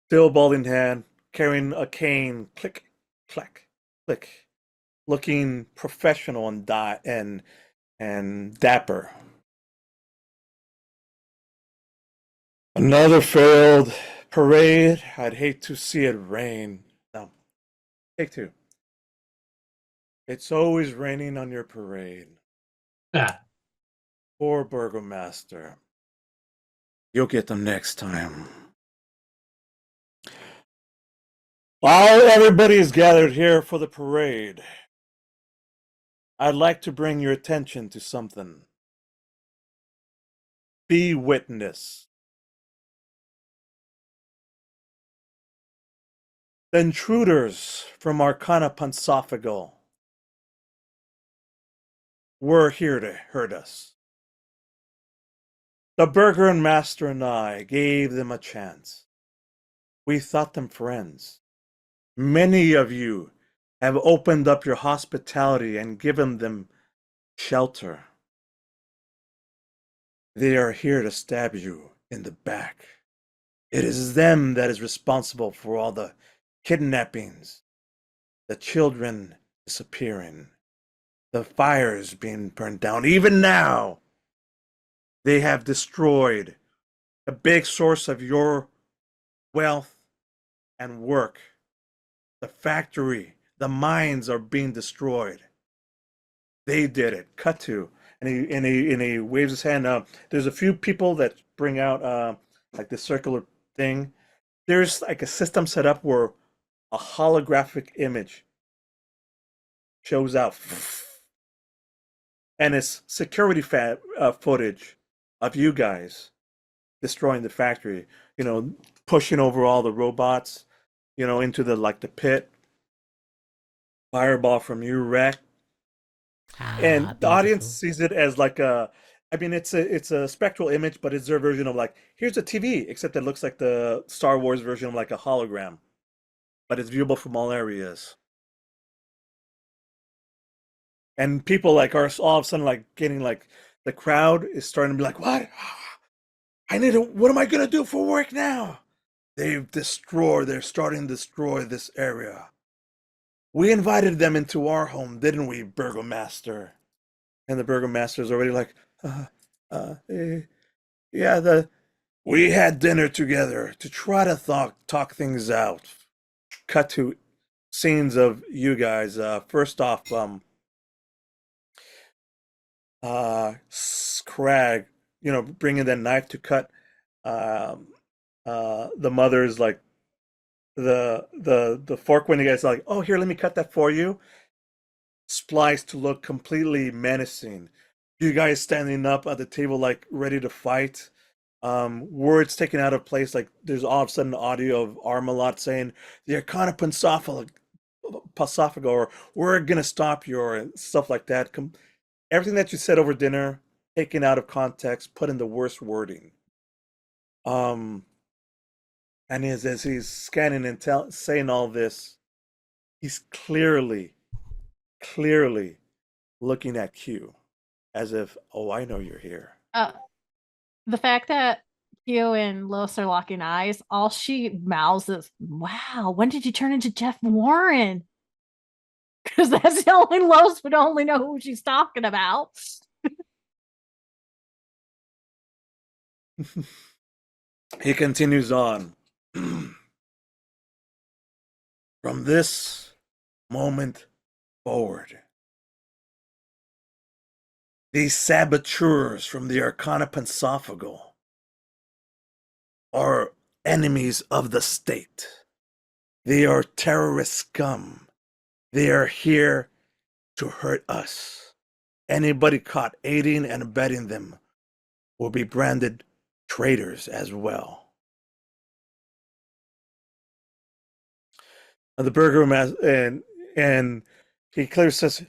S2: ball in hand, carrying a cane, click, clack, click. looking professional and dapper. Another failed parade. I'd hate to see it rain. No. Take two. It's always raining on your parade.
S1: Ah,
S2: Poor Burgomaster. You'll get them next time. While everybody is gathered here for the parade, I'd like to bring your attention to something. Be witness. The intruders from Arcana Pontsophagal were here to hurt us. The Burgomaster and I gave them a chance. We thought them friends. Many of you have opened up your hospitality and given them shelter. They are here to stab you in the back. It is them that is responsible for all the kidnappings, the children disappearing, the fires being burned down. Even now, they have destroyed a big source of your wealth and work. The factory, the mines are being destroyed. They did it. Cut to. And he waves his hand up. There's a few people that bring out like this circular thing. There's like a system set up where a holographic image shows out. And it's security footage of you guys destroying the factory, pushing over all the robots, into the pit. Fireball from you, wreck. And the audience sees it as it's a spectral image, but it's their version of here's a TV, except it looks like the Star Wars version of a hologram, but it's viewable from all areas. And people are all of a sudden getting the crowd is starting to be like, what? What am I gonna do for work now? They're starting to destroy this area. We invited them into our home, didn't we, Burgomaster? And the Burgomaster's already we had dinner together to try to talk things out. Cut to scenes of you guys. First off, Scrag, bringing that knife to cut the mother's the fork when you guys are oh, here, let me cut that for you. Spliced to look completely menacing. You guys standing up at the table ready to fight. Words taken out of place, there's all of a sudden audio of Armolad saying, the Arcana Pontsophagal, or we're gonna stop you, or stuff like that. Everything that you said over dinner, taken out of context, put in the worst wording. And as he's scanning and saying all this, he's clearly looking at Q as if, oh, I know you're here.
S3: The fact that Q and Los are locking eyes, all she mouths is, wow, when did you turn into Jeff Warren? Because that's the only Los would only know who she's talking about.
S2: He continues on. From this moment forward, these saboteurs from the Arcana Pontsophagal are enemies of the state. They are terrorist scum. They are here to hurt us. Anybody caught aiding and abetting them will be branded traitors as well. The Burgomaster and he clearly says,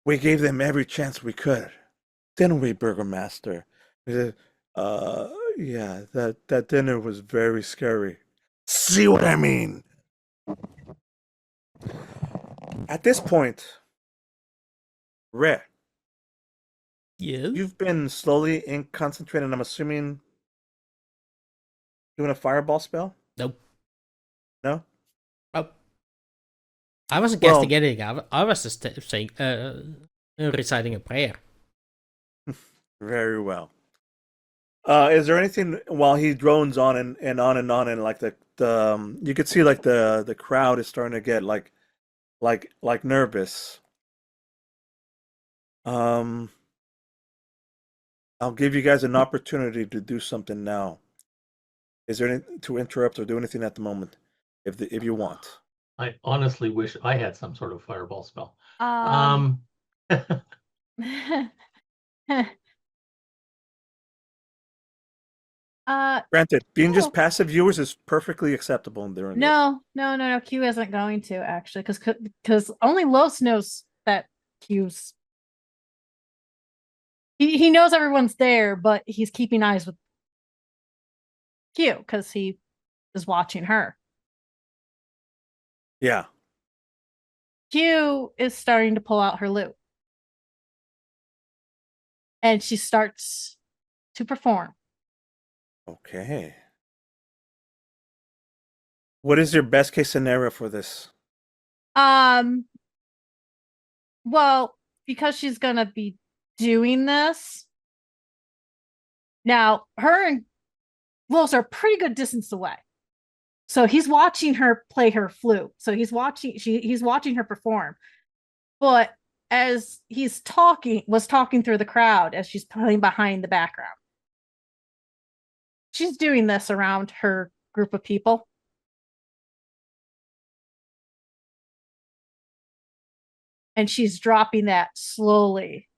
S2: we gave them every chance we could, didn't we, Burgomaster? He said, yeah, that dinner was very scary. See what I mean? At this point, Rhett,
S4: yes,
S2: you've been slowly concentrating, I'm assuming, doing a fireball spell?
S4: nope.
S2: No?
S4: Nope. I wasn't
S2: Well-
S4: castigating. I was just saying, reciting a prayer.
S2: Very well. Is there anything while he drones on and on and on, and like the you could see like the crowd is starting to get like nervous. I'll give you guys an opportunity to do something now. Is there any to interrupt or do anything at the moment, if you want?
S1: I honestly wish I had some sort of fireball spell.
S2: Granted, being
S3: no.
S2: just passive viewers is perfectly acceptable during this.
S3: No. Q isn't going to actually, because only Los knows that Q's. He knows everyone's there, but he's keeping eyes with Q because he is watching her.
S2: Yeah.
S3: Q is starting to pull out her lute. And she starts to perform.
S2: Okay. What is your best case scenario for this?
S3: Well, because she's gonna be doing this. Now, her and Los are a pretty good distance away. So he's watching her play her flute. So he's watching her perform. But as he's talking through the crowd as she's playing behind the background. She's doing this around her group of people. And she's dropping that slowly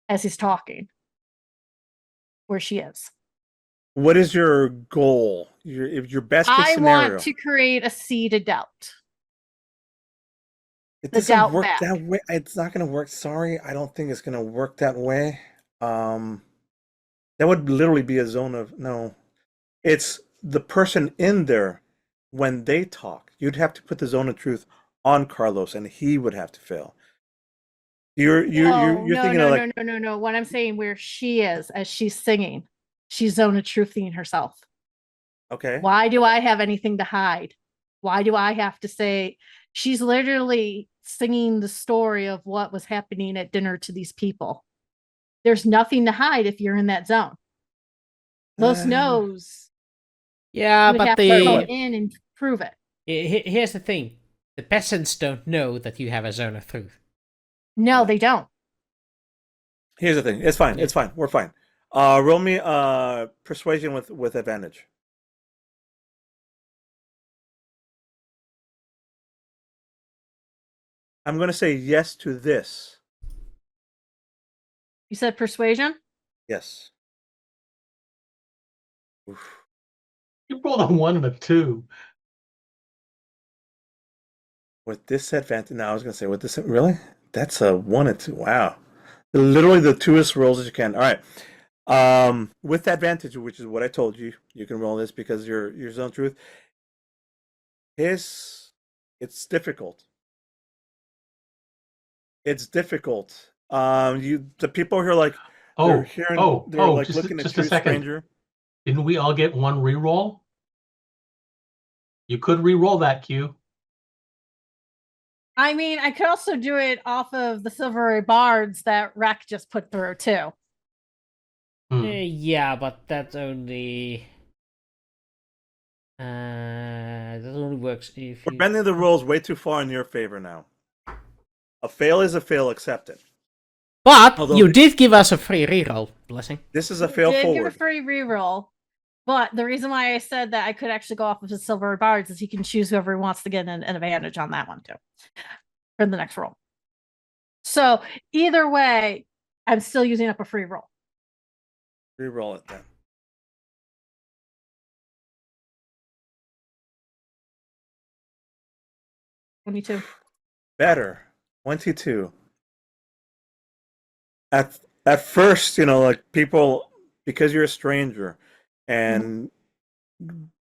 S3: as he's talking where she is.
S2: What is your goal? Your best case scenario?
S3: I want to create a seed of doubt.
S2: It doesn't work that way. It's not going to work. Sorry, I don't think it's going to work that way. That would literally be a zone of no. It's the person in there when they talk. You'd have to put the zone of truth on Carlos, and he would have to fail. You're thinking of like
S3: no. What I'm saying, where she is as she's singing, she's zone of truthing herself.
S2: Okay.
S3: Why do I have anything to hide? Why do I have to say? She's literally singing the story of what was happening at dinner to these people. There's nothing to hide if you're in that zone. Los knows.
S4: Yeah,
S3: but
S4: but
S3: have to go in and prove it.
S4: Here's the thing: the peasants don't know that you have a zone of truth.
S3: No, they don't.
S2: Here's the thing. It's fine. It's fine. We're fine. Roll me persuasion with advantage. I'm going to say yes to this.
S3: You said persuasion?
S2: Yes. Oof.
S1: You rolled a 1 and a 2.
S2: With disadvantage, no, I was going to say with this, really? That's a 1 and 2. Wow. Literally the twoest rolls that you can. All right. With advantage, which is what I told you, you can roll this because your zone of truth. It's difficult. It's difficult. The people here like they're hearing, they're like looking at you, stranger.
S1: Didn't we all get one reroll? You could reroll that, Q.
S3: I mean, I could also do it off of the silvery bards that Rack just put through too.
S4: Yeah, but that only works if
S2: we're bending the rules way too far in your favor now. A fail is a fail, accept it.
S4: But you did give us a free reroll, Blessing.
S2: This is a fail forward.
S3: Give a free reroll. But the reason why I said that I could actually go off of his silver bards is he can choose whoever he wants to get an advantage on that one too. For the next roll. So either way, I'm still using up a free roll.
S2: Reroll it then.
S3: $22.
S2: Better. 22. At first, like people, because you're a stranger, and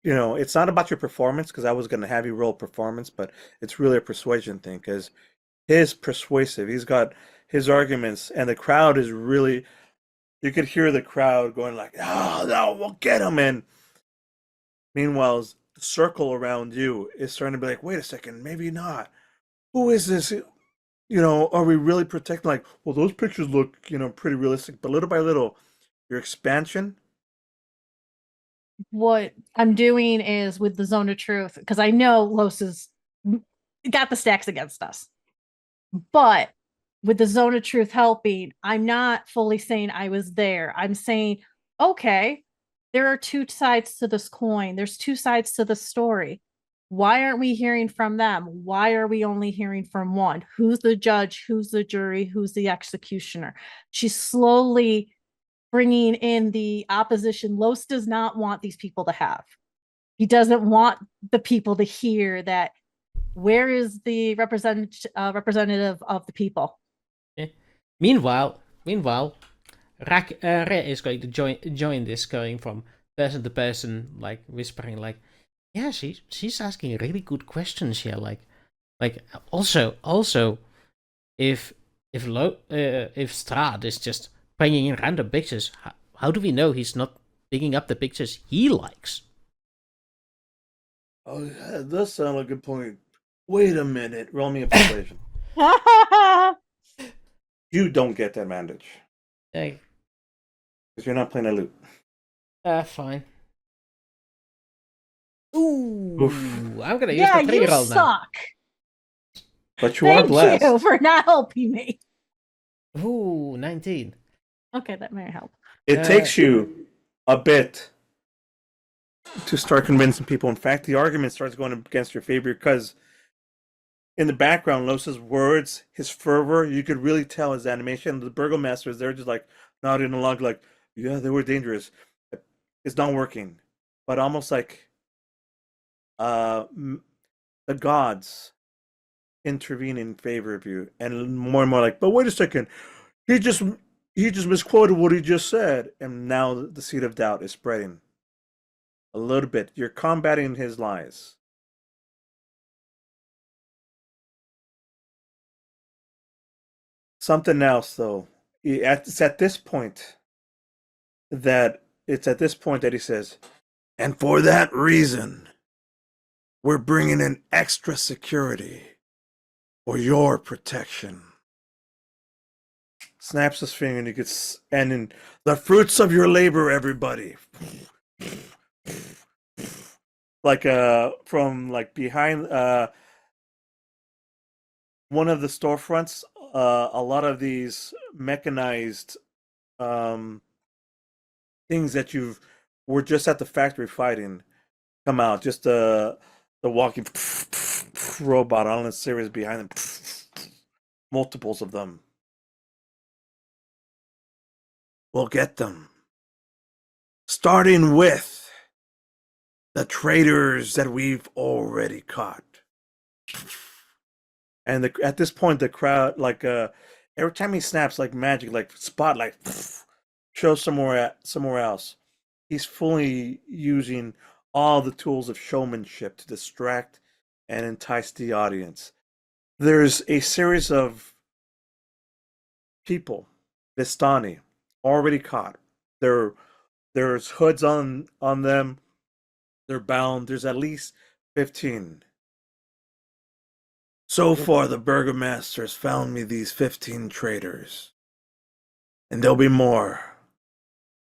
S2: it's not about your performance, because I was going to have you roll performance, but it's really a persuasion thing, because he's persuasive. He's got his arguments, and the crowd is really, you could hear the crowd going like, oh, no, we'll get him. And meanwhile, the circle around you is starting to be like, wait a second, maybe not. who is this? Are we really protecting? Like, well, those pictures look, pretty realistic, but little by little, your expansion.
S3: What I'm doing is with the zone of truth, because I know Los has got the stacks against us. But with the zone of truth helping, I'm not fully saying I was there. I'm saying, okay, there are two sides to this coin. There's two sides to the story. Why aren't we hearing from them? Why are we only hearing from one? Who's the judge? Who's the jury? Who's the executioner? She's slowly bringing in the opposition Los does not want these people to have. He doesn't want the people to hear that. Where is the representative of the people?
S4: Yeah. Meanwhile, Re is going to join this, going from person to person, like whispering, like, yeah, she's asking really good questions here, like also, if Strahd is just bringing in random pictures, how do we know he's not picking up the pictures he likes?
S2: Oh, yeah, that does sound like a good point. Wait a minute. Roll me a persuasion. You don't get that advantage.
S4: Hey.
S2: Because you're not playing a loot.
S4: Fine. Ooh. Oof. I'm going to use
S3: yeah,
S4: the 3 roll now.
S3: Suck.
S2: But you are blessed.
S3: Thank you for not helping me.
S4: Ooh, 19.
S3: Okay, that may help.
S2: It takes you a bit to start convincing people. In fact, the argument starts going against your favor because in the background, Los's words, his fervor, you could really tell his animation. The Burgomaster is there just like nodding along like, yeah, they were dangerous. It's not working. But almost like the gods intervene in favor of you. And more like, but wait a second. He just misquoted what he just said. And now the seed of doubt is spreading. A little bit. You're combating his lies. Something else, though. It's at this point that he says, and for that reason, we're bringing in extra security for your protection. Snaps his finger and he gets, and in the fruits of your labor, everybody. Like from like behind one of the storefronts, a lot of these mechanized things that were just at the factory fighting come out. Just the walking robot on a series behind them, multiples of them. We'll get them, starting with the traitors that we've already caught. And at this point, the crowd, like every time he snaps, like magic, like spotlight, shows somewhere else. He's fully using all the tools of showmanship to distract and entice the audience. There's a series of people, Vistani, already caught. There's hoods on them. They're bound. There's at least 15. So far, the Burgomaster has found me these 15 traitors. And there'll be more.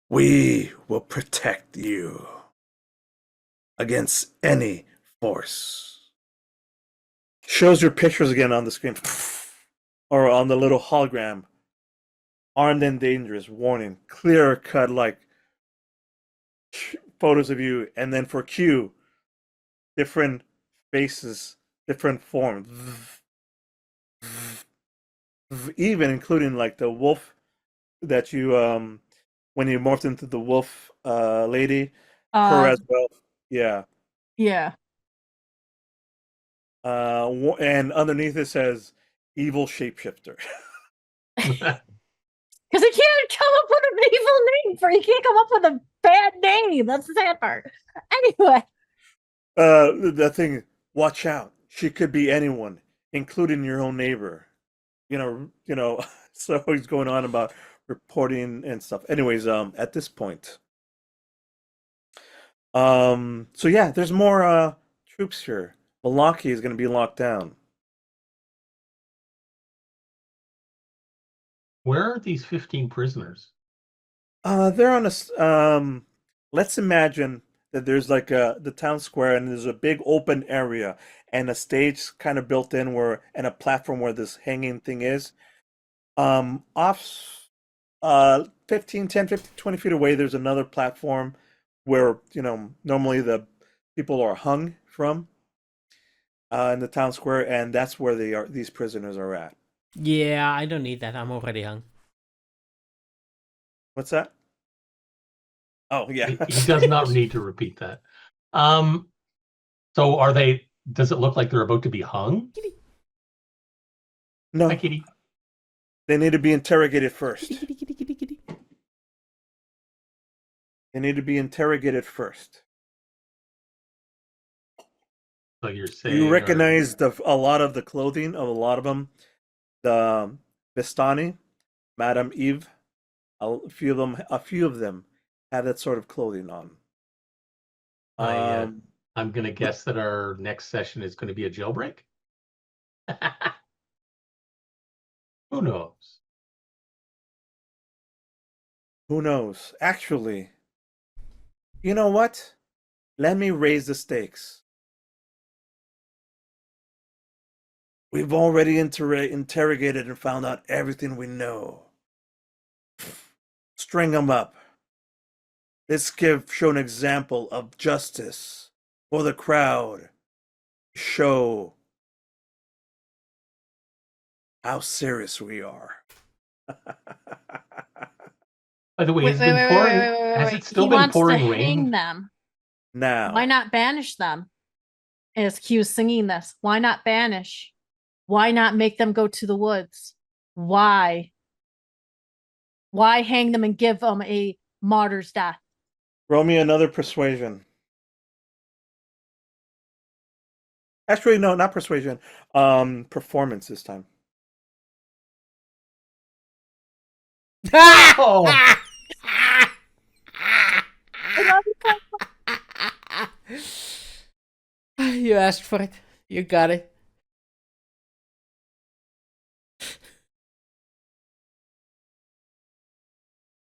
S2: We will protect you against any force. Shows your pictures again on the screen. Or on the little hologram. Armed and dangerous, warning. Clear cut, like photos of you. And then for Q, different faces, different forms. Even including like the wolf that you when you morphed into the wolf lady, her as well. Yeah. And underneath it says evil shapeshifter.
S3: Because he can't come up with an evil name for he can't come up with a bad name. That's the sad part. Anyway.
S2: The thing, watch out. She could be anyone, including your own neighbor. You know, so he's going on about reporting and stuff. Anyways, at this point. So yeah, there's more troops here. Malaki is gonna be locked down.
S1: Where are these 15 prisoners?
S2: They're on let's imagine that there's like the town square and there's a big open area and a stage kind of built in and a platform where this hanging thing is. Off 15, 10, 15, 20 feet away, there's another platform where, normally the people are hung from in the town square, and that's where these prisoners are at.
S4: Yeah, I don't need that. I'm already hung.
S2: What's that? Oh, yeah.
S1: He does not need to repeat that. So are they, does it look like they're about to be hung?
S2: No,
S1: Hi, kitty.
S2: they need to be interrogated first. They need to be interrogated first.
S1: So you're saying
S2: You recognize a lot of the clothing of a lot of them. The Vistani, Madame Eve, a few of them have that sort of clothing on.
S1: I'm gonna guess that our next session is going to be a jailbreak. Who knows?
S2: Who knows? Actually, you know what? Let me raise the stakes. We've already interrogated and found out everything we know. String them up. Let's show an example of justice for the crowd. Show how serious we are.
S1: By the way, has it still been pouring rain?
S3: Hang them.
S2: Now,
S3: Why not banish them? As Q's singing this, why not banish? Why not make them go to the woods? Why? Why hang them and give them a martyr's death?
S2: roll me another persuasion. Actually, no, not persuasion. Performance this time.
S1: Oh.
S4: You asked for it. You got it.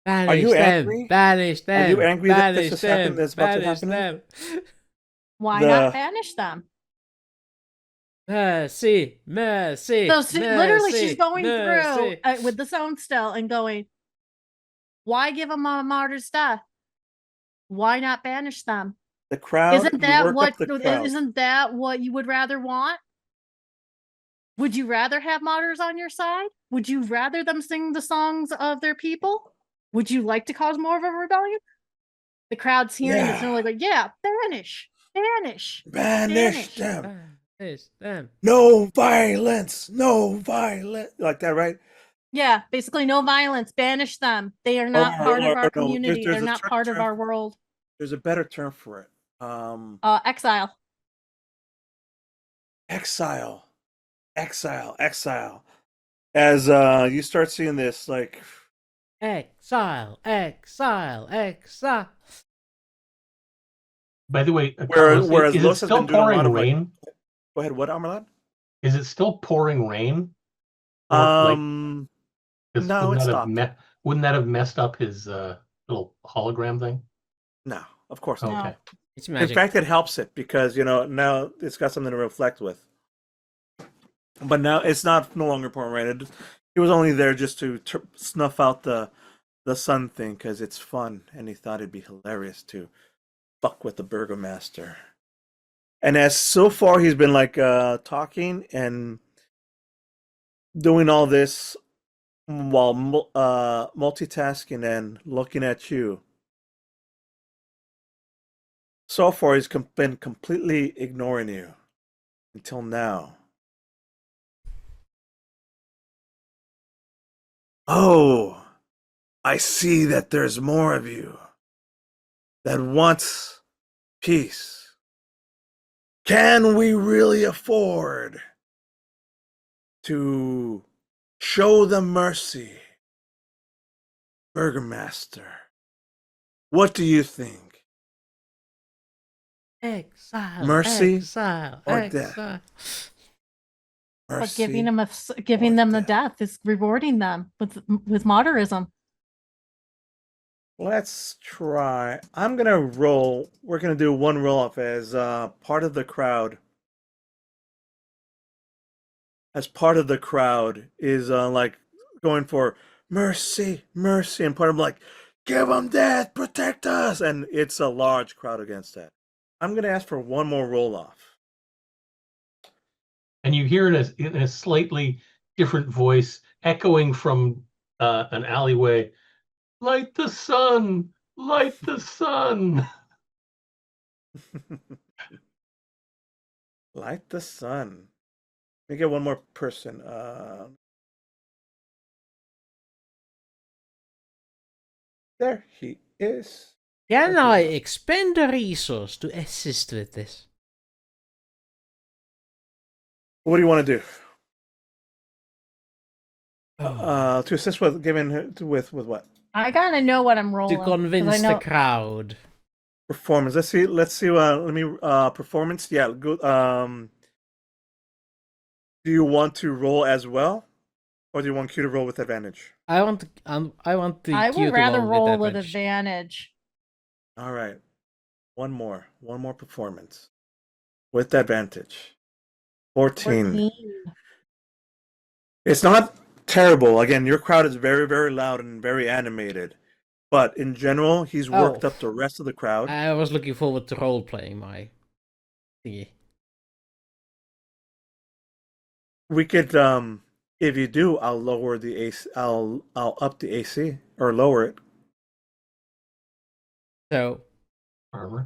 S4: Banish
S2: Are you
S4: them.
S2: angry?
S4: Banish them.
S2: Are you angry that this
S4: Banish
S2: has happened?
S4: them.
S2: That's about to
S4: Banish
S2: happen?
S4: them.
S3: Why not banish them?
S4: Mercy. Mercy.
S3: So
S4: mercy,
S3: literally, she's going
S4: mercy.
S3: through with the sound still and going, why give them a martyr's death? Why not banish them?
S2: The crowd.
S3: Isn't that what you would rather want? Would you rather have martyrs on your side? Would you rather them sing the songs of their people? Would you like to cause more of a rebellion? The crowd's hearing this and they're like, yeah, banish
S2: them.
S4: Banish them.
S2: No violence. No violence. Like that, right?
S3: Yeah, basically no violence. Banish them. They are not part of our community. They're not part of our world.
S2: There's a better term for it.
S3: Exile.
S2: Exile. As you start seeing this, like
S4: exile.
S1: By the way,
S2: whereas
S1: is it still pouring rain?
S2: Go ahead. What, Armolad?
S1: Is it still pouring rain?
S2: No, it's stopped.
S1: Wouldn't that have messed up his little hologram thing?
S2: No, of course not.
S1: Okay.
S4: It's magic.
S2: In fact, it helps it because now it's got something to reflect with. But now it's no longer pouring rain. He was only there just to snuff out the sun thing because it's fun, and he thought it'd be hilarious to fuck with the Burgomaster. And as so far he's been like talking and doing all this while multitasking and looking at you. So far he's been completely ignoring you until now. Oh, I see that there's more of you that wants peace. Can we really afford to show them mercy? Burgomaster, what do you think?
S4: Exile.
S2: Mercy
S4: Exile.
S2: or
S4: Exile.
S2: death?
S3: But giving them the death is rewarding them with martyrism.
S2: Let's try. I'm gonna roll. We're gonna do one roll off as part of the crowd. As part of the crowd is like going for mercy, mercy, and part of them like, give them death, protect us, and it's a large crowd against that. I'm gonna ask for one more roll off.
S1: And you hear it in a slightly different voice, echoing from an alleyway. Light the sun! Light the sun!
S2: Light the sun. Let me get one more person. There he is.
S4: Can I expend a resource to assist with this?
S2: What do you want to do? To assist with with what?
S3: I gotta know what I'm rolling
S4: To convince the crowd.
S2: Performance. Let's see. Let me performance. Yeah. Good. Do you want to roll as well, or do you want Q to roll with advantage?
S4: I want the
S3: I
S4: Q
S3: would
S4: to
S3: rather roll with
S4: advantage.
S3: advantage.
S2: All right. One more performance with advantage. 14. It's not terrible. Again, your crowd is very, very loud and very animated. But in general, he's worked up the rest of the crowd.
S4: I was looking forward to role playing my thingy.
S2: We could, if you do, I'll lower the AC. I'll up the AC or lower it.
S4: So,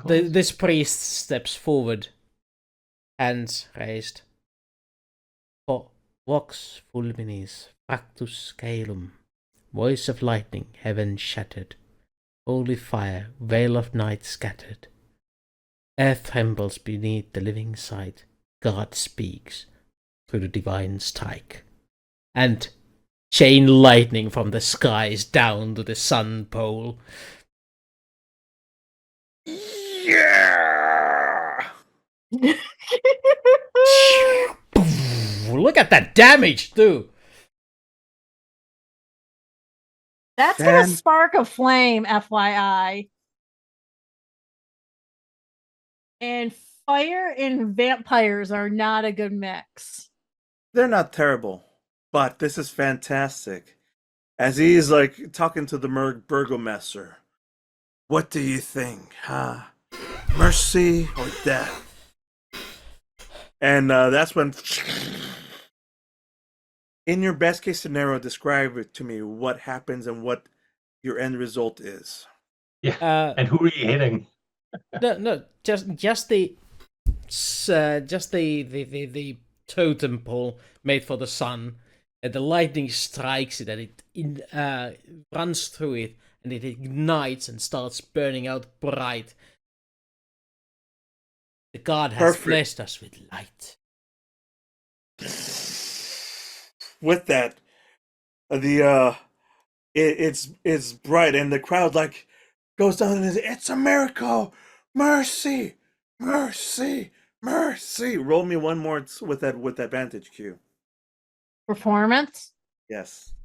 S4: this priest steps forward, hands raised. Vox fulminis, factus caelum, voice of lightning, heaven shattered, holy fire, veil of night scattered. Earth trembles beneath the living sight. God speaks through the divine strike. And chain lightning from the skies down to the sun pole.
S2: Yeah!
S4: Look at that damage, too.
S3: That's gonna spark a flame, FYI. And fire and vampires are not a good mix.
S2: They're not terrible, but this is fantastic. As he's like talking to the Burgomaster. What do you think, huh? Mercy or death? And that's when, in your best case scenario, describe it to me what happens and what your end result is.
S1: Yeah. And who are you hitting?
S4: No, just the totem pole made for the sun. And the lightning strikes it, and it runs through it, and it ignites and starts burning out bright. The god has blessed us with light.
S2: With that, it's bright, and the crowd like goes down and says, "It's a miracle! Mercy, mercy, mercy!" Roll me one more with advantage, Q.
S3: Performance?
S2: Yes.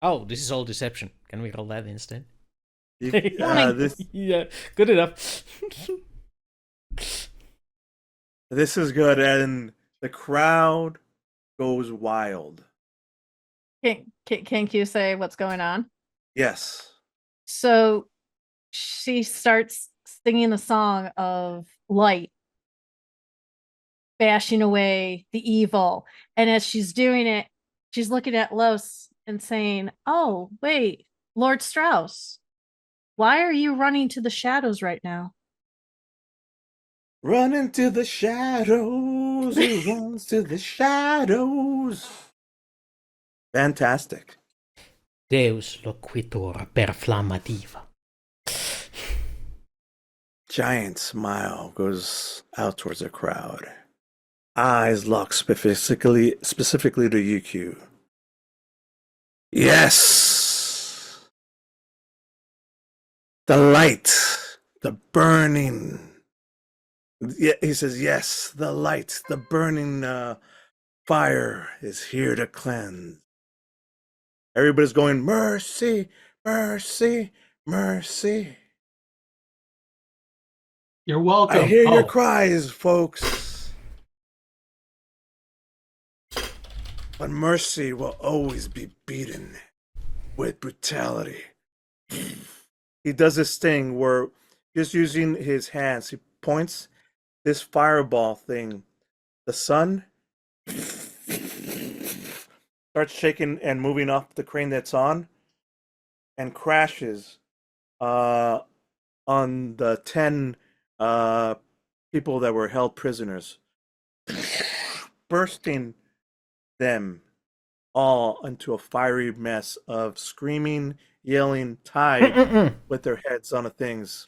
S4: Oh, this is all deception. Can we roll that instead?
S2: Yeah,
S4: good enough.
S2: This is good, and the crowd goes wild.
S3: Can you say what's going on?
S2: Yes.
S3: So she starts singing the song of light, bashing away the evil. And as she's doing it, she's looking at Los and saying, "Oh, wait, Lord Strauss, why are you running to the shadows right now?"
S2: Run into the shadows. He runs to the shadows. Fantastic.
S4: Deus loquitur per flamma diva.
S2: Giant smile goes out towards the crowd. Eyes locked specifically to UQ. Yes! The light, the burning. Yeah, he says, yes, the light, the burning fire is here to cleanse. Everybody's going, mercy, mercy, mercy.
S1: You're welcome.
S2: I hear your cries, folks. But mercy will always be beaten with brutality. He does this thing where, just using his hands, he points this fireball thing. The sun starts shaking and moving off the crane that's on, and crashes on the 10 people that were held prisoners, bursting them all into a fiery mess of screaming, yelling, tied with their heads on the things.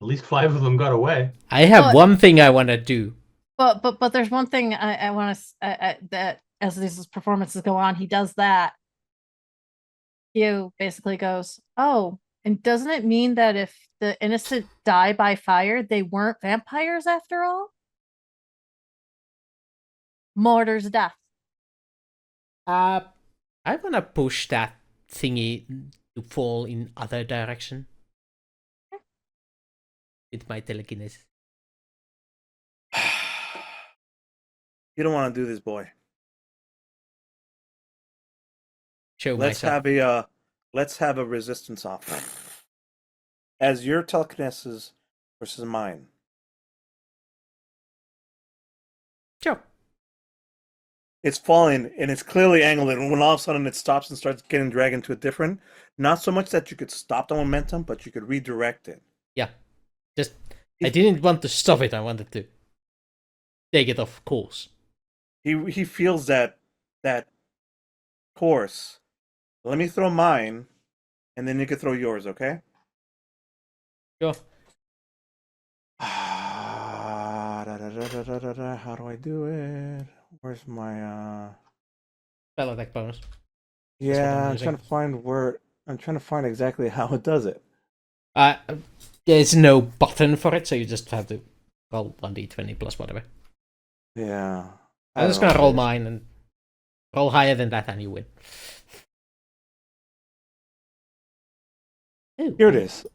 S1: At least 5 of them got away.
S4: I have one thing I want to do.
S3: But there's one thing I want to that as these performances go on, he does that. Hugh basically goes, "Oh, and doesn't it mean that if the innocent die by fire, they weren't vampires after all? Martyr's death."
S4: I want to push that thingy to fall in other direction. With my telekinesis.
S2: You don't want to do this, boy.
S4: Let's have
S2: a resistance off. As your telekinesis versus mine.
S4: Sure.
S2: It's falling and it's clearly angled, and when all of a sudden it stops and starts getting dragged into a different, not so much that you could stop the momentum, but you could redirect it.
S4: Yeah. Just I didn't want to stop it, I wanted to take it off course.
S2: He feels that course. Let me throw mine, and then you can throw yours, okay?
S4: Sure.
S2: How do I do it? Where's my
S4: Spell attack bonus.
S2: Yeah, I'm trying to find where I'm trying to find exactly how it does it.
S4: There's no button for it, so you just have to roll 1d20 plus whatever.
S2: Yeah.
S4: I'm just gonna roll mine and roll higher than that and you win. Ooh.
S2: Here it is.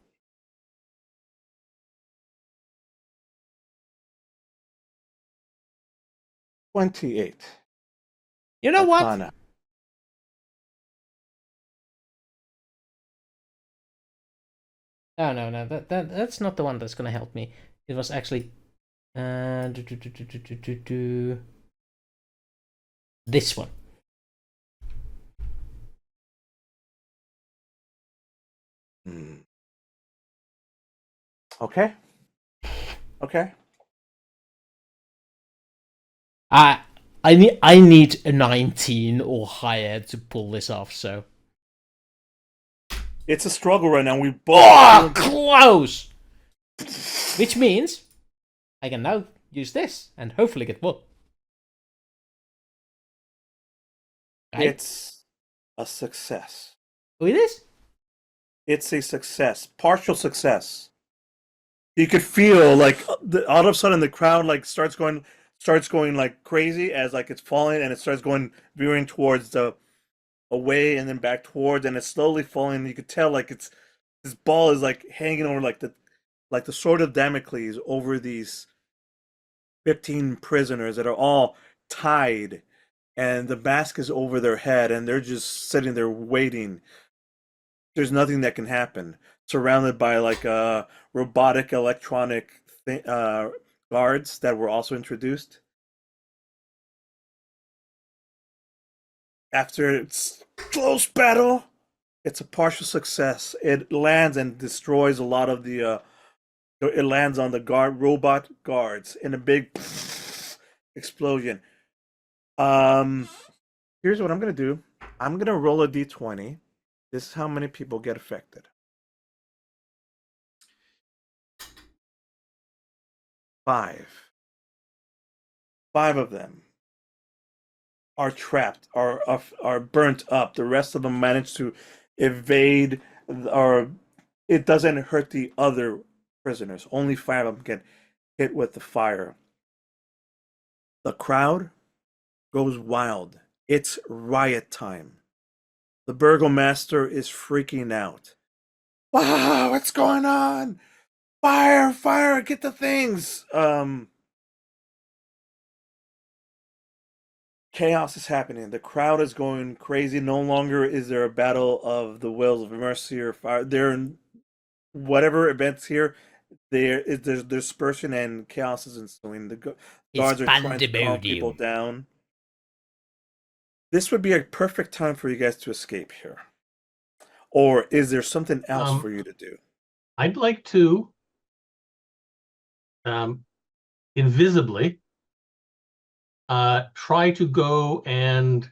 S2: $28.
S4: You know what?
S2: Arcana.
S4: No. That's not the one that's gonna help me. It was actually this one.
S2: Okay.
S4: I need a 19 or higher to pull this off, so
S2: it's a struggle right now. We both
S4: close. Which means I can now use this and hopefully get more.
S2: Right? It's a success.
S4: Oh, it is?
S2: It's a success. Partial success. You could feel like all of a sudden the crowd like starts going like crazy as like it's falling, and it starts going veering towards the away and then back towards, and it's slowly falling. You could tell like it's this ball is like hanging over like the sword of Damocles over these 15 prisoners that are all tied, and the mask is over their head, and they're just sitting there waiting. There's nothing that can happen. Surrounded by like robotic electronic guards that were also introduced. After its close battle, it's a partial success. It lands and destroys a lot of the. It lands on the robot guards in a big explosion. Here's what I'm gonna do. I'm gonna roll a d20. This is how many people get affected. 5 of them are trapped, are burnt up. The rest of them manage to evade, or it doesn't hurt the other prisoners. Only 5 of them get hit with the fire. The crowd goes wild. It's riot time. The Burgomaster is freaking out. Wow, what's going on? Fire, fire, get the things. Chaos is happening. The crowd is going crazy. No longer is there a battle of the wills of mercy or fire. There, whatever events here, there's dispersion and chaos is ensuing. The guards are trying to calm people down. This would be a perfect time for you guys to escape here. Or is there something else for you to do?
S1: I'd like to invisibly try to go and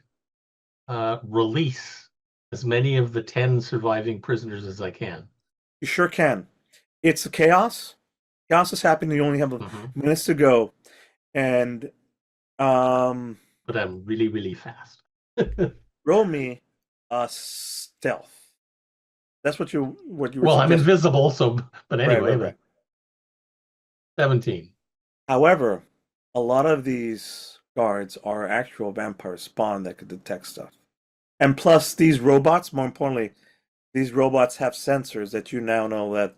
S1: release as many of the 10 surviving prisoners as I can.
S2: You sure can. It's a chaos. Chaos is happening. You only have minutes to go. And
S1: but I'm really, really fast.
S2: roll me a stealth. That's what you were
S1: well, I'm invisible, so but anyway,
S2: right.
S1: 17.
S2: However, a lot of these guards are actual vampire spawn that could detect stuff. And plus these robots, more importantly, these robots have sensors that you now know that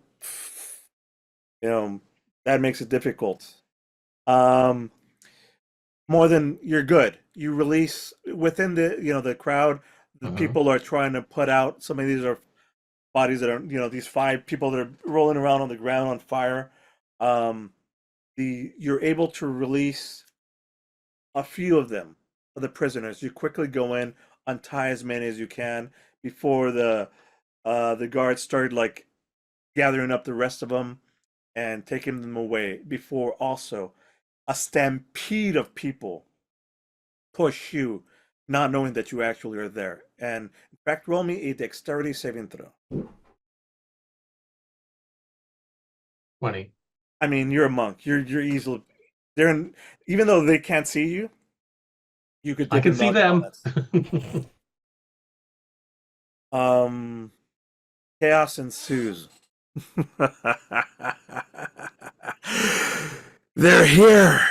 S2: that makes it difficult. More than you're good. You release within the crowd, the people are trying to put out. Some of these are bodies that are these 5 people that are rolling around on the ground on fire. You're able to release a few of them, of the prisoners. You quickly go in, untie as many as you can before the guards started like gathering up the rest of them and taking them away. Before also a stampede of people push you, not knowing that you actually are there. And in fact, roll me a dexterity saving throw.
S1: 20.
S2: I mean, you're a monk. You're easily even though they can't see you, you could.
S1: I can see them.
S2: Chaos ensues. They're here.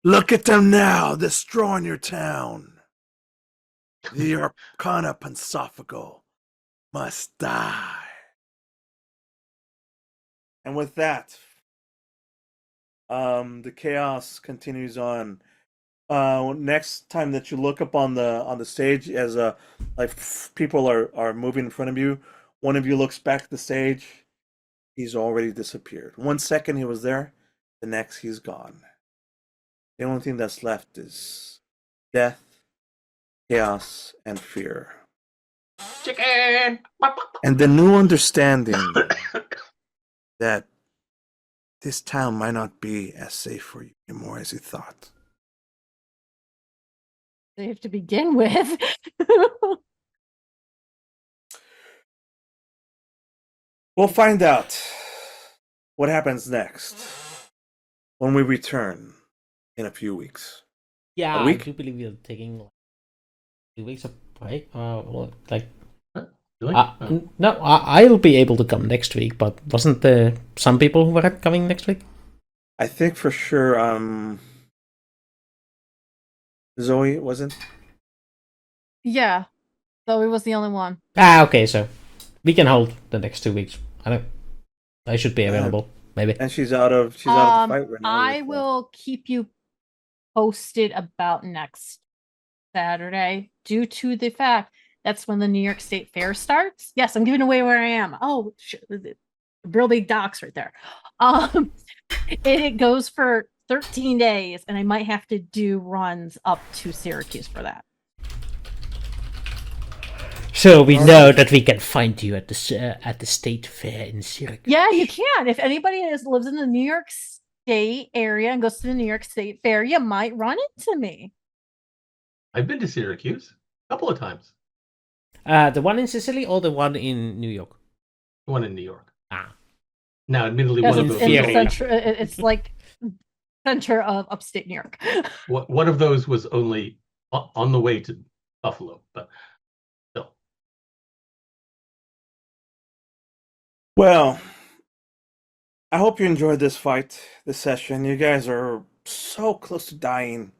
S2: Look at them now, destroying your town. The Arcana Pansophago must die. And with that, the chaos continues on. Next time that you look up on the stage, as people are moving in front of you, one of you looks back at the stage. He's already disappeared. 1 second he was there, the next he's gone. The only thing that's left is death, chaos, and fear.
S1: Chicken!
S2: And the new understanding that this town might not be as safe for you anymore as you thought.
S3: Safe to begin with.
S2: We'll find out what happens next when we return in a few weeks.
S4: Yeah,
S2: a week?
S4: I do believe we're taking 2 weeks of break.
S1: Really?
S4: No, I'll be able to come next week, but wasn't there some people who were coming next week?
S2: I think for sure Zoe wasn't.
S3: Yeah, Zoe was the only one.
S4: Okay, so we can hold the next 2 weeks. I should be available, maybe.
S2: And she's out of the fight right now.
S3: I will keep you posted about next Saturday, due to the fact that's when the New York State Fair starts. Yes, I'm giving away where I am. Oh, real big docs right there. It goes for 13 days, and I might have to do runs up to Syracuse for that.
S4: So we know that we can find you at the State Fair in Syracuse.
S3: Yeah, you can. If anybody lives in the New York State area and goes to the New York State Fair, you might run into me.
S1: I've been to Syracuse a couple of times.
S4: The one in Sicily or the one in New York?
S1: The one in New York.
S4: Ah.
S1: Now, admittedly,
S3: Yes,
S1: one of those.
S3: it's like center of upstate New York.
S1: One of those was only on the way to Buffalo, but still.
S2: Well, I hope you enjoyed this fight, this session. You guys are so close to dying.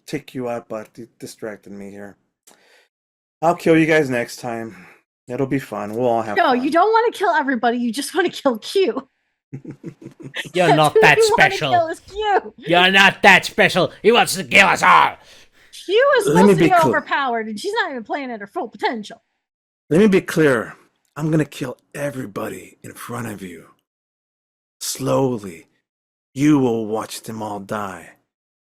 S2: Take you out, but you distracted me here. I'll kill you guys next time. It'll be fun. We'll all have
S3: No,
S2: fun.
S3: you don't want to kill everybody. You just want to kill Q.
S4: You're not that
S3: Who you wanna
S4: special.
S3: kill is Q.
S4: You're not that special. He wants to kill us all.
S3: Q is
S2: Let me
S3: supposed to
S2: be
S3: be
S2: clear.
S3: overpowered, and she's not even playing at her full potential.
S2: Let me be clear. I'm going to kill everybody in front of you. Slowly. You will watch them all die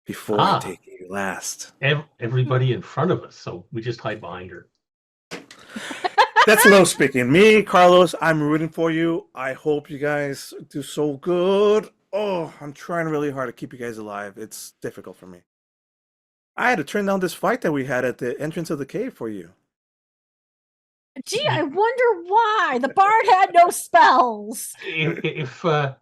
S2: before I take you last.
S1: Everybody in front of us, so we just hide behind her.
S2: That's low speaking. Me, Carlos, I'm rooting for you. I hope you guys do so good. Oh, I'm trying really hard to keep you guys alive. It's difficult for me. I had to turn down this fight that we had at the entrance of the cave for you.
S3: Gee, I wonder why. The bard had no spells.
S1: If
S4: I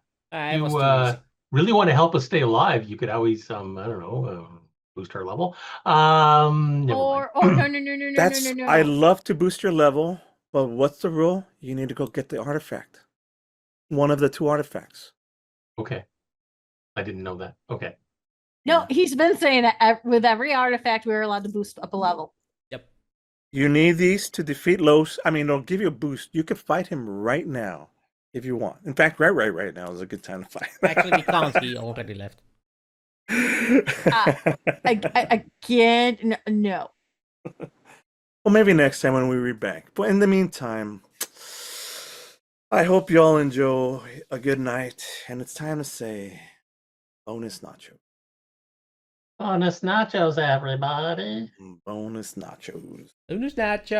S4: was
S1: you
S4: too easy.
S1: really want to help us stay alive, you could always, I don't know, boost our level. Never mind.
S3: Or no.
S2: That's I love to boost your level, but what's the rule? You need to go get the artifact. One of the 2 artifacts.
S1: Okay. I didn't know that. Okay.
S3: No, he's been saying that with every artifact, we're allowed to boost up a level.
S4: Yep.
S2: You need these to defeat Los. I mean, they'll give you a boost. You can fight him right now if you want. In fact, right now is a good time to fight.
S4: Actually, we can't. He already left.
S3: Again, no.
S2: Well, maybe next time when we read back. But in the meantime, I hope you all enjoy a good night. And it's time to say bonus nacho.
S1: Bonus nachos, everybody.
S2: Bonus nachos.
S4: Bonus nacho.